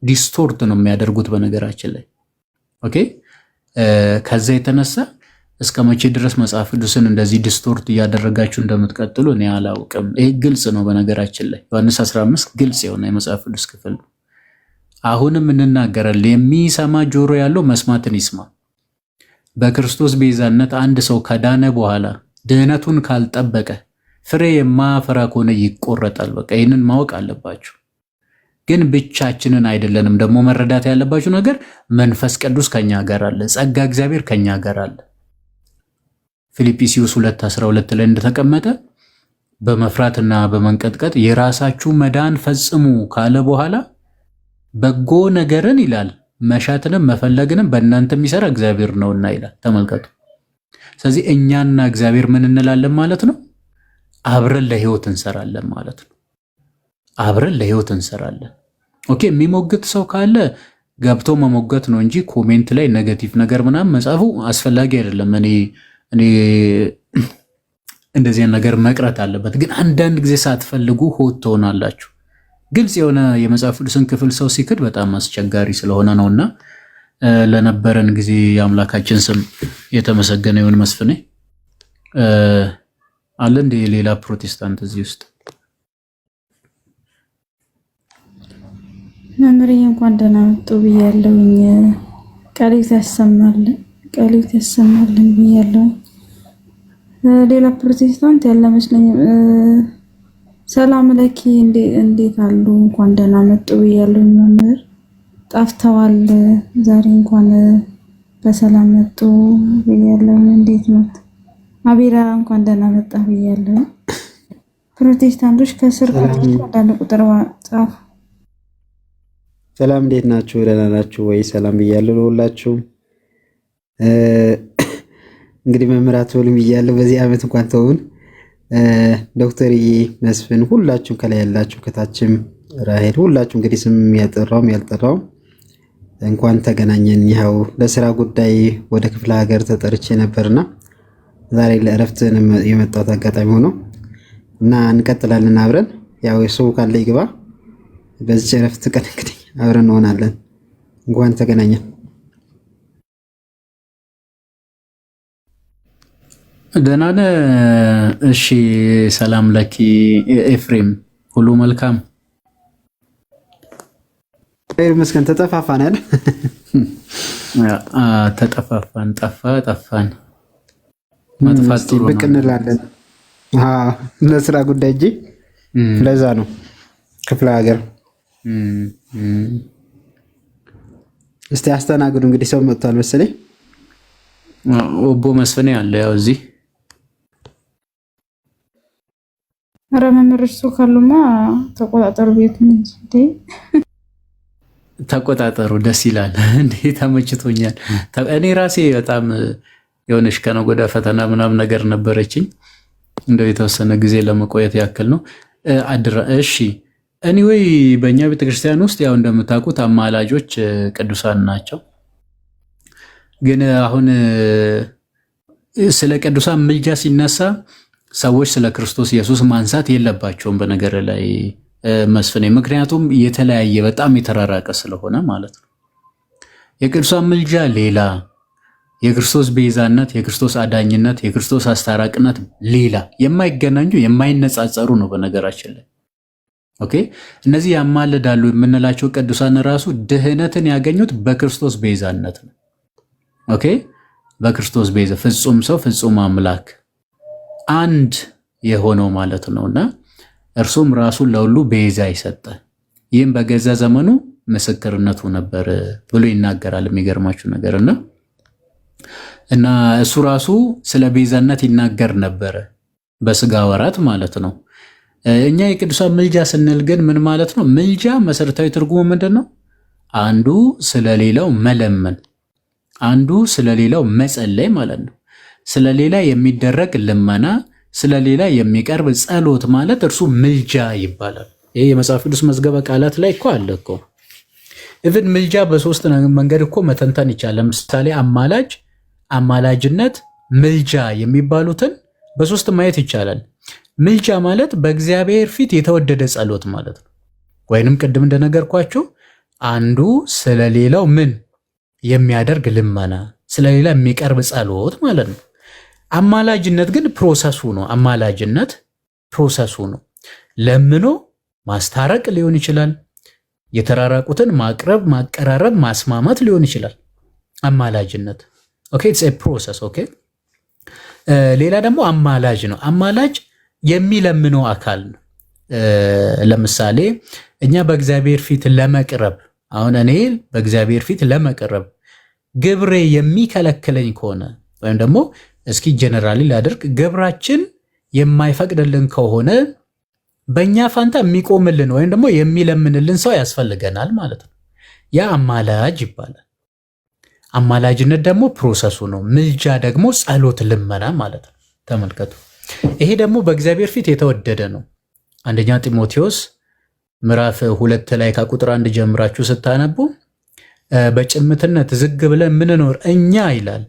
ዲስቶርት ነው የሚያደርጉት በነገራችን ላይ ኦኬ። ከዛ የተነሳ እስከ መቼ ድረስ መጽሐፍ ቅዱስን እንደዚህ ዲስቶርት እያደረጋችሁ እንደምትቀጥሉ እኔ አላውቅም። ይሄ ግልጽ ነው በነገራችን ላይ ዮሐንስ 15 ግልጽ የሆነ የመጽሐፍ ቅዱስ ክፍል ነው። አሁንም እንናገራለን። የሚሰማ ጆሮ ያለው መስማትን ይስማ። በክርስቶስ ቤዛነት አንድ ሰው ከዳነ በኋላ ድህነቱን ካልጠበቀ ፍሬ የማያፈራ ከሆነ ይቆረጣል። በቃ ይህንን ማወቅ አለባችሁ። ግን ብቻችንን አይደለንም። ደግሞ መረዳት ያለባችሁ ነገር መንፈስ ቅዱስ ከኛ ጋር አለ። ጸጋ እግዚአብሔር ከኛ ጋር አለ። ፊልጵስዩስ 2:12 ላይ እንደተቀመጠ በመፍራትና በመንቀጥቀጥ የራሳችሁ መዳን ፈጽሙ ካለ በኋላ በጎ ነገርን ይላል መሻትንም መፈለግንም በእናንተ የሚሰራ እግዚአብሔር ነውና ይላል። ተመልከቱ። ስለዚህ እኛና እግዚአብሔር ምን እንላለን ማለት ነው? አብረን ለህይወት እንሰራለን ማለት ነው። አብረን ለህይወት እንሰራለን። ኦኬ። የሚሞግት ሰው ካለ ገብቶ መሞገት ነው እንጂ ኮሜንት ላይ ኔጌቲቭ ነገር ምናምን መጻፉ አስፈላጊ አይደለም። እኔ እንደዚህ ነገር መቅረት አለበት። ግን አንዳንድ ጊዜ ሳትፈልጉ ሆት ትሆናላችሁ። ግልጽ የሆነ የመጽሐፍ ቅዱስን ክፍል ሰው ሲክድ በጣም አስቸጋሪ ስለሆነ ነውና ለነበረን ጊዜ የአምላካችን ስም የተመሰገነ ይሁን። መስፍኔ አለ እንደ ሌላ ፕሮቴስታንት እዚህ ውስጥ መምህር እንኳን ደህና መጡ ብያለሁኝ። ቃልት ያሰማልን ብያለሁኝ። ሌላ ፕሮቴስታንት ያለ መስለኝም። ሰላም ለኪ እንዴት አሉ? እንኳን ደህና መጡ ብያለሁኝ። መምህር ጠፍተዋል። ዛሬ እንኳን በሰላም መጡ ብያለሁኝ። እንዴት ነው? አቢራ እንኳን ደህና መጣ ብያለሁኝ። ፕሮቴስታንቶች ከስር አንዳንድ ቁጥር ጻፉ። ሰላም እንዴት ናችሁ? ደህና ናችሁ ወይ? ሰላም ብያለሁ ለሁላችሁ። እንግዲህ መምህራት ሁሉም ብያለሁ። በዚህ ዓመት እንኳን ተውን። ዶክተርዬ፣ መስፍን፣ ሁላችሁም ከላይ ያላችሁ ከታችም ራሄል፣ ሁላችሁ እንግዲህ ስም ያልጠራውም እንኳን ተገናኘን። ይኸው ለስራ ጉዳይ ወደ ክፍለ ሀገር ተጠርቼ ነበርና ዛሬ ለእረፍት የመጣሁት አጋጣሚ ሆኖ እና እንቀጥላለን አብረን። ያው ሰው ካለ ይግባ። በዚህ እረፍት ቀን እንግዲህ አብረን እንሆናለን። እንኳን ተገናኘን። ደህና ነህ? እሺ። ሰላም ለኪ ኤፍሬም፣ ሁሉ መልካም? መስከን ተጠፋፋን አይደል? ተጠፋፋን፣ ጠፋን። መጥፋት ጥሩ ነው። ብቅ እንላለን። ለስራ ጉዳይ እንጂ ለዛ ነው ክፍለ ሀገር። እስቲ አስተናግዱ። እንግዲህ ሰው መጥቷል መሰለኝ። ኦቦ መስፍኔ አለ ያው እዚህ። ኧረ መምህር እርሱ ካሉማ ተቆጣጠሩ ቤቱን እንጂ ተቆጣጠሩ። ደስ ይላል እንዴ! ተመችቶኛል። እኔ ራሴ በጣም የሆነሽ ከነገ ወዲያ ፈተና ምናምን ነገር ነበረችኝ። እንደው የተወሰነ ጊዜ ለመቆየት ያክል ነው አድራ። እሺ ኤኒዌይ በእኛ ቤተክርስቲያን ውስጥ ያው እንደምታውቁት አማላጆች ቅዱሳን ናቸው። ግን አሁን ስለ ቅዱሳን ምልጃ ሲነሳ ሰዎች ስለ ክርስቶስ ኢየሱስ ማንሳት የለባቸውም በነገር ላይ መስፍኔ፣ ምክንያቱም የተለያየ በጣም የተራራቀ ስለሆነ ማለት ነው። የቅዱሳን ምልጃ ሌላ፣ የክርስቶስ ቤዛነት፣ የክርስቶስ አዳኝነት፣ የክርስቶስ አስታራቅነት ሌላ፣ የማይገናኙ የማይነጻጸሩ ነው በነገራችን ላይ። ኦኬ። እነዚህ ያማልዳሉ የምንላቸው ቅዱሳን ራሱ ድህነትን ያገኙት በክርስቶስ ቤዛነት ነው። ኦኬ። በክርስቶስ ቤዛ ፍጹም ሰው ፍጹም አምላክ አንድ የሆነው ማለት ነውና እርሱም ራሱን ለሁሉ ቤዛ ይሰጠ። ይህም በገዛ ዘመኑ ምስክርነቱ ነበር ብሎ ይናገራል። የሚገርማችሁ ነገር እና እሱ ራሱ ስለ ቤዛነት ይናገር ነበረ በስጋ ወራት ማለት ነው። እኛ የቅዱሳን ምልጃ ስንል ግን ምን ማለት ነው? ምልጃ መሰረታዊ ትርጉሙ ምንድን ነው? አንዱ ስለሌላው መለመን፣ አንዱ ስለሌላው መጸለይ ማለት ነው። ስለሌላ የሚደረግ ልመና፣ ስለሌላ የሚቀርብ ጸሎት ማለት እርሱ ምልጃ ይባላል። ይሄ የመጽሐፍ ቅዱስ መዝገበ ቃላት ላይ እኮ አለ እኮ። ኢቭን ምልጃ በሶስት መንገድ እኮ መተንተን ይቻላል። ለምሳሌ አማላጅ፣ አማላጅነት፣ ምልጃ የሚባሉትን በሶስት ማየት ይቻላል። ምልጃ ማለት በእግዚአብሔር ፊት የተወደደ ጸሎት ማለት ነው። ወይንም ቅድም እንደነገርኳችሁ አንዱ ስለሌላው ምን የሚያደርግ ልመና፣ ስለሌላ የሚቀርብ ጸሎት ማለት ነው። አማላጅነት ግን ፕሮሰሱ ነው። አማላጅነት ፕሮሰሱ ነው። ለምኖ ማስታረቅ ሊሆን ይችላል። የተራራቁትን ማቅረብ፣ ማቀራረብ፣ ማስማማት ሊሆን ይችላል አማላጅነት። ኦኬ ኢትስ ኤ ፕሮሰስ። ኦኬ ሌላ ደግሞ አማላጅ ነው። አማላጅ የሚለምነው አካል ነው። ለምሳሌ እኛ በእግዚአብሔር ፊት ለመቅረብ አሁን እኔ በእግዚአብሔር ፊት ለመቅረብ ግብሬ የሚከለክለኝ ከሆነ ወይም ደግሞ እስኪ ጀነራሊ ላድርግ፣ ግብራችን የማይፈቅድልን ከሆነ በእኛ ፋንታ የሚቆምልን ወይም ደግሞ የሚለምንልን ሰው ያስፈልገናል ማለት ነው። ያ አማላጅ ይባላል። አማላጅነት ደግሞ ፕሮሰሱ ነው። ምልጃ ደግሞ ጸሎት፣ ልመና ማለት ነው። ተመልከቱ። ይሄ ደግሞ በእግዚአብሔር ፊት የተወደደ ነው። አንደኛ ጢሞቴዎስ ምዕራፍ 2 ላይ ከቁጥር 1 ጀምራችሁ ስታነቡ በጭምትነት ዝግ ብለን ምንኖር እኛ ይላል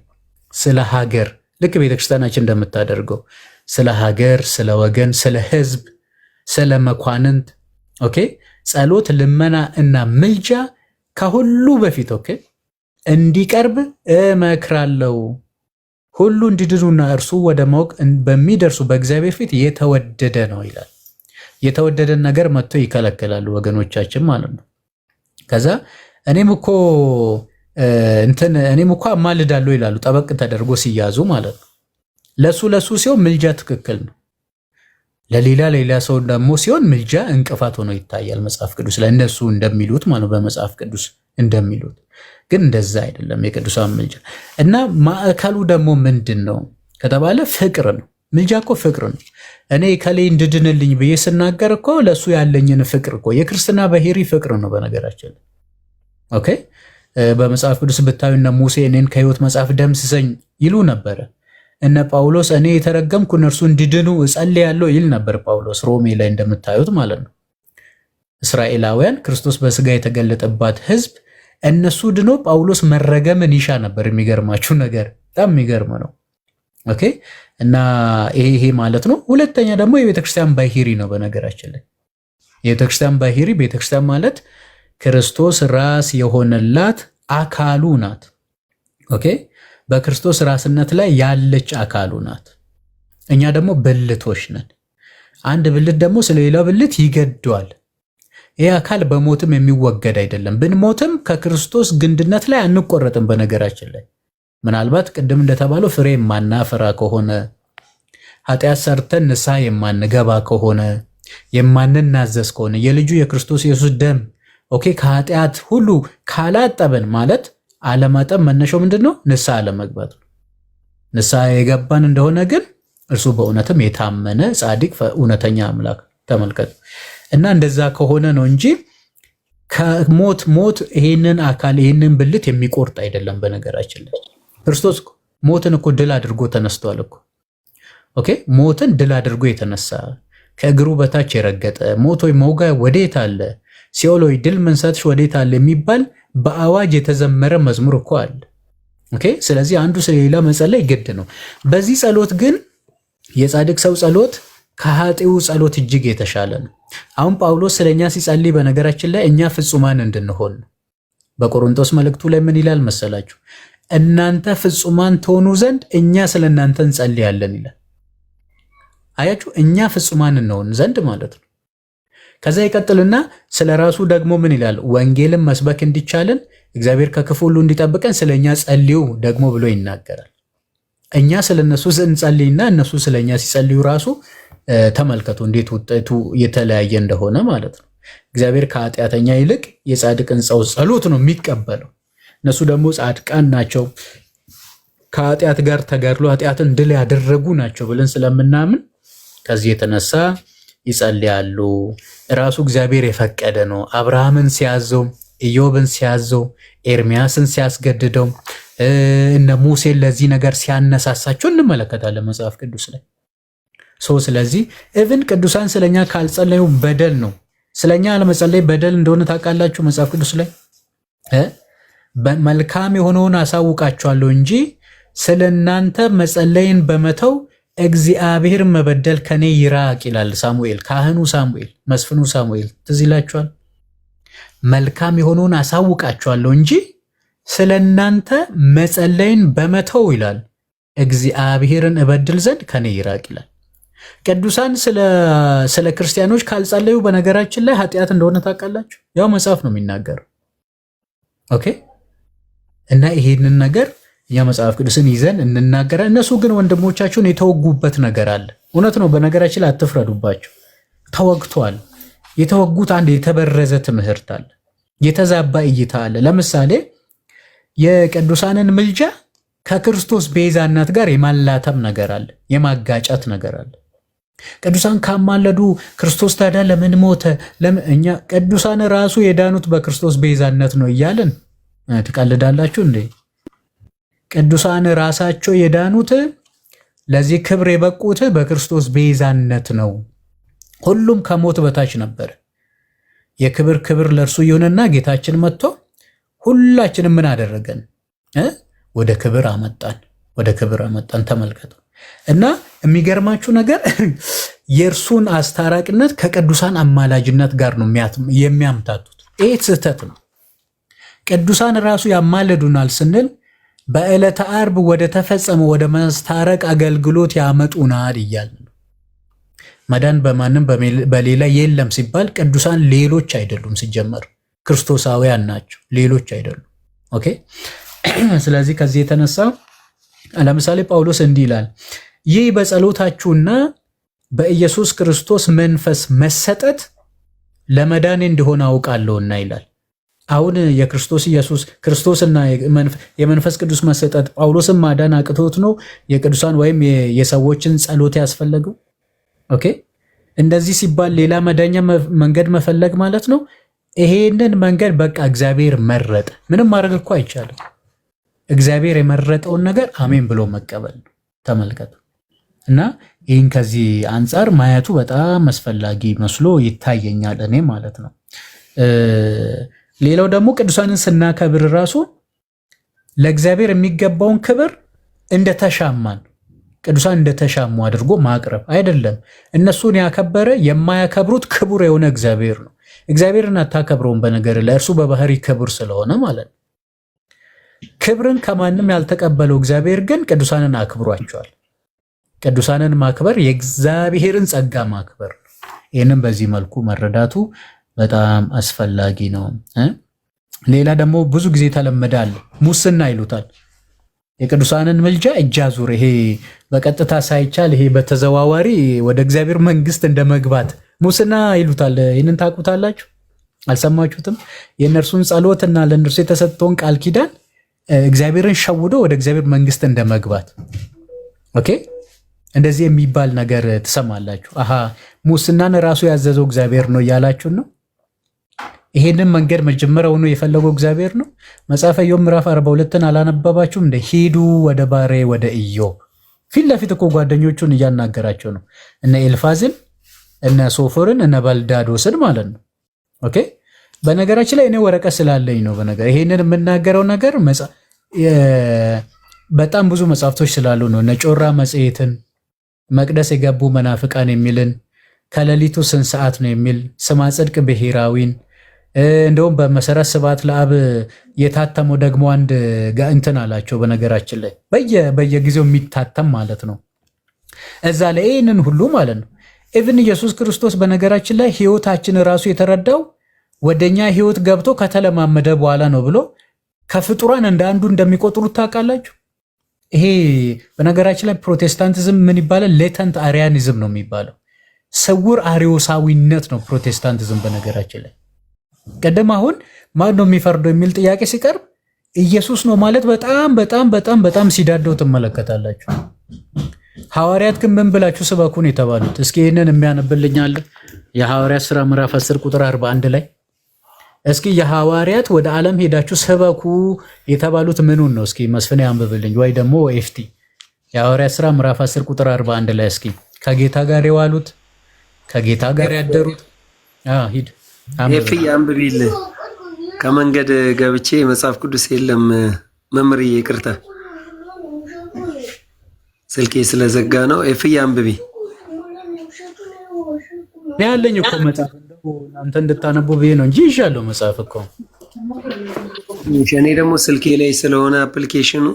ስለ ሀገር፣ ልክ ቤተክርስቲያናችን እንደምታደርገው ስለ ሀገር፣ ስለ ወገን፣ ስለ ሕዝብ፣ ስለ መኳንንት ኦኬ ጸሎት፣ ልመና እና ምልጃ ከሁሉ በፊት ኦኬ እንዲቀርብ እመክራለሁ። ሁሉ እንዲድኑና እርሱ ወደ ማወቅ በሚደርሱ በእግዚአብሔር ፊት የተወደደ ነው ይላል። የተወደደን ነገር መጥቶ ይከለክላሉ ወገኖቻችን ማለት ነው። ከዛ እኔም እኮ አማልዳለሁ ይላሉ ጠበቅ ተደርጎ ሲያዙ ማለት ነው። ለሱ ሲሆን ምልጃ ትክክል ነው። ለሌላ ሰው ደግሞ ሲሆን ምልጃ እንቅፋት ሆኖ ይታያል መጽሐፍ ቅዱስ ላይ እነሱ እንደሚሉት ማለት ነው። በመጽሐፍ ቅዱስ እንደሚሉት ግን እንደዛ አይደለም የቅዱሳን ምልጃ። እና ማዕከሉ ደግሞ ምንድን ነው ከተባለ ፍቅር ነው። ምልጃ እኮ ፍቅር ነው። እኔ ከሌ እንድድንልኝ ብዬ ስናገር እኮ ለእሱ ያለኝን ፍቅር እኮ የክርስትና ባህሪ ፍቅር ነው በነገራችን። ኦኬ በመጽሐፍ ቅዱስ ብታዩ እነ ሙሴ እኔን ከሕይወት መጽሐፍ ደምስሰኝ ይሉ ነበረ። እነ ጳውሎስ እኔ የተረገምኩ እነርሱ እንዲድኑ እጸልያለሁ ይል ነበር ጳውሎስ ሮሜ ላይ እንደምታዩት ማለት ነው። እስራኤላውያን ክርስቶስ በስጋ የተገለጠባት ሕዝብ እነሱ ድኖ ጳውሎስ መረገምን ይሻ ነበር። የሚገርማችሁ ነገር በጣም የሚገርም ነው። ኦኬ እና ይሄ ማለት ነው። ሁለተኛ ደግሞ የቤተክርስቲያን ባህሪ ነው። በነገራችን ላይ የቤተክርስቲያን ባህሪ ቤተክርስቲያን ማለት ክርስቶስ ራስ የሆነላት አካሉ ናት። ኦኬ በክርስቶስ ራስነት ላይ ያለች አካሉ ናት። እኛ ደግሞ ብልቶች ነን። አንድ ብልት ደግሞ ስለሌላው ብልት ይገደዋል። ይህ አካል በሞትም የሚወገድ አይደለም። ብንሞትም ከክርስቶስ ግንድነት ላይ አንቆረጥም። በነገራችን ላይ ምናልባት ቅድም እንደተባለው ፍሬ የማናፈራ ከሆነ ኃጢአት ሰርተን ንስሐ የማንገባ ከሆነ የማንናዘዝ ከሆነ የልጁ የክርስቶስ ኢየሱስ ደም ኦኬ ከኃጢአት ሁሉ ካላጠበን ማለት አለማጠብ መነሻው ምንድን ነው? ንስሐ አለመግባት ነው። ንስሐ የገባን እንደሆነ ግን እርሱ በእውነትም የታመነ ጻድቅ እውነተኛ አምላክ ተመልከቱ። እና እንደዛ ከሆነ ነው እንጂ ከሞት ይሄንን አካል ይሄንን ብልት የሚቆርጥ አይደለም። በነገራችን ላይ ክርስቶስ ሞትን እኮ ድል አድርጎ ተነስቷል እኮ። ኦኬ ሞትን ድል አድርጎ የተነሳ ከእግሩ በታች የረገጠ ሞት ወይ መውጋ ወዴት አለ፣ ሲኦል ወይ ድል መንሳትሽ ወዴት አለ የሚባል በአዋጅ የተዘመረ መዝሙር እኮ አለ። ኦኬ ስለዚህ አንዱ ስለሌላ መጸለይ ግድ ነው። በዚህ ጸሎት ግን የጻድቅ ሰው ጸሎት ከኃጢው ጸሎት እጅግ የተሻለ ነው። አሁን ጳውሎስ ስለኛ ሲጸልይ በነገራችን ላይ እኛ ፍጹማን እንድንሆን በቆሮንቶስ መልእክቱ ላይ ምን ይላል መሰላችሁ? እናንተ ፍጹማን ትሆኑ ዘንድ እኛ ስለ እናንተ እንጸልያለን ይላል። አያችሁ፣ እኛ ፍጹማን እንሆን ዘንድ ማለት ነው። ከዛ ይቀጥልና ስለ ራሱ ደግሞ ምን ይላል? ወንጌልን መስበክ እንዲቻለን እግዚአብሔር ከክፉ ሁሉ እንዲጠብቀን ስለኛ ጸልዩ ደግሞ ብሎ ይናገራል። እኛ ስለነሱ እንጸልይና እነሱ ስለኛ ሲጸልዩ ራሱ ተመልከቱ እንዴት ውጤቱ የተለያየ እንደሆነ ማለት ነው። እግዚአብሔር ከኃጢአተኛ ይልቅ የጻድቅን ሰው ጸሎት ነው የሚቀበለው። እነሱ ደግሞ ጻድቃን ናቸው፣ ከኃጢአት ጋር ተጋድሎ ኃጢአትን ድል ያደረጉ ናቸው ብለን ስለምናምን ከዚህ የተነሳ ይጸልያሉ። ራሱ እግዚአብሔር የፈቀደ ነው። አብርሃምን ሲያዘው፣ ኢዮብን ሲያዘው፣ ኤርሚያስን ሲያስገድደው፣ እነ ሙሴን ለዚህ ነገር ሲያነሳሳቸው እንመለከታለን መጽሐፍ ቅዱስ ላይ። ስለዚህ እብን ቅዱሳን ስለኛ ካልጸለዩ በደል ነው። ስለኛ አለመጸለይ በደል እንደሆነ ታውቃላችሁ መጽሐፍ ቅዱስ ላይ። መልካም የሆነውን አሳውቃችኋለሁ እንጂ ስለ እናንተ መጸለይን በመተው እግዚአብሔር መበደል ከኔ ይራቅ ይላል ሳሙኤል፣ ካህኑ ሳሙኤል፣ መስፍኑ ሳሙኤል ትዝ ይላችኋል። መልካም የሆነውን አሳውቃችኋለሁ እንጂ ስለ እናንተ መጸለይን በመተው ይላል እግዚአብሔርን እበድል ዘንድ ከኔ ይራቅ ይላል። ቅዱሳን ስለ ክርስቲያኖች ካልጸለዩ በነገራችን ላይ ኃጢአት እንደሆነ ታውቃላችሁ። ያው መጽሐፍ ነው የሚናገረው። ኦኬ። እና ይሄንን ነገር እኛ መጽሐፍ ቅዱስን ይዘን እንናገራ። እነሱ ግን ወንድሞቻቸውን የተወጉበት ነገር አለ። እውነት ነው። በነገራችን ላይ አትፍረዱባቸው። ተወግቷል። የተወጉት አንድ የተበረዘ ትምህርት አለ፣ የተዛባ እይታ አለ። ለምሳሌ የቅዱሳንን ምልጃ ከክርስቶስ ቤዛነት ጋር የማላተም ነገር አለ፣ የማጋጨት ነገር አለ። ቅዱሳን ካማለዱ ክርስቶስ ታዲያ ለምን ሞተ? እኛ ቅዱሳን ራሱ የዳኑት በክርስቶስ ቤዛነት ነው እያልን ትቀልዳላችሁ እንዴ? ቅዱሳን ራሳቸው የዳኑት ለዚህ ክብር የበቁት በክርስቶስ ቤዛነት ነው። ሁሉም ከሞት በታች ነበር። የክብር ክብር ለእርሱ ይሁንና ጌታችን መጥቶ ሁላችንም ምን አደረገን? ወደ ክብር አመጣን። ወደ ክብር አመጣን። ተመልከቱ። እና የሚገርማችሁ ነገር የእርሱን አስታራቂነት ከቅዱሳን አማላጅነት ጋር ነው የሚያምታቱት። ይህ ስህተት ነው። ቅዱሳን ራሱ ያማለዱናል ስንል በዕለተ ዓርብ ወደ ተፈጸመ ወደ ማስታረቅ አገልግሎት ያመጡናል እያልን ነው። መዳን በማንም በሌላ የለም ሲባል ቅዱሳን ሌሎች አይደሉም፣ ሲጀመር ክርስቶሳውያን ናቸው፣ ሌሎች አይደሉም። ኦኬ። ስለዚህ ከዚህ የተነሳ ለምሳሌ ጳውሎስ እንዲህ ይላል፣ ይህ በጸሎታችሁና በኢየሱስ ክርስቶስ መንፈስ መሰጠት ለመዳኔ እንደሆነ አውቃለሁና ይላል። አሁን የክርስቶስ ኢየሱስ ክርስቶስና የመንፈስ ቅዱስ መሰጠት ጳውሎስን ማዳን አቅቶት ነው የቅዱሳን ወይም የሰዎችን ጸሎት ያስፈለገው? ኦኬ። እንደዚህ ሲባል ሌላ መዳኛ መንገድ መፈለግ ማለት ነው። ይሄንን መንገድ በቃ እግዚአብሔር መረጠ። ምንም ማድረግ እኮ አይቻልም። እግዚአብሔር የመረጠውን ነገር አሜን ብሎ መቀበል ነው። ተመልከቱ። እና ይህን ከዚህ አንጻር ማየቱ በጣም አስፈላጊ መስሎ ይታየኛል እኔ ማለት ነው። ሌላው ደግሞ ቅዱሳንን ስናከብር ራሱ ለእግዚአብሔር የሚገባውን ክብር እንደተሻማን ቅዱሳን እንደተሻሙ አድርጎ ማቅረብ አይደለም። እነሱን ያከበረ የማያከብሩት ክቡር የሆነ እግዚአብሔር ነው። እግዚአብሔርን አታከብረውም በነገር ላይ እርሱ በባህሪ ክቡር ስለሆነ ማለት ነው። ክብርን ከማንም ያልተቀበለው እግዚአብሔር ግን ቅዱሳንን አክብሯቸዋል። ቅዱሳንን ማክበር የእግዚአብሔርን ጸጋ ማክበር ነው። ይህንም በዚህ መልኩ መረዳቱ በጣም አስፈላጊ ነው። ሌላ ደግሞ ብዙ ጊዜ ተለመዳል፣ ሙስና ይሉታል። የቅዱሳንን ምልጃ እጅ አዙር፣ ይሄ በቀጥታ ሳይቻል ይሄ በተዘዋዋሪ ወደ እግዚአብሔር መንግስት እንደመግባት ሙስና ይሉታል። ይህንን ታውቁታላችሁ? አልሰማችሁትም? የእነርሱን ጸሎትና ለእነርሱ የተሰጠውን ቃል ኪዳን እግዚአብሔርን ሸውዶ ወደ እግዚአብሔር መንግስት እንደመግባት። ኦኬ፣ እንደዚህ የሚባል ነገር ትሰማላችሁ። አሃ ሙስናን ራሱ ያዘዘው እግዚአብሔር ነው እያላችሁ ነው። ይሄንን መንገድ መጀመሪያውኑ የፈለገው እግዚአብሔር ነው። መጽሐፈ ኢዮብ ምዕራፍ 42ን አላነበባችሁም እንደ? ሂዱ ወደ ባሬ ወደ ኢዮብ። ፊት ለፊት እኮ ጓደኞቹን እያናገራቸው ነው። እነ ኤልፋዝን፣ እነ ሶፎርን፣ እነ በልዳዶስን ማለት ነው። ኦኬ። በነገራችን ላይ እኔ ወረቀት ስላለኝ ነው። በነገር ይሄንን የምናገረው ነገር በጣም ብዙ መጽሐፍቶች ስላሉ ነው። እነ ጮራ መጽሔትን፣ መቅደስ የገቡ መናፍቃን የሚልን፣ ከሌሊቱ ስንት ሰዓት ነው የሚል፣ ስማ ጽድቅ ብሔራዊን፣ እንደውም በመሰረት ስብሐት ለአብ የታተመው ደግሞ አንድ እንትን አላቸው። በነገራችን ላይ በየጊዜው የሚታተም ማለት ነው። እዛ ላይ ይህንን ሁሉ ማለት ነው። ኢቭን ኢየሱስ ክርስቶስ በነገራችን ላይ ህይወታችን ራሱ የተረዳው ወደኛ ህይወት ገብቶ ከተለማመደ በኋላ ነው ብሎ ከፍጡራን እንደ አንዱ እንደሚቆጥሩት ታውቃላችሁ። ይሄ በነገራችን ላይ ፕሮቴስታንቲዝም ምን ይባላል? ሌተንት አሪያኒዝም ነው የሚባለው። ስውር አሪዮሳዊነት ነው ፕሮቴስታንቲዝም በነገራችን ላይ ቅድም አሁን ማን ነው የሚፈርደው የሚል ጥያቄ ሲቀርብ ኢየሱስ ነው ማለት በጣም በጣም በጣም በጣም ሲዳደው ትመለከታላችሁ። ሐዋርያት ግን ምን ብላችሁ ስበኩን የተባሉት? እስኪ ይህንን የሚያነብልኛል የሐዋርያት ሥራ ምዕራፍ 10 ቁጥር 41 ላይ እስኪ የሐዋርያት ወደ ዓለም ሄዳችሁ ስበኩ የተባሉት ምኑን ነው? እስኪ መስፍን ያንብብልኝ፣ ወይ ደግሞ ኤፍቲ የሐዋርያት ሥራ ምዕራፍ 10 ቁጥር 41 ላይ እስኪ ከጌታ ጋር የዋሉት ከጌታ ጋር ያደሩት ሂድ ኤፍቲ አንብቢልኝ። ከመንገድ ገብቼ መጽሐፍ ቅዱስ የለም መምሪ ይቅርታ ስልኬ ስለዘጋ ነው። ኤፍቲ አንብቢ ያለኝ እኮ መጽሐፍ እናንተ እንድታነቡ ብዬ ነው እንጂ ይሻለው መጽሐፍ እኮ። እኔ ደግሞ ስልኬ ላይ ስለሆነ አፕሊኬሽኑ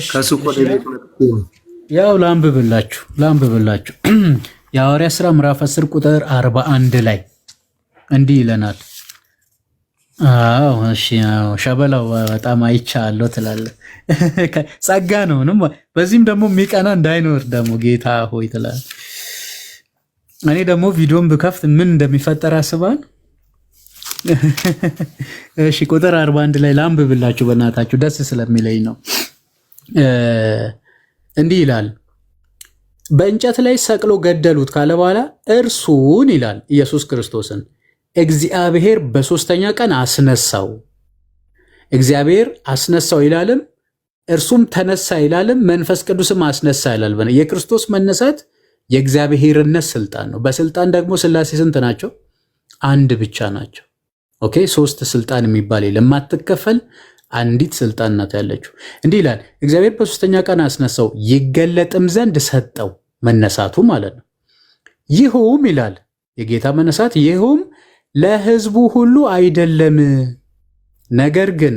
ከሱቅ ወደ ቤት መጥቼ ነው። ያው ላንብብላችሁ የሐዋርያት ሥራ ምዕራፍ 10 ቁጥር 41 ላይ እንዲህ ይለናል። እሺ ሸበላው በጣም አይቻለሁ ትላለህ። ጸጋ ነው ምንም። በዚህም ደግሞ የሚቀና እንዳይኖር ደግሞ ጌታ ሆይ ትላለህ። እኔ ደግሞ ቪዲዮን ብከፍት ምን እንደሚፈጠር አስባል። እሺ ቁጥር 41 ላይ ላንብብላችሁ በእናታችሁ ደስ ስለሚለኝ ነው። እንዲህ ይላል፣ በእንጨት ላይ ሰቅሎ ገደሉት ካለ በኋላ እርሱን ይላል ኢየሱስ ክርስቶስን እግዚአብሔር በሶስተኛ ቀን አስነሳው። እግዚአብሔር አስነሳው ይላልም፣ እርሱም ተነሳ ይላልም፣ መንፈስ ቅዱስም አስነሳ ይላል። የክርስቶስ መነሳት የእግዚአብሔርነት ስልጣን ነው። በስልጣን ደግሞ ሥላሴ ስንት ናቸው? አንድ ብቻ ናቸው። ኦኬ፣ ሶስት ስልጣን የሚባል የማትከፈል አንዲት ስልጣን ናት ያለችው። እንዲህ ይላል፣ እግዚአብሔር በሶስተኛ ቀን አስነሳው ይገለጥም ዘንድ ሰጠው። መነሳቱ ማለት ነው። ይሁም ይላል የጌታ መነሳት፣ ይሁም ለሕዝቡ ሁሉ አይደለም፣ ነገር ግን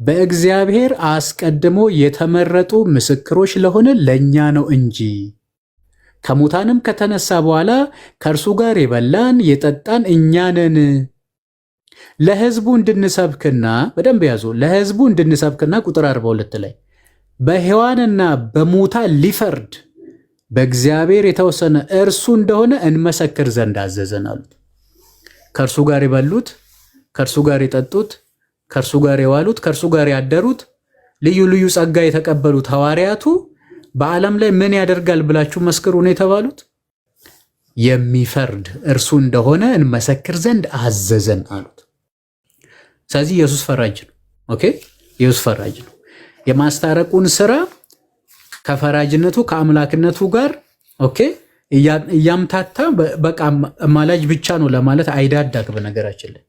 በእግዚአብሔር አስቀድሞ የተመረጡ ምስክሮች ለሆነ ለእኛ ነው እንጂ ከሙታንም ከተነሳ በኋላ ከእርሱ ጋር የበላን የጠጣን እኛ ነን። ለሕዝቡ እንድንሰብክና በደንብ ያዙ፣ ለሕዝቡ እንድንሰብክና ቁጥር 42 ላይ በሕያዋንና በሙታን ሊፈርድ በእግዚአብሔር የተወሰነ እርሱ እንደሆነ እንመሰክር ዘንድ አዘዘን አሉት። ከእርሱ ጋር የበሉት፣ ከእርሱ ጋር የጠጡት፣ ከእርሱ ጋር የዋሉት፣ ከእርሱ ጋር ያደሩት፣ ልዩ ልዩ ጸጋ የተቀበሉት ሐዋርያቱ በዓለም ላይ ምን ያደርጋል ብላችሁ መስክሩ ነው የተባሉት? የሚፈርድ እርሱ እንደሆነ እንመሰክር ዘንድ አዘዘን አሉት። ስለዚህ ኢየሱስ ፈራጅ ነው። ኦኬ፣ ኢየሱስ ፈራጅ ነው። የማስታረቁን ስራ ከፈራጅነቱ ከአምላክነቱ ጋር ኦኬ እያምታታ በቃ ማላጅ ብቻ ነው ለማለት አይዳዳቅ። በነገራችን ላይ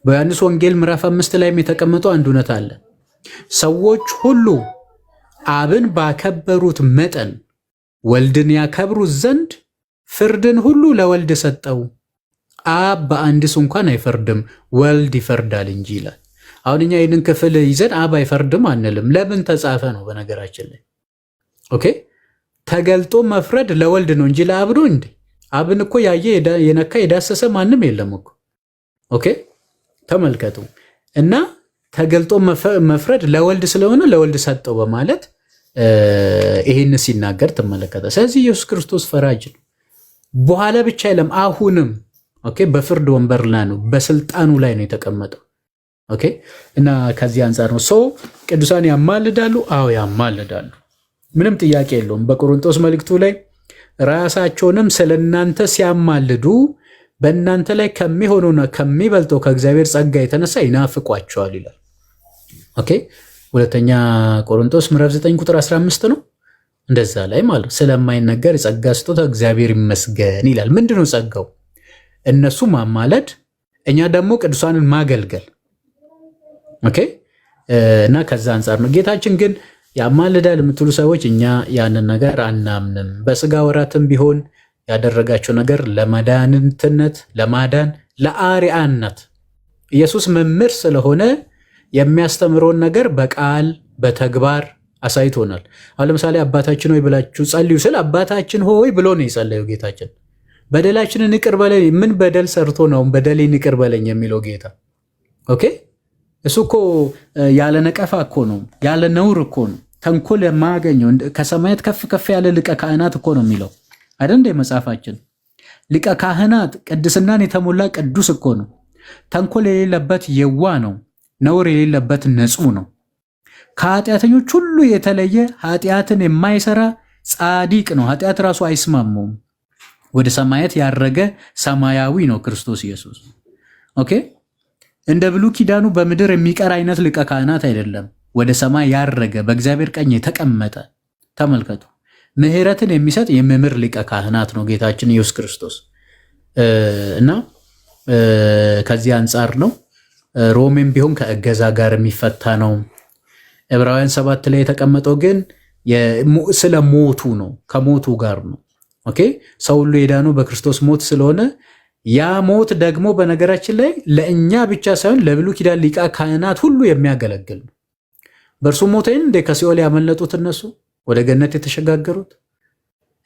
በዮሐንስ ወንጌል ምዕራፍ 5 ላይም የተቀመጠው አንድ እውነት አለ። ሰዎች ሁሉ አብን ባከበሩት መጠን ወልድን ያከብሩት ዘንድ ፍርድን ሁሉ ለወልድ ሰጠው። አብ በአንድስ እንኳን አይፈርድም፣ ወልድ ይፈርዳል እንጂ ይላል። አሁን እኛ ይህንን ክፍል ይዘን አብ አይፈርድም አንልም። ለምን ተጻፈ ነው በነገራችን ላይ። ኦኬ ተገልጦ መፍረድ ለወልድ ነው እንጂ ለአብ ነው እንዴ? አብን እኮ ያየ የነካ የዳሰሰ ማንም የለም እኮ። ኦኬ ተመልከቱ። እና ተገልጦ መፍረድ ለወልድ ስለሆነ ለወልድ ሰጠው በማለት ይሄን ሲናገር ተመለከተ። ስለዚህ ኢየሱስ ክርስቶስ ፈራጅ ነው። በኋላ ብቻ አይደለም አሁንም ኦኬ በፍርድ ወንበር ላይ ነው፣ በስልጣኑ ላይ ነው የተቀመጠው። ኦኬ እና ከዚህ አንፃር ነው ሰው ቅዱሳን ያማልዳሉ። አዎ ያማልዳሉ፣ ምንም ጥያቄ የለውም። በቆሮንቶስ መልእክቱ ላይ ራሳቸውንም ስለናንተ ሲያማልዱ በእናንተ ላይ ከሚሆኑና ከሚበልጠው ከእግዚአብሔር ጸጋ የተነሳ ይናፍቋቸዋል ይላል። ኦኬ ሁለተኛ ቆሮንቶስ ምዕራፍ 9 ቁጥር 15 ነው። እንደዛ ላይ ማለት ስለማይነገር የጸጋ ስጦታ እግዚአብሔር ይመስገን ይላል። ምንድነው ጸጋው? እነሱ ማማለድ፣ እኛ ደግሞ ቅዱሳንን ማገልገል። ኦኬ እና ከዛ አንፃር ነው። ጌታችን ግን ያማልዳል የምትሉ ሰዎች እኛ ያንን ነገር አናምንም። በስጋ ወራትም ቢሆን ያደረጋቸው ነገር ለመድኃኒትነት፣ ለማዳን፣ ለአርአያነት ኢየሱስ መምህር ስለሆነ የሚያስተምረውን ነገር በቃል በተግባር አሳይቶናል። አሁን ለምሳሌ አባታችን ሆይ ብላችሁ ጸልዩ ስል አባታችን ሆይ ብሎ ነው የጸለየው ጌታችን። በደላችንን ይቅር በለኝ። ምን በደል ሰርቶ ነው በደሌን ይቅር በለኝ የሚለው ጌታ? ኦኬ እሱ እኮ ያለ ነቀፋ እኮ ነው፣ ያለ ነውር እኮ ነው፣ ተንኮል የማያገኘው ከሰማያት ከፍ ከፍ ያለ ሊቀ ካህናት እኮ ነው የሚለው አይደል እንደ መጽሐፋችን። ሊቀ ካህናት ቅድስናን የተሞላ ቅዱስ እኮ ነው። ተንኮል የሌለበት የዋ ነው። ነውር የሌለበት ንጹሕ ነው። ከኃጢአተኞች ሁሉ የተለየ ኃጢአትን የማይሰራ ጻድቅ ነው። ኃጢአት ራሱ አይስማማውም። ወደ ሰማያት ያረገ ሰማያዊ ነው ክርስቶስ ኢየሱስ። ኦኬ። እንደ ብሉይ ኪዳኑ በምድር የሚቀር አይነት ሊቀ ካህናት አይደለም። ወደ ሰማይ ያረገ በእግዚአብሔር ቀኝ የተቀመጠ ተመልከቱ። ምሕረትን የሚሰጥ የመምህር ሊቀ ካህናት ነው ጌታችን ኢየሱስ ክርስቶስ እና ከዚህ አንጻር ነው። ሮሜም ቢሆን ከእገዛ ጋር የሚፈታ ነው። ዕብራውያን 7 ላይ የተቀመጠው ግን ስለ ሞቱ ነው፣ ከሞቱ ጋር ነው። ኦኬ። ሰው ሁሉ የዳነው በክርስቶስ ሞት ስለሆነ ያ ሞት ደግሞ በነገራችን ላይ ለእኛ ብቻ ሳይሆን ለብሉይ ኪዳን ሊቀ ካህናት ሁሉ የሚያገለግል ነው። በእርሱ ሞት እንደ ከሲኦል ያመለጡት እነሱ ወደ ገነት የተሸጋገሩት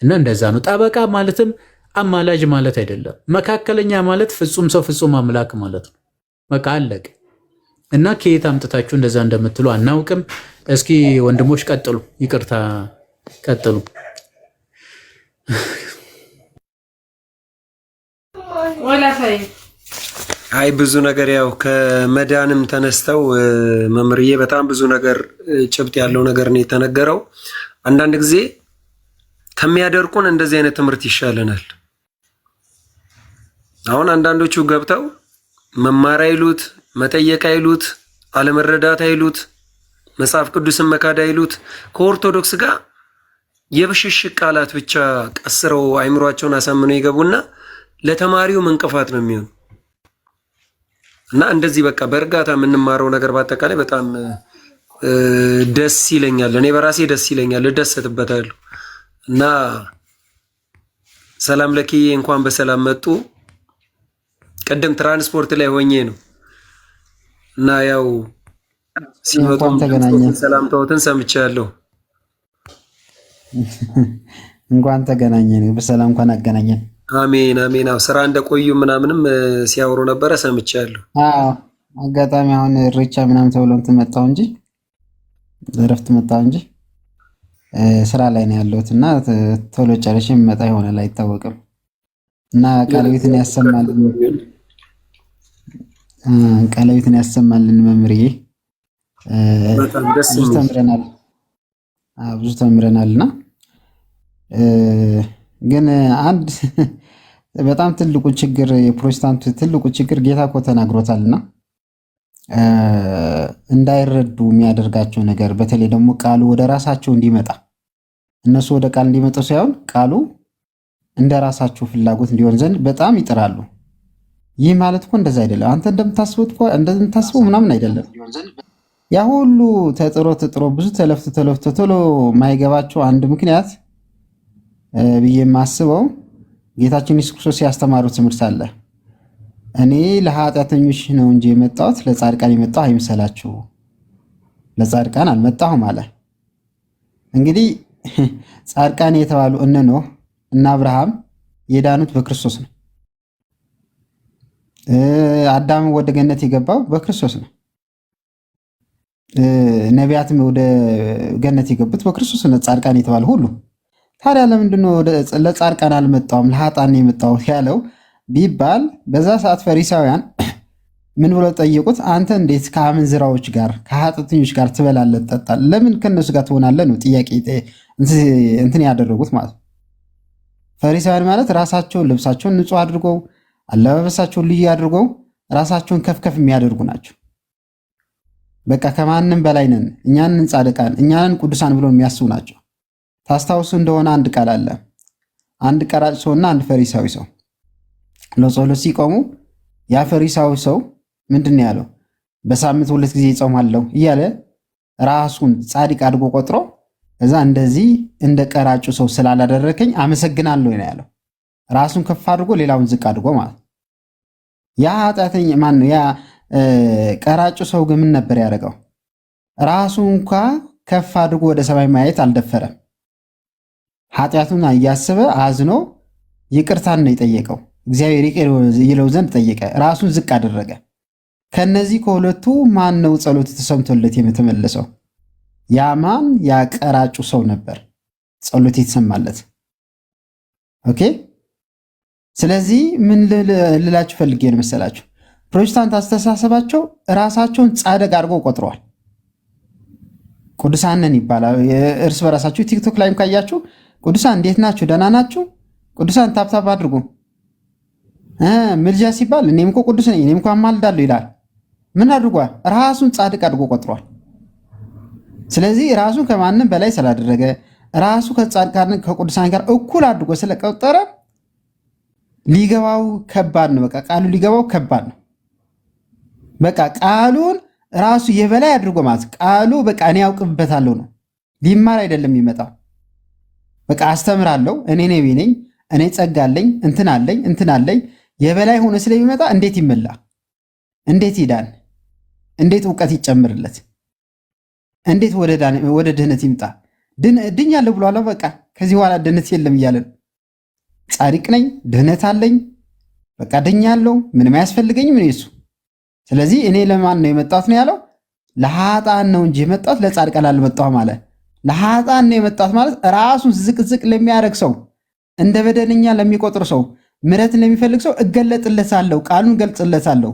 እና እንደዛ ነው። ጠበቃ ማለትም አማላጅ ማለት አይደለም። መካከለኛ ማለት ፍጹም ሰው ፍጹም አምላክ ማለት ነው። በቃ አለቀ። እና ከየት አምጥታችሁ እንደዛ እንደምትሉ አናውቅም። እስኪ ወንድሞች ቀጥሉ፣ ይቅርታ ቀጥሉ። አይ ብዙ ነገር ያው ከመዳንም ተነስተው መምርዬ በጣም ብዙ ነገር ጭብጥ ያለው ነገር ነው የተነገረው። አንዳንድ ጊዜ ከሚያደርቁን እንደዚህ አይነት ትምህርት ይሻለናል። አሁን አንዳንዶቹ ገብተው መማር አይሉት፣ መጠየቅ አይሉት፣ አለመረዳት አይሉት፣ መጽሐፍ ቅዱስን መካድ አይሉት፣ ከኦርቶዶክስ ጋር የብሽሽቅ ቃላት ብቻ ቀስረው አይምሯቸውን አሳምነው ይገቡና ለተማሪው እንቅፋት ነው የሚሆኑ እና እንደዚህ በቃ በእርጋታ የምንማረው ነገር በአጠቃላይ በጣም ደስ ይለኛል። እኔ በራሴ ደስ ይለኛል፣ እደሰትበታለሁ። እና ሰላም ለኪዬ እንኳን በሰላም መጡ። ቅድም ትራንስፖርት ላይ ሆኜ ነው እና ያው ሲመጡ ሰላምታዎትን ሰምቻለሁ። እንኳን ተገናኘን፣ በሰላም እንኳን አገናኘን። አሜን አሜን። አዎ ስራ እንደቆዩ ምናምንም ሲያወሩ ነበረ ሰምቻለሁ። አዎ አጋጣሚ አሁን ሪቻ ምናምን ተብሎ እንትን መጣሁ እንጂ እረፍት መጣሁ እንጂ ስራ ላይ ነው ያለሁት እና ቶሎ ጨርሼ የምመጣ ይሆናል አይታወቅም። እና ቃልቤትን ያሰማልን፣ ቃልቤትን ያሰማልን መምህርዬ። ብዙ ተምረናል፣ ብዙ ተምረናልና ግን አንድ በጣም ትልቁ ችግር የፕሮቴስታንቱ ትልቁ ችግር ጌታ እኮ ተናግሮታልና እንዳይረዱ የሚያደርጋቸው ነገር በተለይ ደግሞ ቃሉ ወደ ራሳቸው እንዲመጣ እነሱ ወደ ቃል እንዲመጡ ሳይሆን ቃሉ እንደ ራሳቸው ፍላጎት እንዲሆን ዘንድ በጣም ይጥራሉ። ይህ ማለት እኮ እንደዛ አይደለም። አንተ እንደምታስበው ምናምን አይደለም። ያ ሁሉ ተጥሮ ብዙ ተለፍቶ ቶሎ ማይገባቸው አንድ ምክንያት ብዬ የማስበው ጌታችን ኢየሱስ ክርስቶስ ያስተማሩት ትምህርት አለ። እኔ ለኃጢአተኞች ነው እንጂ የመጣሁት ለጻድቃን የመጣሁ አይምሰላችሁ፣ ለጻድቃን አልመጣሁም አለ። እንግዲህ ጻድቃን የተባሉ እነ ኖህ እና አብርሃም የዳኑት በክርስቶስ ነው። አዳም ወደ ገነት የገባው በክርስቶስ ነው። ነቢያትም ወደ ገነት የገቡት በክርስቶስ ነው። ጻድቃን የተባሉ ሁሉ ታዲያ ለምንድነው ለጻድቃን አልመጣሁም ለኃጥአን የመጣሁት ያለው ቢባል በዛ ሰዓት ፈሪሳውያን ምን ብለው ጠየቁት? አንተ እንዴት ከአመንዝራዎች ጋር ከኃጢአተኞች ጋር ትበላለህ ትጠጣለህ? ለምን ከነሱ ጋር ትሆናለህ ነው ጥያቄ እንትን ያደረጉት ማለት ነው። ፈሪሳውያን ማለት ራሳቸውን ልብሳቸውን ንጹህ አድርገው አለባበሳቸውን ልዩ አድርገው ራሳቸውን ከፍከፍ የሚያደርጉ ናቸው። በቃ ከማንም በላይ ነን፣ እኛንን ጻድቃን፣ እኛንን ቅዱሳን ብለው የሚያስቡ ናቸው። ታስታውሱ እንደሆነ አንድ ቃል አለ። አንድ ቀራጭ ሰውና አንድ ፈሪሳዊ ሰው ለጸሎት ሲቆሙ ያ ፈሪሳዊ ሰው ምንድን ነው ያለው? በሳምንት 2 ጊዜ ይጾማለሁ እያለ ራሱን ጻድቅ አድርጎ ቆጥሮ እዛ እንደዚህ እንደ ቀራጩ ሰው ስላላደረከኝ አመሰግናለሁ ነው ያለው። ራሱን ከፍ አድርጎ ሌላውን ዝቅ አድርጎ ማለት። ያ ኃጢአተኛ ማን ነው? ያ ቀራጩ ሰው ግን ምን ነበር ያደረገው? ራሱ እንኳ ከፍ አድርጎ ወደ ሰማይ ማየት አልደፈረም። ኃጢአቱን እያሰበ አዝኖ ይቅርታን ነው የጠየቀው። እግዚአብሔር ይቅር ይለው ዘንድ ጠየቀ። ራሱን ዝቅ አደረገ። ከነዚህ ከሁለቱ ማን ነው ጸሎት ተሰምቶለት የተመለሰው? ያ ማን? ያ ቀራጩ ሰው ነበር ጸሎት የተሰማለት። ኦኬ። ስለዚህ ምን ልላችሁ ፈልጌ ነው መሰላችሁ? ፕሮቴስታንት አስተሳሰባቸው ራሳቸውን ጻድቅ አድርገው ቆጥረዋል። ቅዱሳንን ይባላል እርስ በራሳችሁ። ቲክቶክ ላይም ካያችሁ ቅዱሳን እንዴት ናችሁ? ደህና ናችሁ? ቅዱሳን ታብታብ አድርጉ። ምልጃ ሲባል እኔም እኮ ቅዱስ ነኝ እኔም እኮ አማልዳለሁ ይላል። ምን አድርጓል? ራሱን ጻድቅ አድርጎ ቆጥሯል። ስለዚህ ራሱን ከማንም በላይ ስላደረገ ራሱ ከጻድቃን ከቅዱሳን ጋር እኩል አድርጎ ስለቆጠረ ሊገባው ከባድ ነው። በቃ ቃሉ ሊገባው ከባድ ነው። በቃ ቃሉን ራሱ የበላይ አድርጎ ማለት ቃሉ በቃ እኔ ያውቅበታለሁ ነው። ሊማር አይደለም የሚመጣው። በቃ አስተምራለሁ፣ እኔ ነኝ፣ እኔ ጸጋ አለኝ፣ እንትን አለኝ የበላይ ሆኖ ስለሚመጣ እንዴት ይመላ? እንዴት ይዳን? እንዴት እውቀት ይጨምርለት? እንዴት ወደ ድህነት ይምጣ? ድኛለሁ ብሏል። በቃ ከዚህ በኋላ ድህነት የለም እያለን ጻድቅ ነኝ፣ ድህነት አለኝ፣ በቃ ድኛለሁ፣ ምንም አያስፈልገኝም እኔ እሱ። ስለዚህ እኔ ለማን ነው የመጣሁት ነው ያለው? ለኃጥአን ነው እንጂ የመጣሁት ለጻድቃን አልመጣሁም አለ። ለኃጥአን ነው የመጣሁት ማለት ራሱን ዝቅዝቅ ለሚያደርግ ሰው፣ እንደ በደለኛ ለሚቆጥር ሰው፣ ምሕረትን ለሚፈልግ ሰው እገለጥለታለሁ፣ ቃሉን እገልጽለታለሁ፣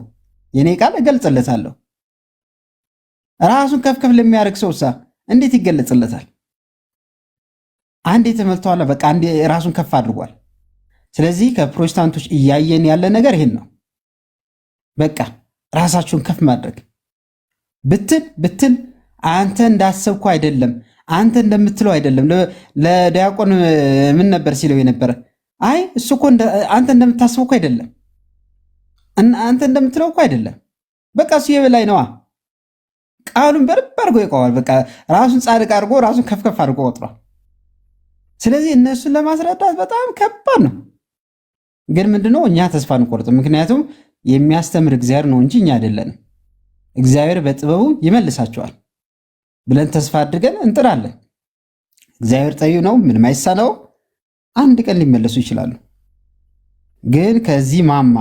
የኔ ቃል እገልጽለታለሁ። ራሱን ከፍ ለሚያደርግ ሰውሳ እንዴት ይገለጽለታል? አንዴ ተመልቷል፣ በቃ አንዴ ራሱን ከፍ አድርጓል። ስለዚህ ከፕሮቴስታንቶች እያየን ያለ ነገር ይሄን ነው። በቃ ራሳችሁን ከፍ ማድረግ ብትል አንተ እንዳሰብኩ አይደለም፣ አንተ እንደምትለው አይደለም። ለዲያቆን ምን ነበር ሲለው የነበረ? አይ እሱ እኮ አንተ እንደምታስበው እኮ አይደለም፣ አንተ እንደምትለው እኮ አይደለም። በቃ እሱ የበላይ ነዋ። ቃሉን በርብ አድርጎ ይቀዋል። በቃ ራሱን ጻድቅ አድርጎ ራሱን ከፍ አድርጎ ቆጥሯል። ስለዚህ እነሱን ለማስረዳት በጣም ከባድ ነው። ግን ምንድነው እኛ ተስፋ አንቆርጥም። ምክንያቱም የሚያስተምር እግዚአብሔር ነው እንጂ እኛ አይደለንም። እግዚአብሔር በጥበቡ ይመልሳቸዋል ብለን ተስፋ አድርገን እንጥራለን። እግዚአብሔር ጠቢብ ነው፣ ምንም አይሳነው። አንድ ቀን ሊመለሱ ይችላሉ። ግን ከዚህ ማማ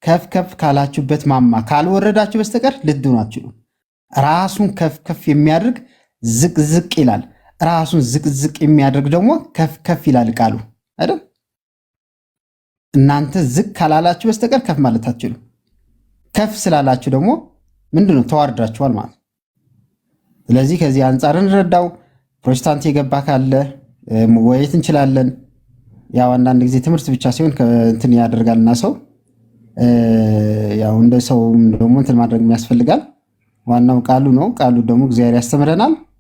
ከፍ ካላችሁበት ማማ ካልወረዳችሁ በስተቀር ልትድኑ አትችሉም። ራሱን ከፍ የሚያደርግ ዝቅ ይላል። ራሱን ዝቅ የሚያደርግ ደግሞ ከፍ ይላል ቃሉ አይደል? እናንተ ዝቅ ካላላችሁ በስተቀር ከፍ ማለት አትችሉም። ከፍ ስላላችሁ ደግሞ ምንድነው ተዋርዳችኋል ማለት። ስለዚህ ከዚህ አንጻር እንረዳው። ፕሮቴስታንት የገባ ካለ መወያየት እንችላለን። ያው አንዳንድ ጊዜ ትምህርት ብቻ ሲሆን እንትን ያደርጋልና ሰው ያው እንደ ሰው ደግሞ እንትን ማድረግ ያስፈልጋል። ዋናው ቃሉ ነው። ቃሉ ደግሞ እግዚአብሔር ያስተምረናል።